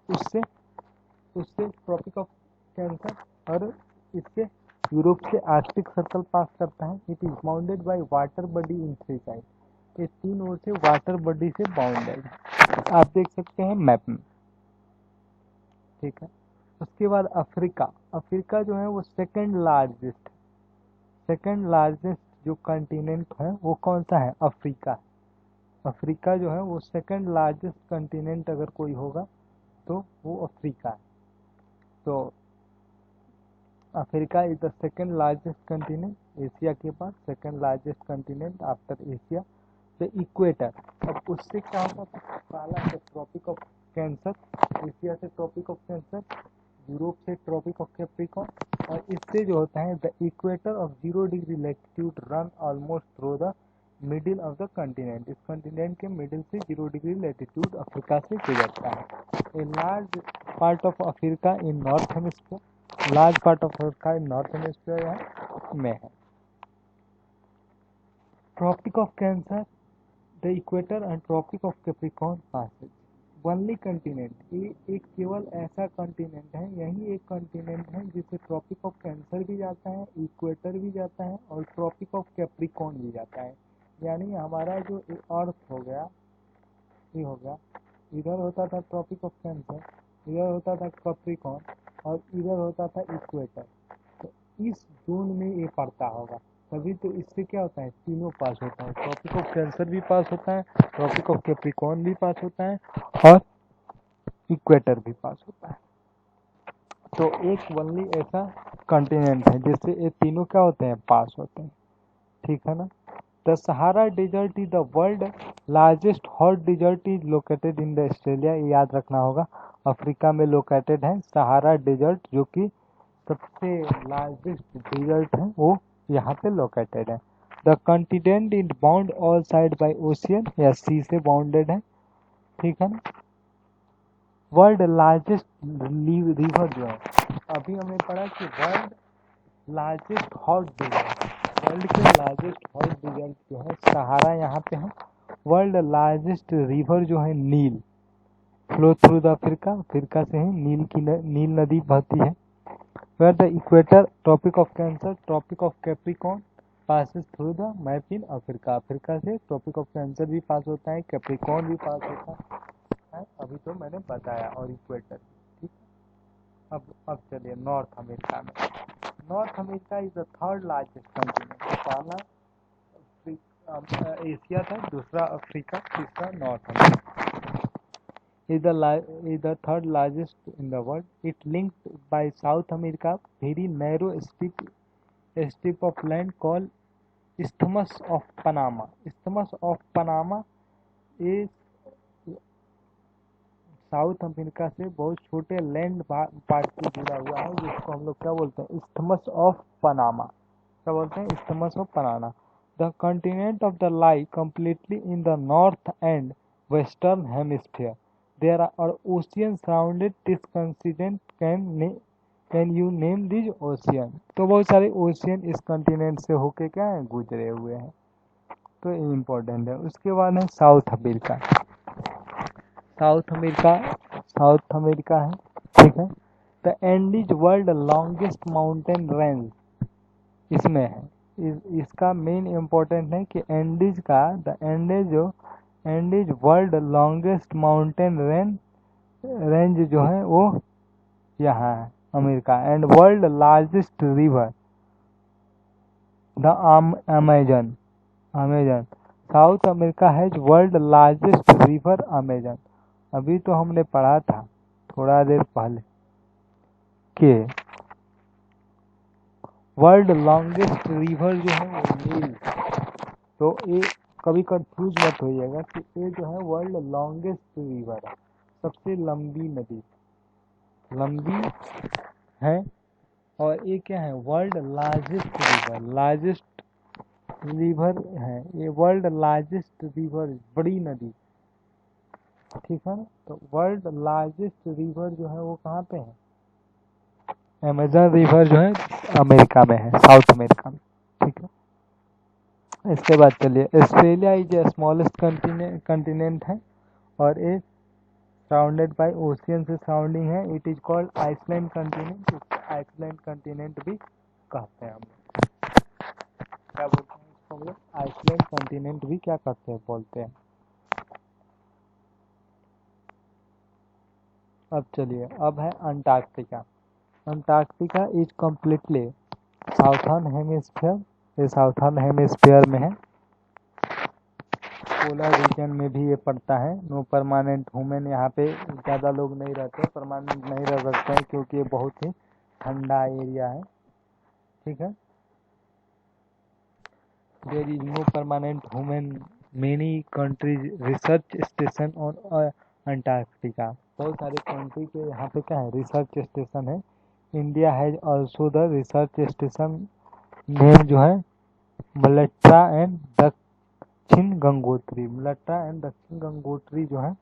उससे उससे ट्रॉपिक ऑफ कैंसर, और इससे यूरोप से आर्कटिक सर्कल पास करता है। It is bounded by water body in 3 side. ये 3 ओर से वाटर बॉडी से बाउंडेड है, आप देख सकते हैं मैप में, ठीक है। उसके बाद अफ्रीका। अफ्रीका जो है वो सेकंड लार्जेस्ट जो कॉन्टिनेंट है वो कौन सा है? अफ्रीका। अफ्रीका जो है वो सेकंड लार्जेस्ट कॉन्टिनेंट अगर कोई होगा तो वो अफ्रीका है। तो Africa is the second largest continent, Asia के बाद second largest continent after Asia. The equator, अब उससे क्या होता था? पहला से ट्रॉपिक ऑफ कैंसर, एशिया से ट्रॉपिक ऑफ कैंसर, यूरोप से ट्रॉपिक ऑफ कैप्रिकॉर्न, और इससे जो होता है the equator of 0 degree latitude run almost through the middle of the continent. इस कॉन्टिनेंट के मिडिल से 0 डिग्री लैटिट्यूड अफ्रीका से गुजरता है। A large part of Africa in north hemisphere, large part of Africa in north hemisphere में है। Tropic of Cancer, the equator and tropic of Capricorn passes. Only continent, ये एक केवल ऐसा कॉन्टिनेंट है, यही एक कॉन्टिनेंट है जिसे ट्रॉपिक ऑफ कैंसर भी जाता है, इक्वेटर भी जाता है और ट्रॉपिक ऑफ कैप्रिकॉर्न भी जाता है। यानी हमारा जो अर्थ हो गया, ये हो गया, इधर होता था ट्रॉपिक ऑफ कैंसर, इधर होता था कैप्रिकॉर्न और इधर होता था इक्वेटर। तो इस जोन में ये पड़ता होगा, तभी तो इससे क्या होता है? तीनों पास होता है। ट्रॉपिक ऑफ कैंसर भी पास होता है, ट्रॉपिक ऑफ कैप्रिकॉर्न भी पास होता है और इक्वेटर भी पास होता है। तो एक वनली ऐसा कॉन्टिनेंट है जिससे ये तीनों क्या होते हैं? पास होते हैं, ठीक है ना। The Sahara desert is the world largest hot desert is located in the Australia. ये याद रखना होगा, अफ्रीका में लोकेटेड है सहारा डेजर्ट, जो कि सबसे लार्जेस्ट डेजर्ट है, वो यहाँ पे लोकेटेड है। The continent is bound all side by ocean, या सी से बाउंडेड है, ठीक है ना। वर्ल्ड लार्जेस्ट रिवर जो है, अभी हमने पढ़ा कि world largest hot desert, world के लार्जेस्ट हॉट डेजर्ट जो है सहारा यहाँ पे है। वर्ल्ड लार्जेस्ट रिवर जो है Nile, flow through the Africa, Africa से ही नील नदी बहती है। Where the equator, tropic of Cancer, tropic of Capricorn, passes through the map in Africa, Africa से ट्रॉपिक ऑफ कैंसर भी पास होता है, कैप्रिकॉर्न भी पास होता है, अभी तो मैंने बताया, और इक्वेटर। ठीक है, अब चलिए नॉर्थ अमेरिका में। North America is the third largest continent. पहला एशिया था, दूसरा अफ्रीका, तीसरा north America. is the third largest in the world. It linked by South America very narrow strip of land called Isthmus of Panama. Isthmus of Panama is south America से बहुत छोटे land part से जुड़ा हुआ है, जिसको हम लोग क्या बोलते हैं, इस्थमस ऑफ पनामा। क्या बोलते हैं, isthmus of Panama. The continent of the lie completely in the north and western hemisphere. There are ocean surrounded this continent. Can you name this ocean. तो बहुत सारे ओशियन इस कंटिनेंट से होके क्या है, गुजरे हुए हैं, तो इम्पोर्टेंट है। उसके बाद है साउथ अमेरिका। साउथ अमेरिका है, ठीक है। The Andes world longest mountain range इसमें है। इसका मेन इम्पोर्टेंट है कि एंडीज का, the Andes world longest mountain range जो है वो यहाँ है, America. And world largest river the Amazon. South America has world largest river Amazon. अभी तो हमने पढ़ा था थोड़ा देर पहले कि वर्ल्ड लॉन्गेस्ट रिवर जो है वो नील। तो ये कभी कंफ्यूज मत होइएगा कि ये जो है वर्ल्ड लॉन्गेस्ट रिवर है, सबसे लंबी नदी, लंबी है। और ये क्या है, world largest river, largest river है ये, वर्ल्ड लार्जेस्ट रिवर, बड़ी नदी, ठीक है ना। तो वर्ल्ड लार्जेस्ट रिवर जो है वो कहाँ पे है, अमेजन रिवर जो है अमेरिका में है, साउथ अमेरिका में, ठीक है। इसके बाद चलिए, Australia is a smallest continent है और ये सराउंडेड बाय ओशियन से सराउंडिंग है। It is called island continent. इसको आइसलैंड कंटिनेंट भी कहते हैं हम लोग। क्या बोलते हैं इसको हम लोग, आइसलैंड कंटिनेंट भी क्या कहते हैं, बोलते हैं। अब चलिए, अब है Antarctica. Antarctica is completely southern hemisphere, ये साउथर्न हेमिस्फीयर में है। पोलर रीजन में भी ये पड़ता है। नो परमानेंट ह्यूमन, यहाँ पे ज़्यादा लोग नहीं रहते, परमानेंट नहीं रह सकते हैं क्योंकि ये बहुत ही ठंडा एरिया है, ठीक है। There is no permanent human, many countries research station on Antarctica. बहुत सारे कंट्री के यहाँ पे क्या है, रिसर्च स्टेशन है। India has also the research station name जो है मलट्रा एंड दक्षिण गंगोत्री। मलट्रा एंड दक्षिण गंगोत्री जो है,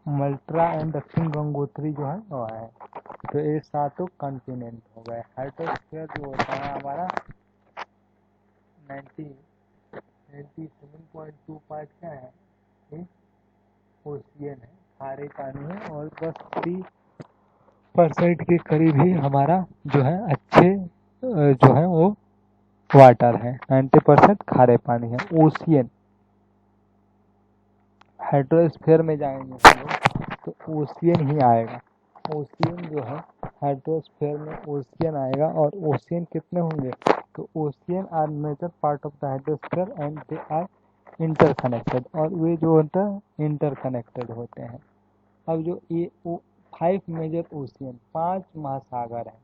मल्ट्रा एंड दक्षिण गंगोत्री जो है वो है। तो ये सातों कॉन्टिनेंट हो गए। हाइड्रोस्फीयर जो होता है हमारा 97.25 क्या है, ये ओशियन है, खारे पानी है। और बस 3% के करीब ही हमारा जो है अच्छे जो है वो वाटर है, 90% खारे पानी है, ओशियन। हाइड्रोस्फीयर में जाएंगे हम लोग तो ओशियन ही आएगा। ओशियन जो है हाइड्रोस्फीयर में ओशियन आएगा। और ओशियन कितने होंगे, तो ocean are major part of the hydrosphere and they are interconnected. और वे जो होता है इंटरकनेक्टेड होते हैं। अब जो ये 5 मेजर ओशियन, 5 महासागर हैं।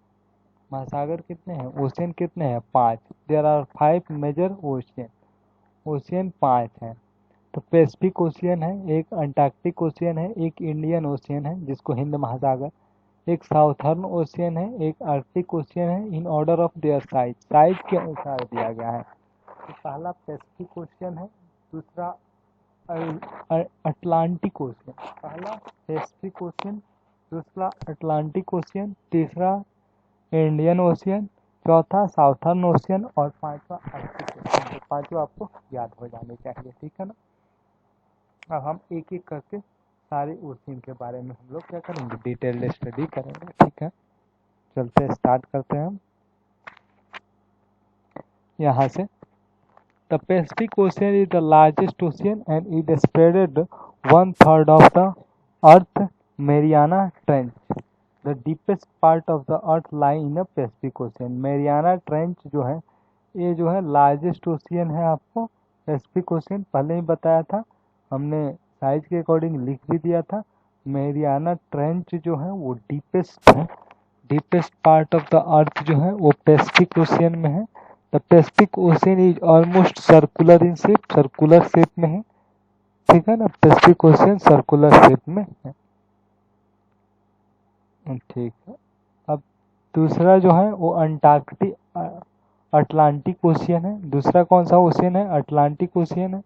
महासागर कितने हैं, ओशियन कितने हैं, 5। There are 5 major ocean, ocean 5 हैं। तो पैसिफिक ओशियन है, एक अंटार्कटिक ओशियन है, एक इंडियन ओशियन है जिसको हिंद महासागर, एक साउथर्न ओशियन है, एक आर्कटिक ओशियन है। In order of their size के अनुसार दिया गया है। तो पहला पैसिफिक ओशियन है, दूसरा अटलांटिक ओशियन, पहला पैसिफिक ओशियन, दूसरा अटलांटिक ओशियन, तीसरा इंडियन ओशियन, चौथा साउथर्न ओशियन और पांचवा आर्कटिक ओशियन। तो पांचों आपको याद हो जाने चाहिए, ठीक है ना। अब हम एक एक करके सारे ओशियन के बारे में हम लोग क्या करेंगे, डिटेल्ड स्टडी करेंगे, ठीक है। चलते स्टार्ट करते हैं हम। यहाँ से the Pacific ocean is the largest ocean and it spreaded 1/3 of the earth Mariana trench. The deepest part of the earth lie in the Pacific ocean. Mariana trench जो है ये जो है लार्जेस्ट ओशियन है, आपको पैसिफिक ओशियन पहले ही बताया था हमने, साइज के अकॉर्डिंग लिख भी दिया था। मेरियाना ट्रेंच जो है वो डीपेस्ट है, डीपेस्ट पार्ट ऑफ द अर्थ जो है वो पैसिफिक ओशियन में है। The Pacific ocean is almost circular in shape, circular shape में है, ठीक है ना, पैसिफिक ओशियन सर्कुलर शेप में है, ठीक है। अब दूसरा जो है वो अटलांटिक ओशियन है। दूसरा कौन सा ओशियन है? अटलांटिक ओशियन है।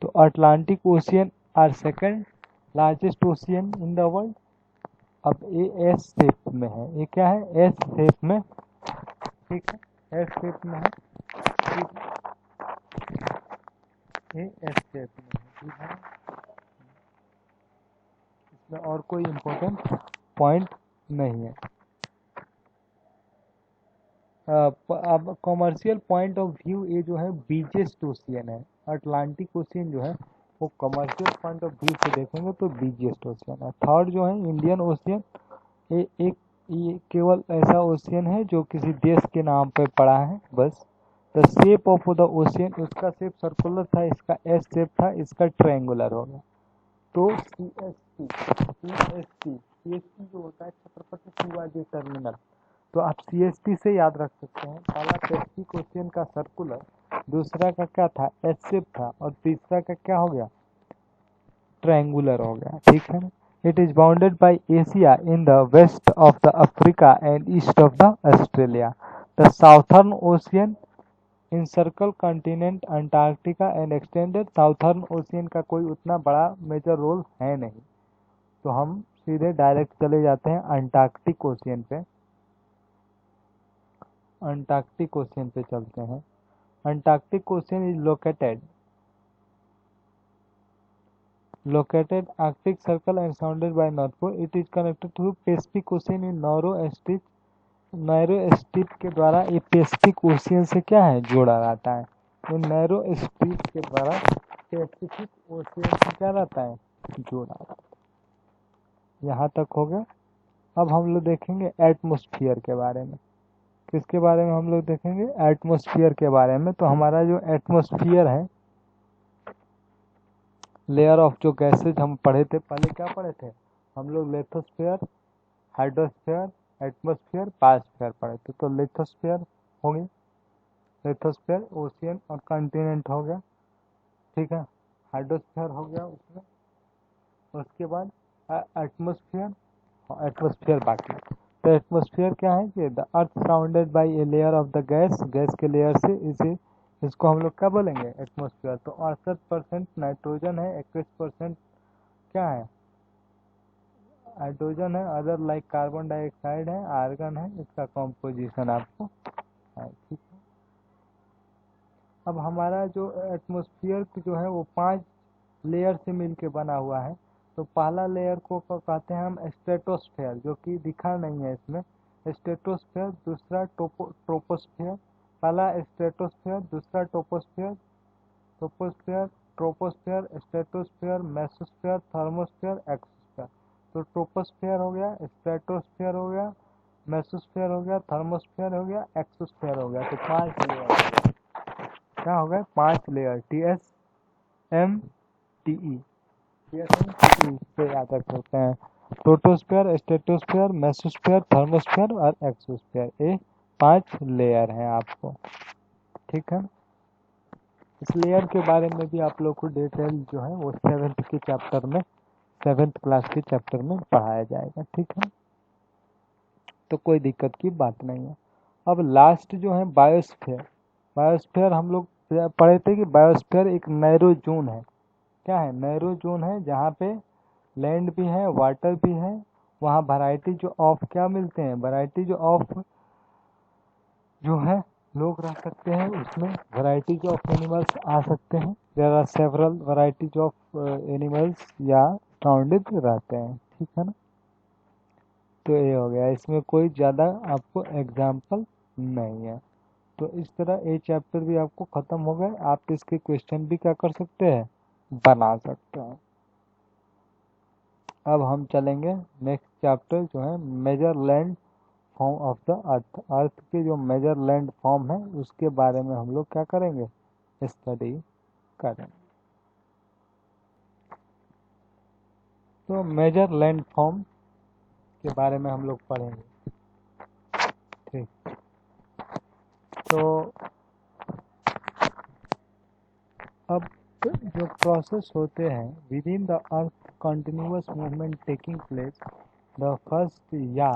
तो Atlantic ocean are second largest ocean in the world. अब ये एस शेप में है, ये क्या है? एस शेप में, ठीक है, एस शेप में है, ठीक है, ये एस शेप में है, ठीक है। इसमें और कोई इम्पोर्टेंट पॉइंट नहीं है। अब कॉमर्शियल पॉइंट ऑफ व्यू ये जो है बीजेस्ट ओशियन है। अटलांटिक ओशियन जो है वो कमर्शियल पॉइंट ऑफ व्यू से देखेंगे तो बीजेस्ट ओशियन है। थर्ड जो है इंडियन ओशियन, ये केवल ऐसा ओशियन है जो किसी देश के नाम पर पड़ा है बस। The shape of the ocean, उसका शेप सर्कुलर था, इसका एस शेप था, इसका ट्रायंगुलर हो गया। तो सीएसटी जो होता है छत्रपति शिवाजी टर्मिनल, तो आप सीएसटी से याद रख सकते हैं। पहला पैसिफिक ओशियन का सर्कुलर, दूसरा का क्या था? एस शेप था, और तीसरा का क्या हो गया? ट्रायंगुलर हो गया, ठीक है ना। It is bounded by Asia in the west of the Africa and east of the Australia. The southern ocean encircle continent Antarctica and extended. Southern ocean का कोई उतना बड़ा मेजर रोल है नहीं, तो हम सीधे डायरेक्ट चले जाते हैं अंटार्कटिक ओशियन पे। अंटार्कटिक ओशियन पे चलते हैं। Antarctic ocean is located Arctic Circle and surrounded by North Pole. It is connected to Pacific Ocean in narrow strip के द्वारा ये पैसिफिक ओशियन से क्या है? जोड़ा रहता है। तो नैरो स्ट्रिप के द्वारा पैसिफिक ओशियन से क्या रहता है? जोड़ा रहता है। यहाँ तक हो गया। अब हम लोग देखेंगे एटमॉस्फेयर के बारे में। किसके बारे में हम लोग देखेंगे? एटमॉस्फेयर के बारे में। तो हमारा जो एटमॉस्फेयर है, लेयर ऑफ जो गैसेज हम पढ़े थे, पहले क्या पढ़े थे हम लोग? लिथोस्फीयर, हाइड्रोस्फीयर, एटमॉस्फेयर, बायोस्फीयर पढ़े थे। तो लिथोस्फीयर हो गई, लिथोस्फीयर ओशियन और कॉन्टिनेंट हो गया, ठीक है। हाइड्रोस्फीयर हो गया उसमें, उसके बाद एटमॉस्फेयर, एटमॉस्फेयर बाकी। तो एटमॉस्फेयर क्या है कि the earth surrounded by a layer of the gas, gas के लेयर से इसे, इसको हम लोग क्या बोलेंगे? एटमॉस्फेयर। तो 68% नाइट्रोजन है, 21% क्या है? हाइड्रोजन है, अदर लाइक कार्बन डाइऑक्साइड है, आर्गन है, इसका कॉम्पोजिशन आपको है, ठीक है। अब हमारा जो एटमॉस्फेयर जो है वो 5 लेयर से मिलके बना हुआ है। तो पहला लेयर को कहते हैं हम स्ट्रेटोस्फेयर, जो कि दिखा नहीं है इसमें, स्ट्रेटोस्फेयर। दूसरा ट्रोपोस्फेयर, पहला स्ट्रेटोस्फेयर, दूसरा troposphere, troposphere, troposphere, stratosphere, mesosphere, thermosphere, exosphere. तो ट्रोपोस्फेयर हो गया, स्ट्रेटोस्फेयर हो गया, मेसोस्फेयर हो गया, थर्मोस्फेयर हो गया, एक्सोस्फेयर हो गया। तो 5 लेयर हो गए। क्या हो गए? 5 लेयर, TSMTE, TSMTE से याद रख सकते हैं। प्रोटोस्फेयर, स्ट्रेटोस्फेयर, मेसोस्फेयर, थर्मोस्फेयर और एक्सोस्फेयर, ये 5 लेयर हैं आपको, ठीक है। इस लेयर के बारे में भी आप लोग को डिटेल जो है वो 7th के चैप्टर में, 7th क्लास के चैप्टर में पढ़ाया जाएगा, ठीक है। तो कोई दिक्कत की बात नहीं है। अब लास्ट जो है बायोस्फीयर। बायोस्फीयर हम लोग पढ़े थे कि बायोस्फीयर एक नैरो जोन है। क्या है? नैरो जोन है, जहाँ पे लैंड भी है, वाटर भी है। वहाँ वैरायटी जो ऑफ क्या मिलते हैं? वैरायटी जो ऑफ जो है लोग रह सकते हैं उसमें, वैरायटीज ऑफ एनिमल्स आ सकते हैं। There are several varieties of animals या साउंडेड रहते हैं, ठीक है ना। तो ये हो गया, इसमें कोई ज़्यादा आपको एग्जाम्पल नहीं है। तो इस तरह ये चैप्टर भी आपको ख़त्म हो गए। आप इसके क्वेश्चन भी क्या कर सकते हैं, बना सकते हैं। अब हम चलेंगे नेक्स्ट चैप्टर जो है major landform of the earth. Earth के जो मेजर लैंड फॉर्म है उसके बारे में हम लोग क्या करेंगे, स्टडी करेंगे। तो मेजर लैंड फॉर्म के बारे में हम लोग पढ़ेंगे। ठीक, तो अब जो प्रोसेस होते हैं with in the earth continuous movement taking place, the first या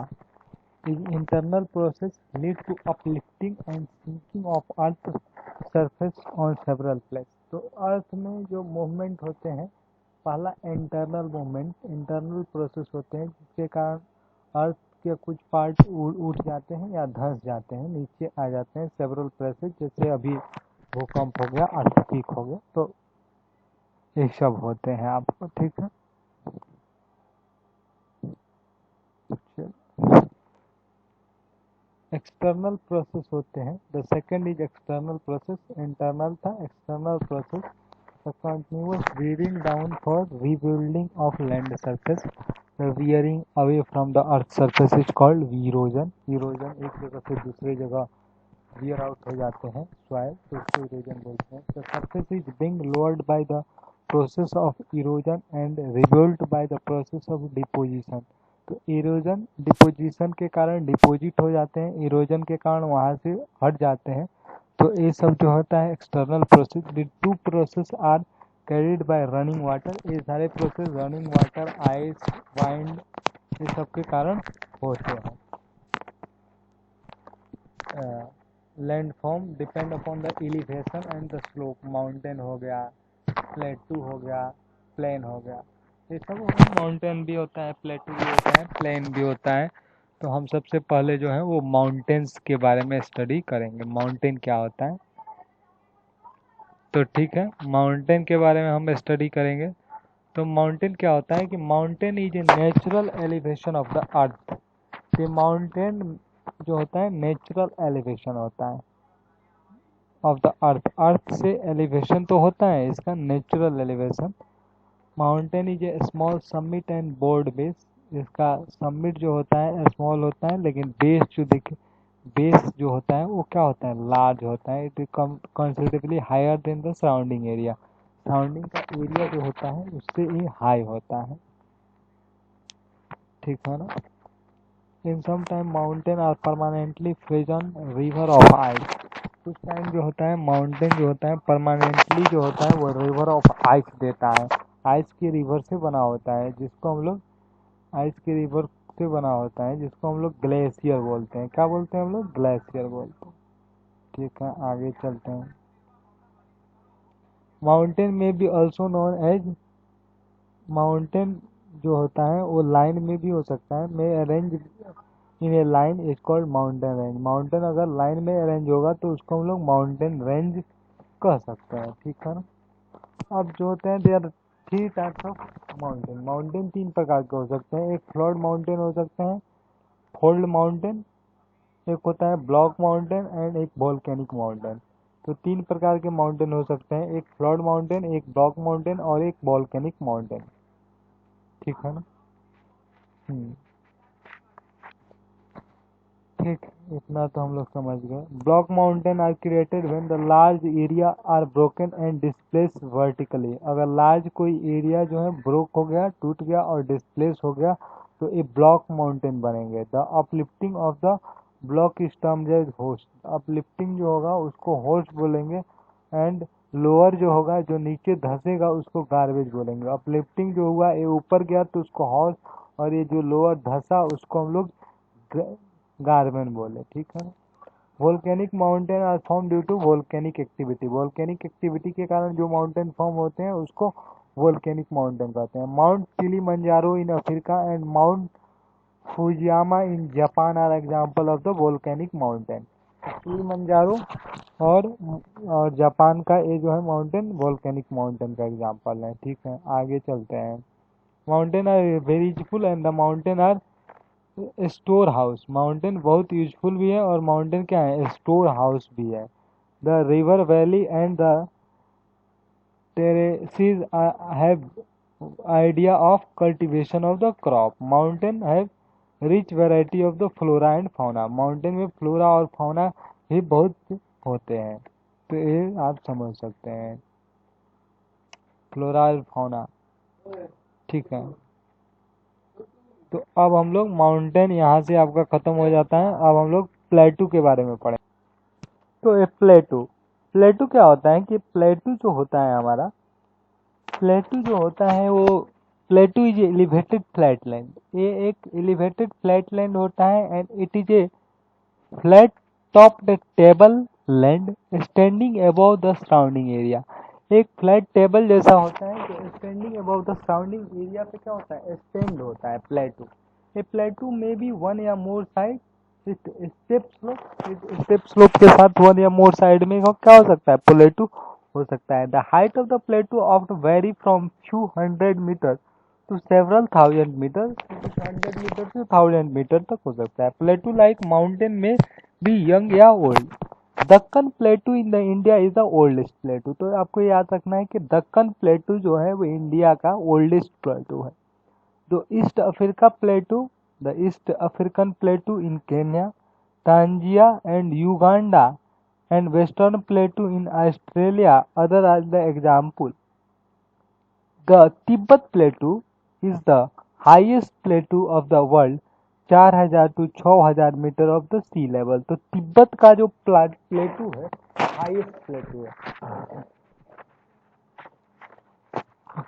internal process lead to uplifting and sinking of earth surface on several places। तो अर्थ में जो मूवमेंट होते हैं, पहला इंटरनल मूवमेंट, इंटरनल प्रोसेस होते हैं जिसके कारण अर्थ के कुछ पार्ट उठ जाते हैं या धंस जाते हैं, नीचे आ जाते हैं सेवरल प्लेसेस। जैसे अभी भूकंप हो गया, अर्थक्वेक हो गया, तो ये सब होते हैं आपको। ठीक है, एक्सटर्नल प्रोसेस होते हैं। The second is external process, internal था, external process the continuous wearing down for rebuilding of land surface, the wearing away from the earth surface is called erosion. Erosion एक जगह से दूसरे जगह वेयर आउट हो जाते हैं सॉइल, तो उसको इरोजन बोलते हैं। The surface is being lowered by the process of erosion and rebuilt by the process of deposition. तो इरोजन डिपोजिशन के कारण डिपोजिट हो जाते हैं, इरोजन के कारण वहाँ से हट जाते हैं। तो ये सब जो होता है external process. The two process are carried by running water. ये सारे process running water, ice, wind, ये सब के कारण होते हैं। Landform depend upon the elevation and the slope. Mountain हो गया, प्लेटू हो गया, प्लेन हो गया, ये सब माउंटेन भी होता है, प्लेटू भी होता है, प्लेन भी होता है। तो हम सबसे पहले जो है वो माउंटेन्स के बारे में स्टडी करेंगे, माउंटेन क्या होता है। तो ठीक है, माउंटेन के बारे में हम स्टडी करेंगे। तो माउंटेन क्या होता है कि mountain is a natural elevation of the अर्थ। ये माउंटेन जो होता है नेचुरल एलिवेशन होता है ऑफ द अर्थ। अर्थ से एलिवेशन तो होता है, इसका natural elevation. Mountain is a small summit and board base. इसका समिट जो होता है स्मॉल होता है, लेकिन बेस जो देखे, बेस जो होता है वो क्या होता है, लार्ज होता है। It considerably higher than the surrounding area. Surrounding का एरिया जो होता है उससे ये हाई होता है। ठीक है ना। In some time mountain are permanently frozen river of ice. कुछ टाइम जो होता है माउंटेन जो होता है परमानेंटली जो होता है वो रिवर ऑफ आइस देता है। आइस के रिवर से बना होता है, जिसको हम लोग आइस के रिवर से बना होता है, जिसको हम लोग ग्लेशियर बोलते हैं। क्या बोलते हैं हम लोग, ग्लेशियर बोलते हैं। ठीक है, आगे चलते हैं। माउंटेन में भी ऑल्सो नोन एज, माउंटेन जो होता है वो लाइन में भी हो सकता है। में arrange in A line is called mountain range. Mountain अगर लाइन में अरेंज होगा तो उसको हम लोग माउंटेन रेंज कह सकते हैं। ठीक है ना। अब जो होते हैं, they are three types of mountain. Mountain तीन प्रकार के हो सकते हैं। एक फ्लोड माउंटेन हो सकते हैं, फोल्ड माउंटेन, एक होता है ब्लॉक माउंटेन एंड एक वोल्केनिक माउंटेन। तो तीन प्रकार के माउंटेन हो सकते हैं, एक फ्लोड माउंटेन, एक ब्लॉक माउंटेन और एक वोल्केनिक माउंटेन। ठीक है ना। ठीक, इतना तो हम लोग समझ गए। Block mountain are created when the large area are broken and displace vertically. अगर लार्ज कोई एरिया जो है ब्रोक हो गया, टूट गया और डिस्प्लेस हो गया तो ये ब्लॉक माउंटेन बनेंगे। The uplifting of the block is termed as horst. Uplifting जो होगा उसको होस्ट बोलेंगे, एंड लोअर जो होगा जो नीचे धंसेगा उसको गार्बेज बोलेंगे। अपलिफ्टिंग जो हुआ ये ऊपर गया तो उसको होस्ट, और ये जो लोअर धंसा उसको हम लोग गार्बेज बोले। ठीक है ना। Volcanic mountain are form due to volcanic activity. Volcanic activity के कारण जो माउंटेन फॉर्म होते हैं उसको वोल्केनिक माउंटेन कहते हैं। Mount Kilimanjaro in Africa and mount Fujiyama in Japan are example of the volcanic mountain. Kilimanjaro और जापान का ये जो है माउंटेन वोल्केनिक माउंटेन का एग्जाम्पल है। ठीक है, आगे चलते हैं। Mountain are variable and the mountain are store house, mountain बहुत यूजफुल भी है और माउंटेन क्या है, स्टोर हाउस भी है। The river valley and the terraces have idea of cultivation of the crop. Mountain have rich variety of the flora and fauna. Mountain में flora और फाउना भी बहुत होते हैं, तो ये आप समझ सकते हैं, फ्लोरा और फाउना। ठीक है, तो अब हम लोग माउंटेन यहाँ से आपका खत्म हो जाता है। अब हम लोग प्लेटू के बारे में पढ़ें। तो ये प्लेटू, प्लेटू क्या होता है कि प्लेटू जो होता है हमारा, प्लेटू जो होता है वो, प्लेटू इज एलिवेटेड फ्लैटलैंड। ये एक एलिवेटेड फ्लैटलैंड होता है and it is a flat topped table land standing above the surrounding area. एक फ्लैट टेबल जैसा होता है जो standing above the surrounding area पे क्या होता है, स्टैंड होता है प्लेटू। ए प्लेटू में बी वन या मोर साइड स्टेप स्लोप के साथ वन या मोर साइड में क्या हो सकता है, प्लेटू हो सकता है। The height of the plateau of vary from few hundred metre to several thousand metre, 100 metre से 1000 मीटर तक हो सकता है। प्लेटू लाइक माउंटेन में बी यंग या old. Deccan plateau in the India is the oldest plateau. तो आपको याद रखना है कि दक्कन प्लेटू जो है वो इंडिया का ओल्डेस्ट प्लेटू है। तो east Africa plateau, the east African plateau in Kenya, Tanzania and Uganda and western plateau in Australia other are the example. The Tibet plateau is the highest plateau of the world, 4000 to 6000 metre of the sea level. तो Tibet का जो प्लेटू है highest प्लेटू है,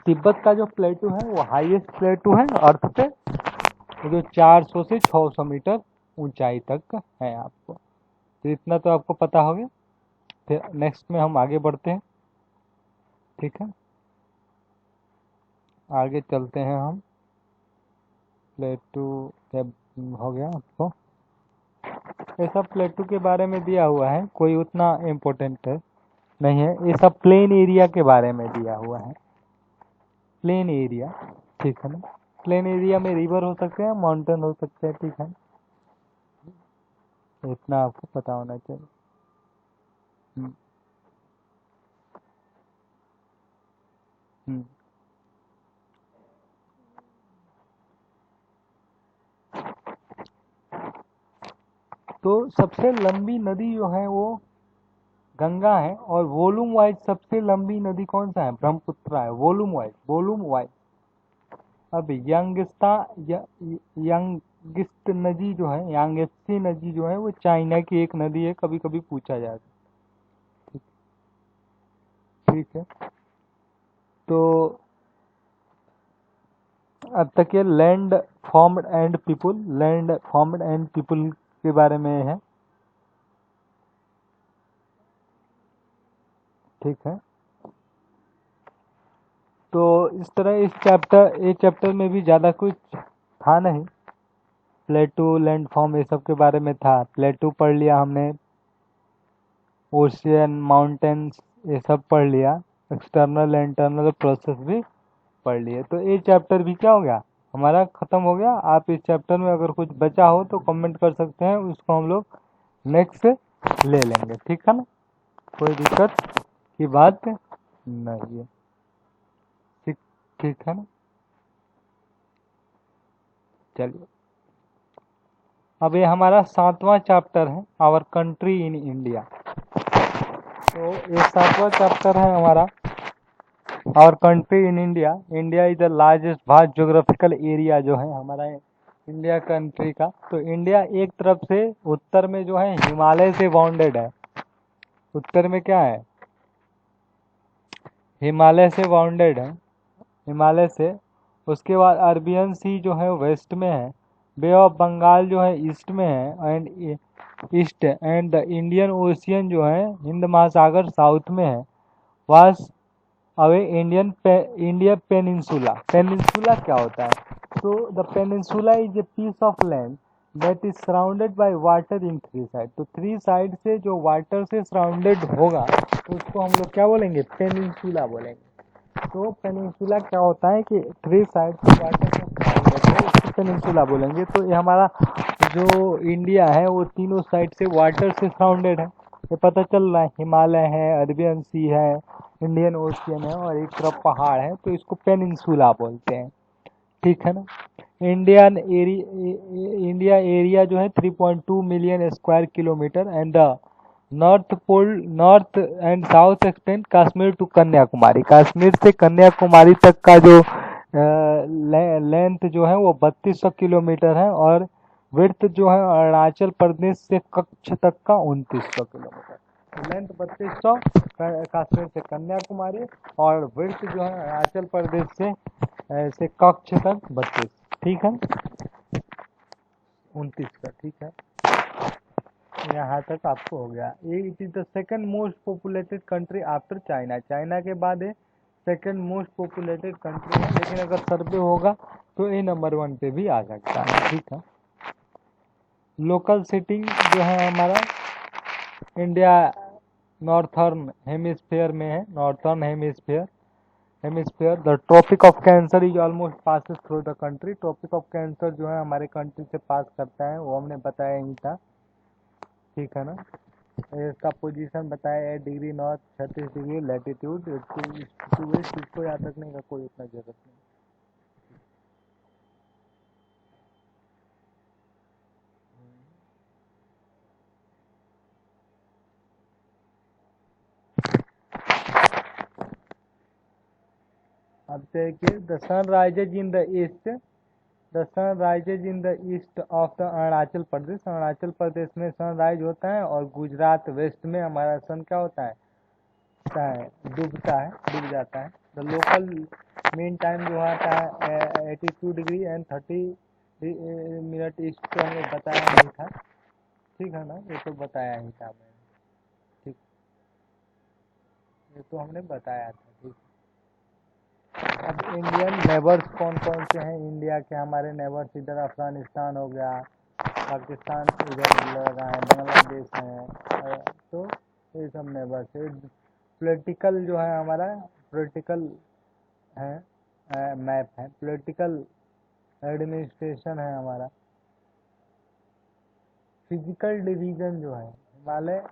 तिब्बत का जो प्लेटू है वो highest प्लेटू है अर्थ पे, जो 400 से 600 मीटर ऊंचाई तक है। आपको तो इतना तो आपको पता हो गया। फिर नेक्स्ट में हम आगे बढ़ते हैं। ठीक है, आगे चलते हैं हम। प्लेटू जब हो गया आपको, ये सब प्लेटू के बारे में दिया हुआ है, कोई उतना इम्पोर्टेंट नहीं है। ये सब प्लेन एरिया के बारे में दिया हुआ है, प्लेन एरिया। ठीक है ना, प्लेन एरिया में रिवर हो सकते हैं, माउंटेन हो सकते हैं। ठीक है, इतना आपको पता होना चाहिए। तो सबसे लंबी नदी जो है वो गंगा है, और वॉल्यूम वाइज सबसे लंबी नदी कौन सा है, ब्रह्मपुत्र है। Volume wise. अब यांगिस्त नदी जो है, यांगत्से नदी जो है वो चाइना की एक नदी है, कभी कभी पूछा जाता है। ठीक है, तो अब तक ये लैंड फॉर्म्ड एंड पीपुल के बारे में है। ठीक है, तो इस तरह इस चैप्टर में भी ज़्यादा कुछ था नहीं। प्लेटू, लैंड फॉर्म ये सब के बारे में था। प्लेटू पढ़ लिया हमने, ओशियन, माउंटेन्स ये सब पढ़ लिया, एक्सटर्नल इंटरनल प्रोसेस भी पढ़ लिए। तो ये चैप्टर भी क्या हो गया, हमारा ख़त्म हो गया। आप इस चैप्टर में अगर कुछ बचा हो तो कमेंट कर सकते हैं, उसको हम लोग नेक्स्ट ले लेंगे। ठीक है ना, कोई दिक्कत की बात नहीं है। ठीक है ना, चलिए अब ये हमारा 7वां चैप्टर है, आवर कंट्री इन इंडिया। तो ये 7वां चैप्टर है हमारा, our country in India. India is the largest vast geographical area जो है हमारा इंडिया कंट्री का। तो इंडिया एक तरफ से उत्तर में जो है हिमालय से बाउंडेड है, उत्तर में क्या है, हिमालय से बाउंडेड है, हिमालय से। उसके बाद अरबियन सी जो है वेस्ट में है, बे ऑफ बंगाल जो है ईस्ट में है एंड द इंडियन ओशियन जो है हिंद महासागर साउथ में है। वास अवे इंडिया पेनिनसुला। पेनिनसुला क्या होता है, तो the peninsula is a piece of land that is surrounded by water in 3 side. तो 3 साइड से जो वाटर से सराउंडेड होगा तो उसको हम लोग क्या बोलेंगे, पेनिनसुला बोलेंगे। तो पेनिनसुला क्या होता है कि 3 साइड से वाटर से कहते हैं, इसको पेनिनसुला बोलेंगे। तो ये हमारा जो इंडिया है वो तीनों साइड से वाटर से सराउंडेड है, ये पता चल रहा है। हिमालय है, अरबियन सी है, इंडियन ओशियन है और एक तरफ पहाड़ है, तो इसको पेनिनसुला बोलते हैं, ठीक है ना। इंडिया एरिया जो है 3.2 million square kilometre and the north and south extend Kashmir to Kanyakumari. Kashmir से कन्याकुमारी तक का जो लेंथ जो है वो 3200 किलोमीटर है और विड्थ जो है अरुणाचल प्रदेश से कच्छ तक का 2900 किलोमीटर। लेंथ 3200 कश्मीर से कन्याकुमारी और विड्थ जो है अरुणाचल प्रदेश से कच्छ तक 32, ठीक है, 29 का, ठीक है। यहाँ तक आपको हो गया। It is the second most populated country after China. China के बाद है सेकंड मोस्ट पॉपुलेटेड कंट्री है, लेकिन अगर सर्वे होगा तो ये नंबर 1 पे भी आ सकता है, ठीक है। लोकल सिटिंग जो है हमारा इंडिया नॉर्थर्न हेमिस्फीयर में है, northern hemisphere. The tropic of cancer is almost passes through the country. Tropic of cancer जो है हमारे कंट्री से पास करता है, वो हमने बताया ही था, ठीक है ना। इसका पोजीशन बताया 8 degree north, 36 degree latitude, to west. इसको याद रखने का कोई इतना जरूरत नहीं। अब देखिए the sun rises in the east. The sun rises in the east of the Arunachal Pradesh. Arunachal Pradesh में सनराइज होता है और गुजरात वेस्ट में हमारा सन क्या होता है, डूबता है, डूब जाता है। द लोकल मीन टाइम जो आता है 82 डिग्री एंड 30 मिनट ईस्ट, तो हमें बताया नहीं था, ठीक है ना, ये तो बताया ही था मैंने, ठीक, ये तो हमने बताया था, ठीक। अब इंडियन नेबर्स कौन कौन से हैं इंडिया के, हमारे नेबर्स इधर अफगानिस्तान हो गया, पाकिस्तान इधर लगा है, बांग्लादेश है, तो ये सब नेबर्स है। पॉलिटिकल जो है हमारा, पॉलिटिकल है, मैप है, पॉलिटिकल एडमिनिस्ट्रेशन है हमारा। फिजिकल डिवीजन जो है हिमालय,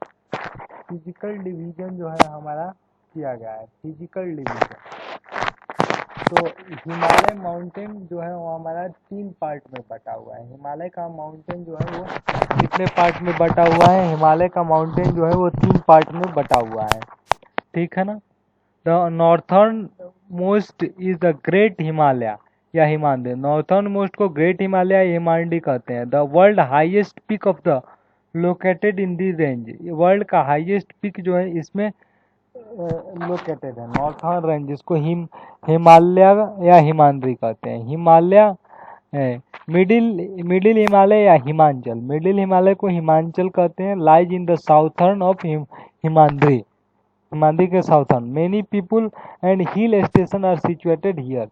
फिजिकल डिवीजन जो है हमारा किया गया है, फिजिकल डिवीजन। तो हिमालय माउंटेन जो है वो हमारा 3 पार्ट में बटा हुआ है। हिमालय का माउंटेन जो है वो कितने पार्ट में बटा हुआ है, हिमालय का माउंटेन जो है वो 3 पार्ट में बटा हुआ है, ठीक है ना। The northern most is the great Himalaya या हिमालय। नॉर्थर्न मोस्ट को ग्रेट हिमालय या हिमालय कहते हैं। The world highest peak of the located in the range. World का हाईएस्ट पीक जो है इसमें लोकेटेड है, नॉर्थर्न रेंज, जिसको हिमालय या हिमाद्री कहते हैं। हिमालय मिडिल हिमालय या हिमांचल, मिडिल हिमालय को हिमांचल कहते हैं। Lies in the southern of Himadri, Himadri के southern. Many people and hill station are situated here.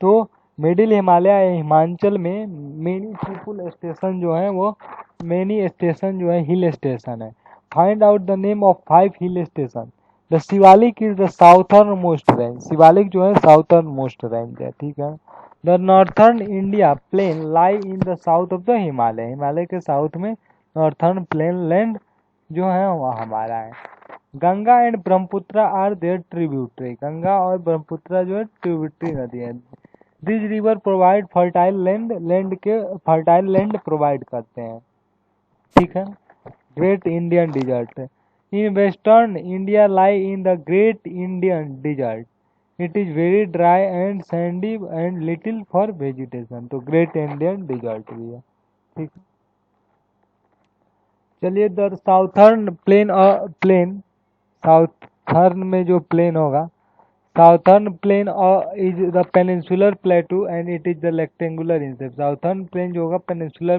तो मिडिल हिमालय या हिमांचल में मेनी पीपुल स्टेशन जो है वो, मेनी स्टेशन जो है हिल स्टेशन है। Find out the name of 5 hill station. The Shivalik is the southern most range. Shivalik जो है साउथर्न मोस्ट रेंज है, ठीक है। The northern India plain lie in the south of the Himalaya. Himalaya के साउथ में नॉर्थर्न प्लेन लैंड जो है वह हमारा है। Ganga and Brahmaputra are their tributary. Ganga और ब्रह्मपुत्र जो है ट्रिब्यूटरी नदी है। This river provide fertile land, land के फर्टाइल लैंड प्रोवाइड करते हैं, ठीक है। Great Indian desert. In western India lie in the great Indian desert. It is very dry and sandy and little for vegetation. तो great Indian desert भी है, ठीक। चलिए द साउथर्न प्लेन साउथर्न में जो प्लेन होगा, southern plain is the peninsular plateau and it is the rectangular in shape. Southern plain जो होगा पेनिनसुलर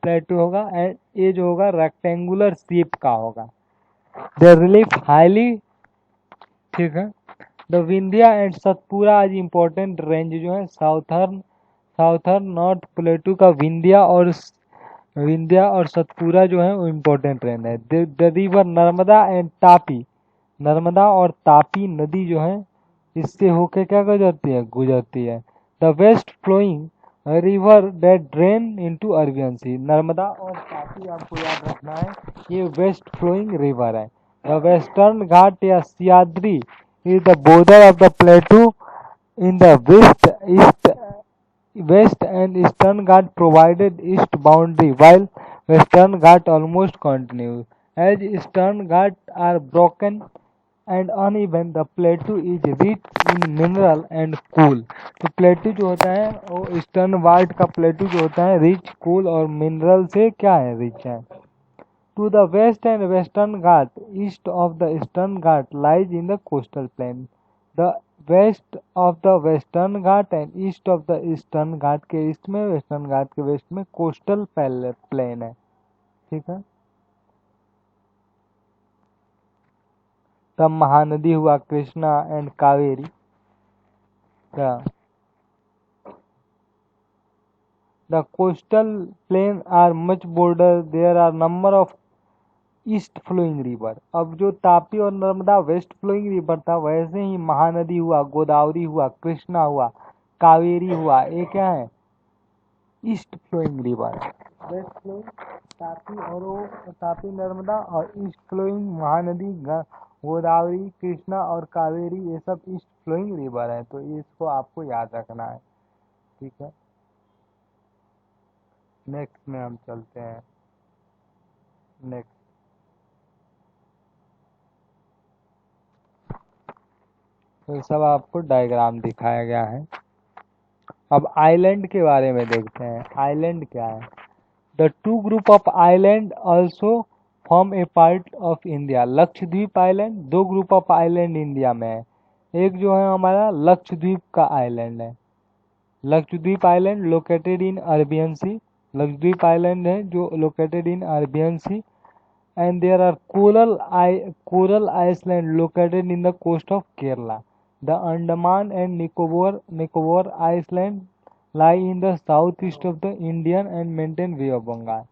प्लेटू होगा एंड ये जो होगा रेक्टेंगुलर शेप का होगा। द रिलीफ हाईली, ठीक है। द विंध्या एंड सतपुरा आज इम्पोर्टेंट रेंज जो है साउथर्न नॉर्थ प्लेटू का विंध्या और सतपुरा जो है वो इम्पोर्टेंट रेंज है। The river Narmada and Tapi, Narmada और तापी नदी जो है इससे होके क्या गुजरती है, the west flowing river that drain into Arabian sea. Narmada और तापी आपको याद रखना है, ये वेस्ट फ्लोइंग रिवर है। द वेस्टर्न घाट या Sahyadri is the border of the plateau in the west and eastern Ghat provided east boundary, while western Ghat almost continues. As eastern Ghat are broken and uneven, the plateau is rich in mineral and cool. तो प्लेटू जो होता है वो eastern घाट का प्लेटू जो होता है rich, cool और मिनरल से क्या है, रिच है। To the west and western Ghat, east of the eastern Ghat lies in the coastal plain. The west of the western Ghat and east of the eastern Ghat के east में, western घाट के west में coastal plain है। ठीक है। तब महानदी हुआ Krishna and Kaveri. क्या the coastal plain are much border, there are number of east flowing river. अब जो तापी और नर्मदा वेस्ट फ्लोइंग रिवर था, वैसे ही महानदी हुआ, गोदावरी हुआ, कृष्णा हुआ, कावेरी हुआ, ये क्या है, ईस्ट फ्लोइंग रिवर है। वेस्ट फ्लोइंग तापी और वो तापी नर्मदा, और ईस्ट फ्लोइंग महानदी गोदावरी कृष्णा और कावेरी, ये सब ईस्ट फ्लोइंग रिवर है। तो इसको आपको याद रखना है। ठीक है। नेक्स्ट में हम चलते हैं। नेक्स्ट तो सब आपको डायग्राम दिखाया गया है। अब आइलैंड के बारे में देखते हैं। आइलैंड क्या है। The two group of island also form A part of India. Lakshadweep island, दो ग्रुप ऑफ आइलैंड इंडिया में है। एक जो है हमारा लक्षद्वीप का आइलैंड है। Lakshadweep island located in Arabian sea. Lakshadweep island है जो located in Arabian sea. And there are coral island located in the coast of Kerala. The Andaman and Nicobar Island lie in the southeast of the Indian and maintain Bay of Bengal.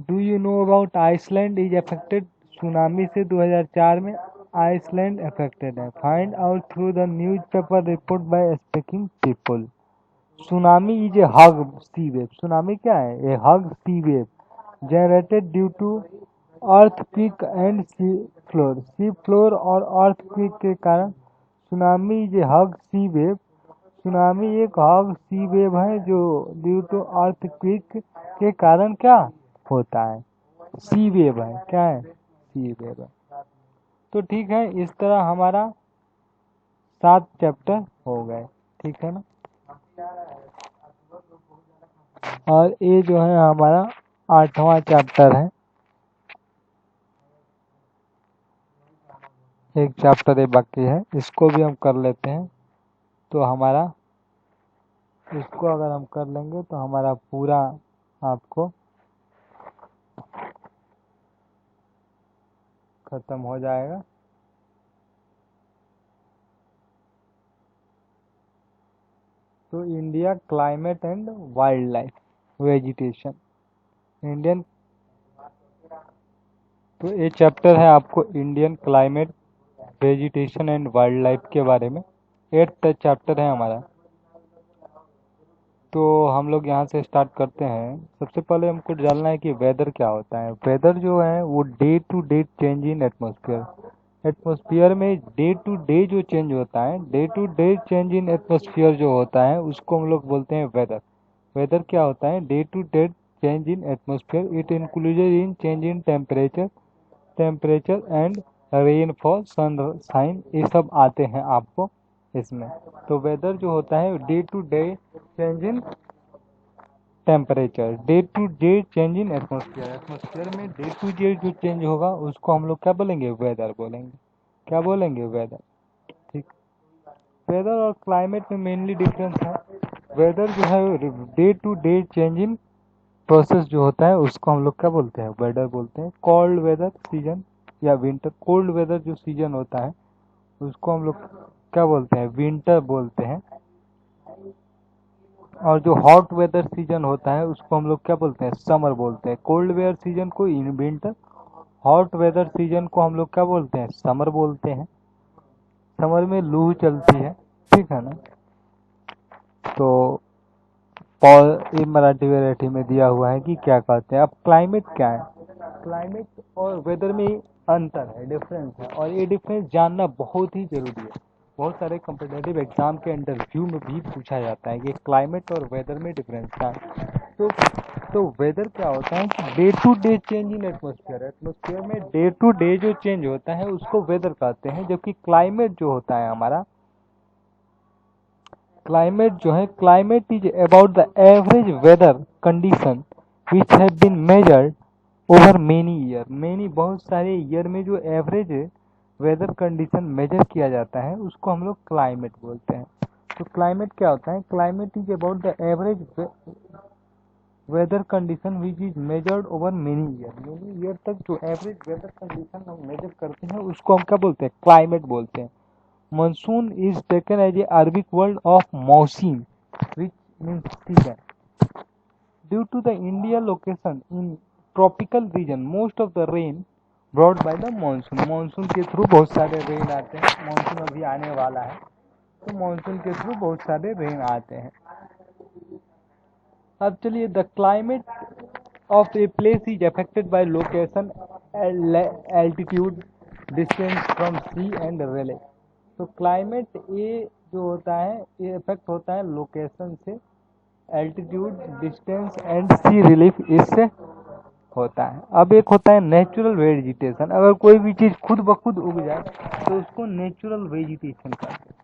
Do you know about Iceland is affected tsunami से 2004 में Iceland affected है। Find out through the newspaper report by speaking people. Tsunami is a huge sea wave. Tsunami क्या है, a huge sea wave generated due to earthquake and sea floor. Sea floor और earthquake के कारण tsunami is a huge sea wave. Tsunami एक huge sea wave है जो due to earthquake के कारण क्या होता है, सी वेव है। क्या है, सी वेव है। तो ठीक है, इस तरह हमारा 7 चैप्टर हो गए। ठीक है ना। और ये जो है हमारा 8वां चैप्टर है। एक चैप्टर ये बाकी है, इसको भी हम कर लेते हैं। तो हमारा इसको अगर हम कर लेंगे तो हमारा पूरा आपको खत्म हो जाएगा। तो India climate and wild life vegetation Indian. तो ये चैप्टर है आपको Indian climate vegetation and wild life के बारे में। 8th चैप्टर है हमारा। तो हम लोग यहाँ से स्टार्ट करते हैं। सबसे पहले हमको जानना है कि वेदर क्या होता है। वेदर जो है वो day to day change in atmosphere. Atmosphere में डे टू डे जो चेंज होता है, day to day change in atmosphere जो होता है, उसको हम लोग बोलते हैं वेदर। वेदर क्या होता है, day to day change in atmosphere. It included in change in temperature and rainfall, sunshine, ये सब आते हैं आपको इसमें। तो वेदर जो होता है day to day change in temperature, day to day change in atmosphere. Atmosphere में डे टू डे जो चेंज होगा उसको हम लोग क्या बोलेंगे, वेदर बोलेंगे। क्या बोलेंगे, वेदर। ठीक। वेदर और क्लाइमेट में मेनली डिफरेंस है। वेदर जो है day to day change in process जो होता है उसको हम लोग क्या बोलते हैं, वेदर बोलते हैं। कोल्ड वेदर सीजन या विंटर, कोल्ड वेदर जो सीजन होता है उसको हम लोग क्या बोलते हैं, विंटर बोलते हैं। और जो हॉट वेदर सीजन होता है उसको हम लोग क्या बोलते हैं, समर बोलते हैं। कोल्ड वेदर सीजन को in winter, hot weather season को हम लोग क्या बोलते हैं, समर बोलते हैं। समर में लू चलती है। ठीक है ना। तो ये मराठी वैरायटी में दिया हुआ है कि क्या कहते हैं। अब क्लाइमेट क्या है, क्लाइमेट और वेदर में अंतर है, डिफरेंस है, और ये डिफरेंस जानना बहुत ही जरूरी है। बहुत सारे कॉम्पिटिटिव एग्जाम के इंटरव्यू में भी पूछा जाता है कि क्लाइमेट और वेदर में डिफरेंस क्या है। तो वेदर क्या होता है कि day to day change in atmosphere, atmosphere में डे टू डे जो चेंज होता है उसको वेदर कहते हैं। जबकि क्लाइमेट जो होता है हमारा, क्लाइमेट जो है, climate is about the average weather condition which have been measured over many year. Many बहुत सारे ईयर में जो एवरेज वेदर कंडीशन मेजर किया जाता है उसको हम लोग क्लाइमेट बोलते हैं। तो क्लाइमेट क्या होता है, climate is about the average weather condition which is measured over many year तक जो एवरेज वेदर कंडीशन हम मेजर करते हैं उसको हम क्या बोलते हैं, क्लाइमेट बोलते हैं। Monsoon is taken as a Arabic word of mausim, which means season. Due to the India location in tropical region, most of the rain brought by the monsoon. Monsoon के थ्रू बहुत सारे rain आते हैं। Monsoon अभी आने वाला है, तो मानसून के थ्रू बहुत सारे रेन आते हैं। अब चलिए, the climate of a place is affected by location, altitude, distance from sea and relief. तो क्लाइमेट ये जो होता है ये इफेक्ट होता है लोकेशन से, altitude, distance and sea relief इससे होता है। अब एक होता है नेचुरल वेजिटेशन। अगर कोई भी चीज़ खुद ब खुद उग जाए तो उसको नेचुरल वेजिटेशन कहते हैं,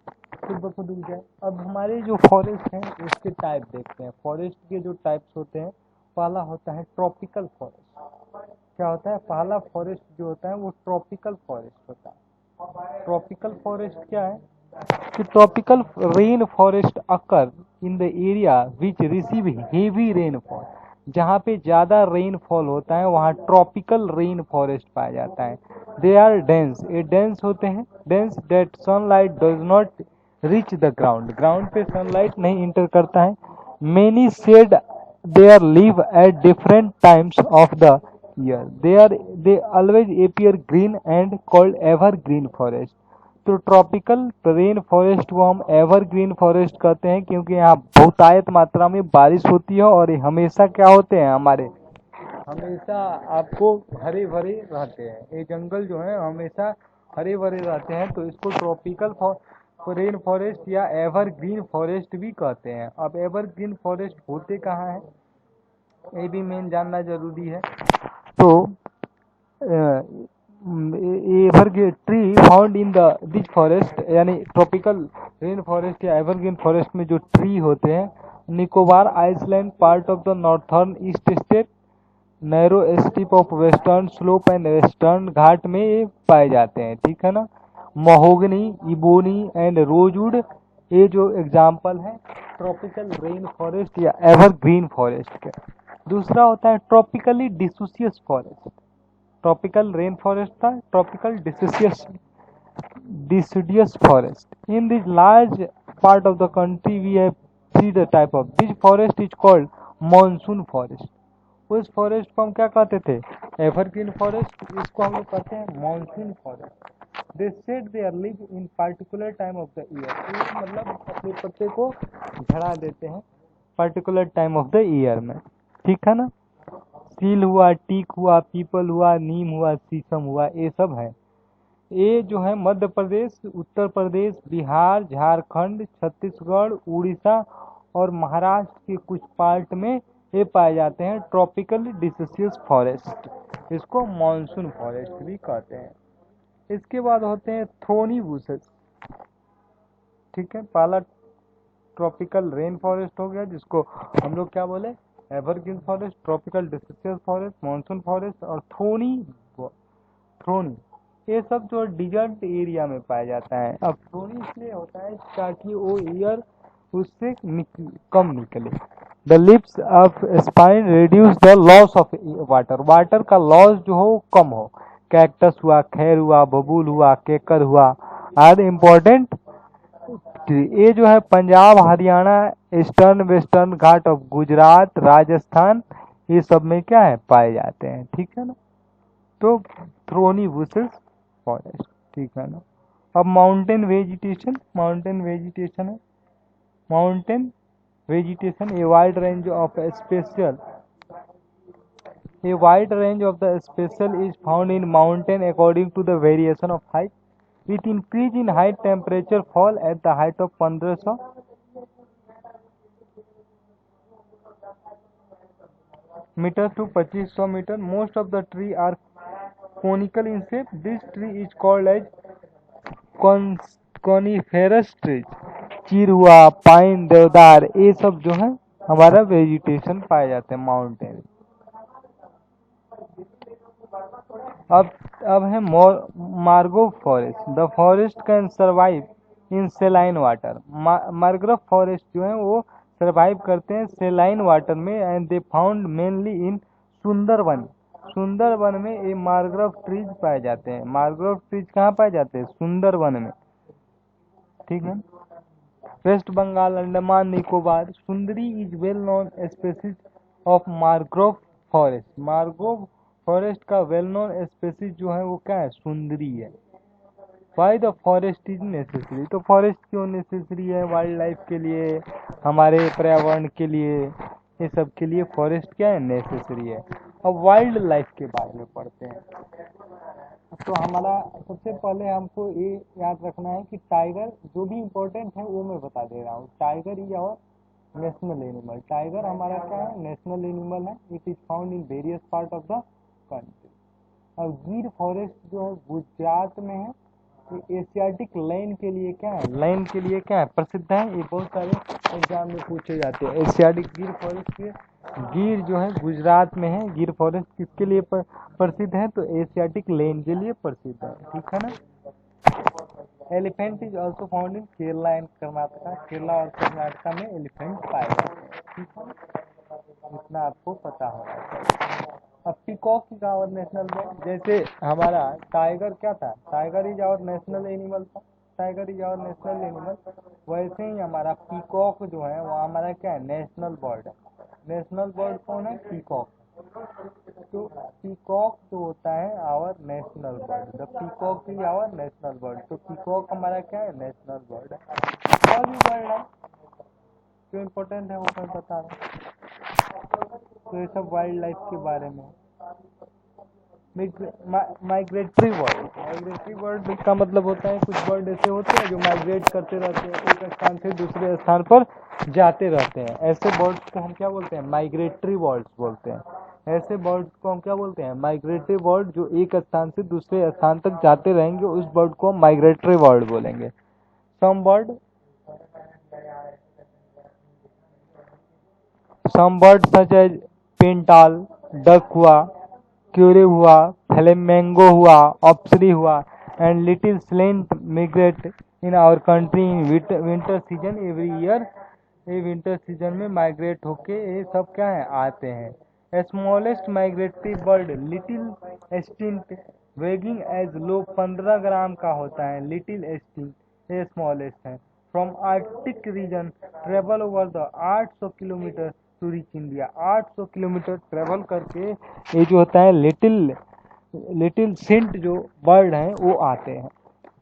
खुद ब खुद उग जाए। अब हमारे जो फॉरेस्ट हैं उसके टाइप देखते हैं। फॉरेस्ट के जो टाइप्स होते हैं, पहला होता है ट्रॉपिकल फॉरेस्ट। क्या होता है, पहला फॉरेस्ट जो होता है वो ट्रॉपिकल फॉरेस्ट होता है। ट्रॉपिकल फॉरेस्ट क्या है कि tropical rain forest occur in the area which receive heavy rainfall. जहाँ पे ज़्यादा रेनफॉल होता है वहाँ ट्रॉपिकल रेन फॉरेस्ट पाया जाता है। दे आर डेंस, ये डेंस होते हैं, dense that sunlight does not reach the ground, ground पे सनलाइट नहीं इंटर करता है। Many shed their leave at different times of the year, they always appear green and called evergreen forest। तो tropical rain forest को हम evergreen forest कहते हैं क्योंकि यहाँ बहुतायत मात्रा में बारिश होती है और ये हमेशा क्या होते हैं, हमारे हमेशा आपको हरे भरे रहते हैं। ये जंगल जो है हमेशा हरे भरे रहते हैं, तो इसको ट्रॉपिकल रेन फॉरेस्ट या एवरग्रीन फॉरेस्ट भी कहते हैं। अब एवरग्रीन फॉरेस्ट होते कहाँ हैं ये भी मेन जानना जरूरी है। तो evergreen tree found in the this forest, यानी ट्रॉपिकल रेन फॉरेस्ट या एवरग्रीन फॉरेस्ट में जो ट्री होते हैं, Nicobar island, part of the northern east state, narrow strip of western slope and western Ghat में ये पाए जाते हैं। ठीक है ना। महोगनी, इबोनी एंड रोजवुड ये जो एग्जाम्पल है ट्रॉपिकल रेन फॉरेस्ट या एवरग्रीन फॉरेस्ट के। दूसरा होता है ट्रॉपिकली डिसोसियस फॉरेस्ट। ट्रॉपिकल रेन फॉरेस्ट था, tropical deciduous forest. In this large part of the country we have see the type of this forest is called monsoon forest। उस forest को हम क्या कहते थे, एवरग्रीन फॉरेस्ट, इसको हम लोग कहते हैं monsoon forest. They shed they are leave in particular time of the year, मतलब अपने पत्ते को झड़ा देते हैं particular time of the year में। ठीक है ना। सील हुआ, टीक हुआ, पीपल हुआ, नीम हुआ, शीशम हुआ, ये सब है। ये जो है मध्य प्रदेश, उत्तर प्रदेश, बिहार, झारखंड, छत्तीसगढ़, उड़ीसा और महाराष्ट्र के कुछ पार्ट में ये पाए जाते हैं ट्रॉपिकल डिसिसियस फॉरेस्ट। इसको मॉनसून फॉरेस्ट भी कहते हैं। इसके बाद होते हैं थ्रोनी बुशेस। ठीक है, पहला ट्रॉपिकल रेन फॉरेस्ट हो गया जिसको हम लोग क्या बोले, evergreen forest, tropical deciduous forest, monsoon forest और थ्रोनी ये सब जो डिजर्ट एरिया में पाया जाता है। अब थ्रोनी इसलिए होता है ताकि वो एयर उससे कम निकले। The lips of spine reduce the loss of water, water का लॉस जो हो कम हो। कैक्टस हुआ, खैर हुआ, बबूल हुआ, केकर हुआ आर इम्पोर्टेंट। ये जो है Punjab, Haryana, eastern western Ghat of Gujarat, Rajasthan, ये सब में क्या है पाए जाते हैं। ठीक है ना। तो थ्रोनी बुशेस फॉरेस्ट। ठीक है ना। अब माउंटेन वेजिटेशन, माउंटेन वेजिटेशन है, mountain vegetation. A wide range of the species is found in mountain according to the variation of height. With increase in height, temperature fall at the height of 1500 meter to 2500 meter. Most of the tree are conical in shape. This tree is called as coniferous trees. चीर हुआ, pine, देवदार, ये सब जो है हमारा vegetation पाए जाते हैं माउंटेन। अब है मार्गो forest. The forest can survive in saline water. Mangrove forest जो है वो सर्वाइव करते हैं सेलाइन वाटर में, and they found mainly in Sundarban. Sundarban में ये मैंग्रोव ट्रीज पाए जाते हैं। मैंग्रोव ट्रीज कहाँ पाए जाते हैं? सुंदरवन में, ठीक है। Waste Bengal, Andaman Nicobar, Sundari is well known species of mangrove forest. Mangrove forest का वेल नोन स्पीसीज जो है वो क्या है? सुंदरी है। Why the forest is necessary. तो फॉरेस्ट क्यों नेसेसरी है? वाइल्ड लाइफ के लिए, हमारे पर्यावरण के लिए, ये सब के लिए फॉरेस्ट क्या है? नेसेसरी है। अब वाइल्ड लाइफ के बारे में पढ़ते हैं। तो हमारा सबसे पहले हमको ये याद रखना है कि टाइगर जो भी इम्पोर्टेंट है वो मैं बता दे रहा हूँ। Tiger is our national animal. Tiger हमारा क्या है? नेशनल एनिमल है। It is found in various part of the country. और गिर फॉरेस्ट जो है गुजरात में है। ये एशियाटिक लाइन के लिए क्या है? लाइन के लिए क्या है? प्रसिद्ध है। ये बहुत सारे एग्जाम में पूछे जाते हैं। एशियाटिक गिर फॉरेस्ट के गिर जो है गुजरात में है। गिर फॉरेस्ट किसके लिए प्रसिद्ध है? तो एशियाटिक लेन के लिए प्रसिद्ध है, ठीक है ना। Elephant is also found in Kerala and Karnataka. Kerala और कर्नाटका में एलिफेंट पाए जाते हैं, ठीक है। इतना आपको पता होना चाहिए। अब peacock is our national bird. जैसे हमारा टाइगर क्या था? Tiger is our national animal था। Tiger is our national animal. वैसे ही हमारा पीकॉक जो है वो हमारा क्या है? नेशनल बर्ड है। नेशनल बर्ड कौन है? पीकॉक। तो पीकॉक जो होता है our national bird. The peacock is our national bird. तो पीकॉक हमारा क्या है? नेशनल बर्ड है। और भी बर्ड है जो इम्पोर्टेंट है वो मैं बता रहा हूँ। तो ये सब वाइल्ड लाइफ के बारे में। Migratory bird. माइग्रेटरी बर्ड का मतलब होता है कुछ बर्ड ऐसे होते हैं जो माइग्रेट करते रहते हैं, एक स्थान से दूसरे स्थान पर जाते रहते हैं। ऐसे बर्ड्स को हम क्या बोलते हैं? माइग्रेटरी बर्ड्स बोलते हैं। ऐसे बर्ड्स को हम क्या बोलते हैं? Migratory bird. जो एक स्थान से दूसरे स्थान तक जाते रहेंगे उस बर्ड को हम माइग्रेटरी बर्ड बोलेंगे। Some bird such as pintail, duck हुआ, क्यूरे हुआ, फ्लेमेंगो हुआ, ऑप्सरी हुआ, and little stint migrate in our country in winter season every year. ये विंटर सीजन में माइग्रेट होके ये सब क्या है? आते हैं। Smallest migratory bird little stint weighing as low 15 gram का होता है। लिटिल स्टिंट ये स्मॉलेस्ट है। From Arctic region travel over the 800 kilometre to reach India. 800 kilometre travel करके ये जो होता है लिटिल सेंट जो बर्ड हैं वो आते हैं।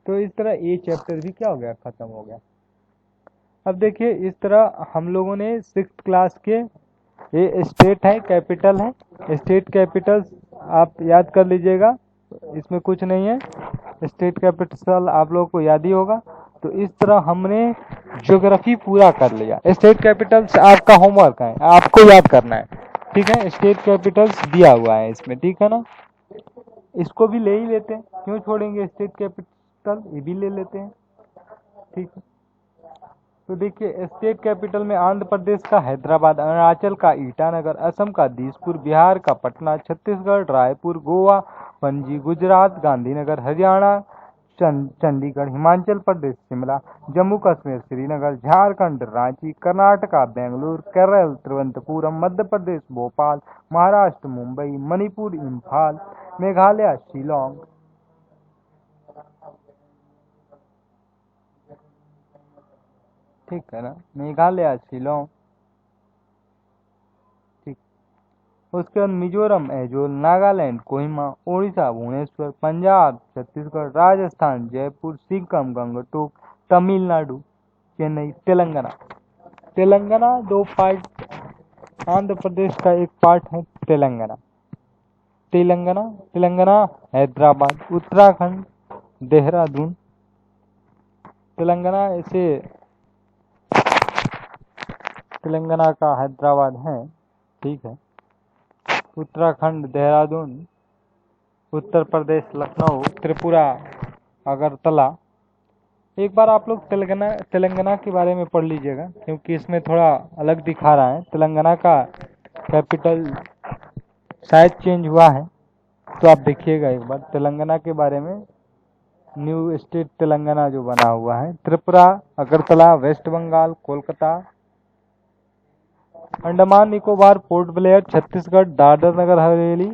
तो इस तरह ये चैप्टर भी क्या हो गया? खत्म हो गया। अब देखिए इस तरह हम लोगों ने 6th क्लास के, ये स्टेट है, कैपिटल है। स्टेट कैपिटल आप याद कर लीजिएगा, इसमें कुछ नहीं है। स्टेट कैपिटल आप लोगों को याद ही होगा। तो इस तरह हमने ज्योग्राफी पूरा कर लिया। स्टेट कैपिटल्स आपका होमवर्क है, आपको याद करना है, ठीक है। स्टेट कैपिटल्स दिया हुआ है इसमें, ठीक है ना। इसको भी ले ही लेते हैं, क्यों छोड़ेंगे? स्टेट कैपिटल ये भी ले लेते हैं, ठीक है। तो देखिए स्टेट कैपिटल में आंध्र प्रदेश का हैदराबाद, अरुणाचल का ईटानगर, असम का दिसपुर, बिहार का पटना, छत्तीसगढ़ रायपुर, गोवा पणजी, गुजरात गांधीनगर, हरियाणा चंडीगढ़, हिमाचल प्रदेश शिमला, जम्मू कश्मीर श्रीनगर, झारखंड रांची, कर्नाटका बेंगलुरु, केरल तिरुवनंतपुरम, मध्य प्रदेश भोपाल, महाराष्ट्र मुंबई, मणिपुर इम्फाल, मेघालय शिलोंग, ठीक है ना, मेघालय शिलोंग, ठीक। उसके बाद मिजोरम ऐजोल, नागालैंड कोहिमा, उड़ीसा भुवनेश्वर, पंजाब छत्तीसगढ़, राजस्थान जयपुर, सिक्किम गंगटोक, तमिलनाडु चेन्नई, तेलंगाना। तेलंगाना 2 पार्ट, आंध्र प्रदेश का एक पार्ट है तेलंगाना। तेलंगाना हैदराबाद, उत्तराखंड देहरादून। तेलंगाना ऐसे तेलंगाना का हैदराबाद है, ठीक है। उत्तराखंड देहरादून, उत्तर प्रदेश लखनऊ, त्रिपुरा अगरतला। एक बार आप लोग तेलंगाना के बारे में पढ़ लीजिएगा, क्योंकि इसमें थोड़ा अलग दिखा रहा है। तेलंगाना का कैपिटल शायद चेंज हुआ है, तो आप देखिएगा एक बार तेलंगाना के बारे में। न्यू स्टेट तेलंगाना जो बना हुआ है, Tripura Agartala, West Bengal Kolkata, Andaman Nicobar Port Blair Chhattisgarh, Dadra Nagar Haveli,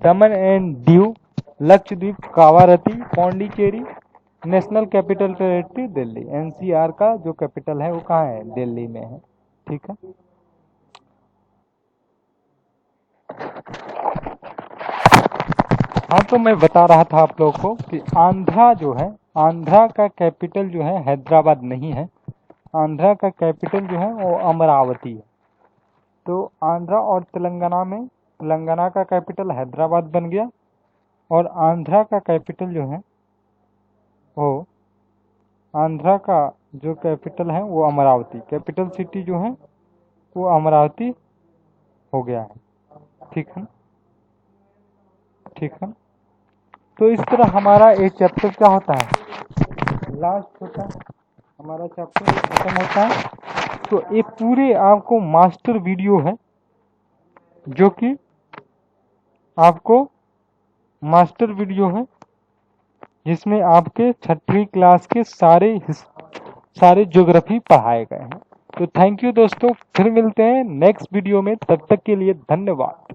Daman and Diu, Lakshadweep Kavaratti, Pondicherry. National capital territory Delhi. NCR का जो कैपिटल है वो कहाँ है? दिल्ली में है, ठीक है। हाँ, तो मैं बता रहा था आप लोगों को कि आंध्रा जो है, आंध्रा का कैपिटल जो है हैदराबाद नहीं है। आंध्रा का कैपिटल जो है वो अमरावती है। तो आंध्रा और तेलंगाना में तेलंगाना का कैपिटल हैदराबाद बन गया, और आंध्रा का कैपिटल जो है वो आंध्रा का जो कैपिटल है वो अमरावती, कैपिटल सिटी जो है वो अमरावती हो गया है, ठीक है, ठीक है। तो इस तरह हमारा एक चैप्टर क्या होता है, लास्ट होता है, हमारा चैप्टर खत्म होता है। तो ये पूरे आपको मास्टर वीडियो है, जो कि आपको मास्टर वीडियो है, जिसमें आपके 6वीं क्लास के सारे ज्योग्राफी पढ़ाए गए हैं। तो थैंक यू दोस्तों, फिर मिलते हैं नेक्स्ट वीडियो में। तब तक के लिए धन्यवाद।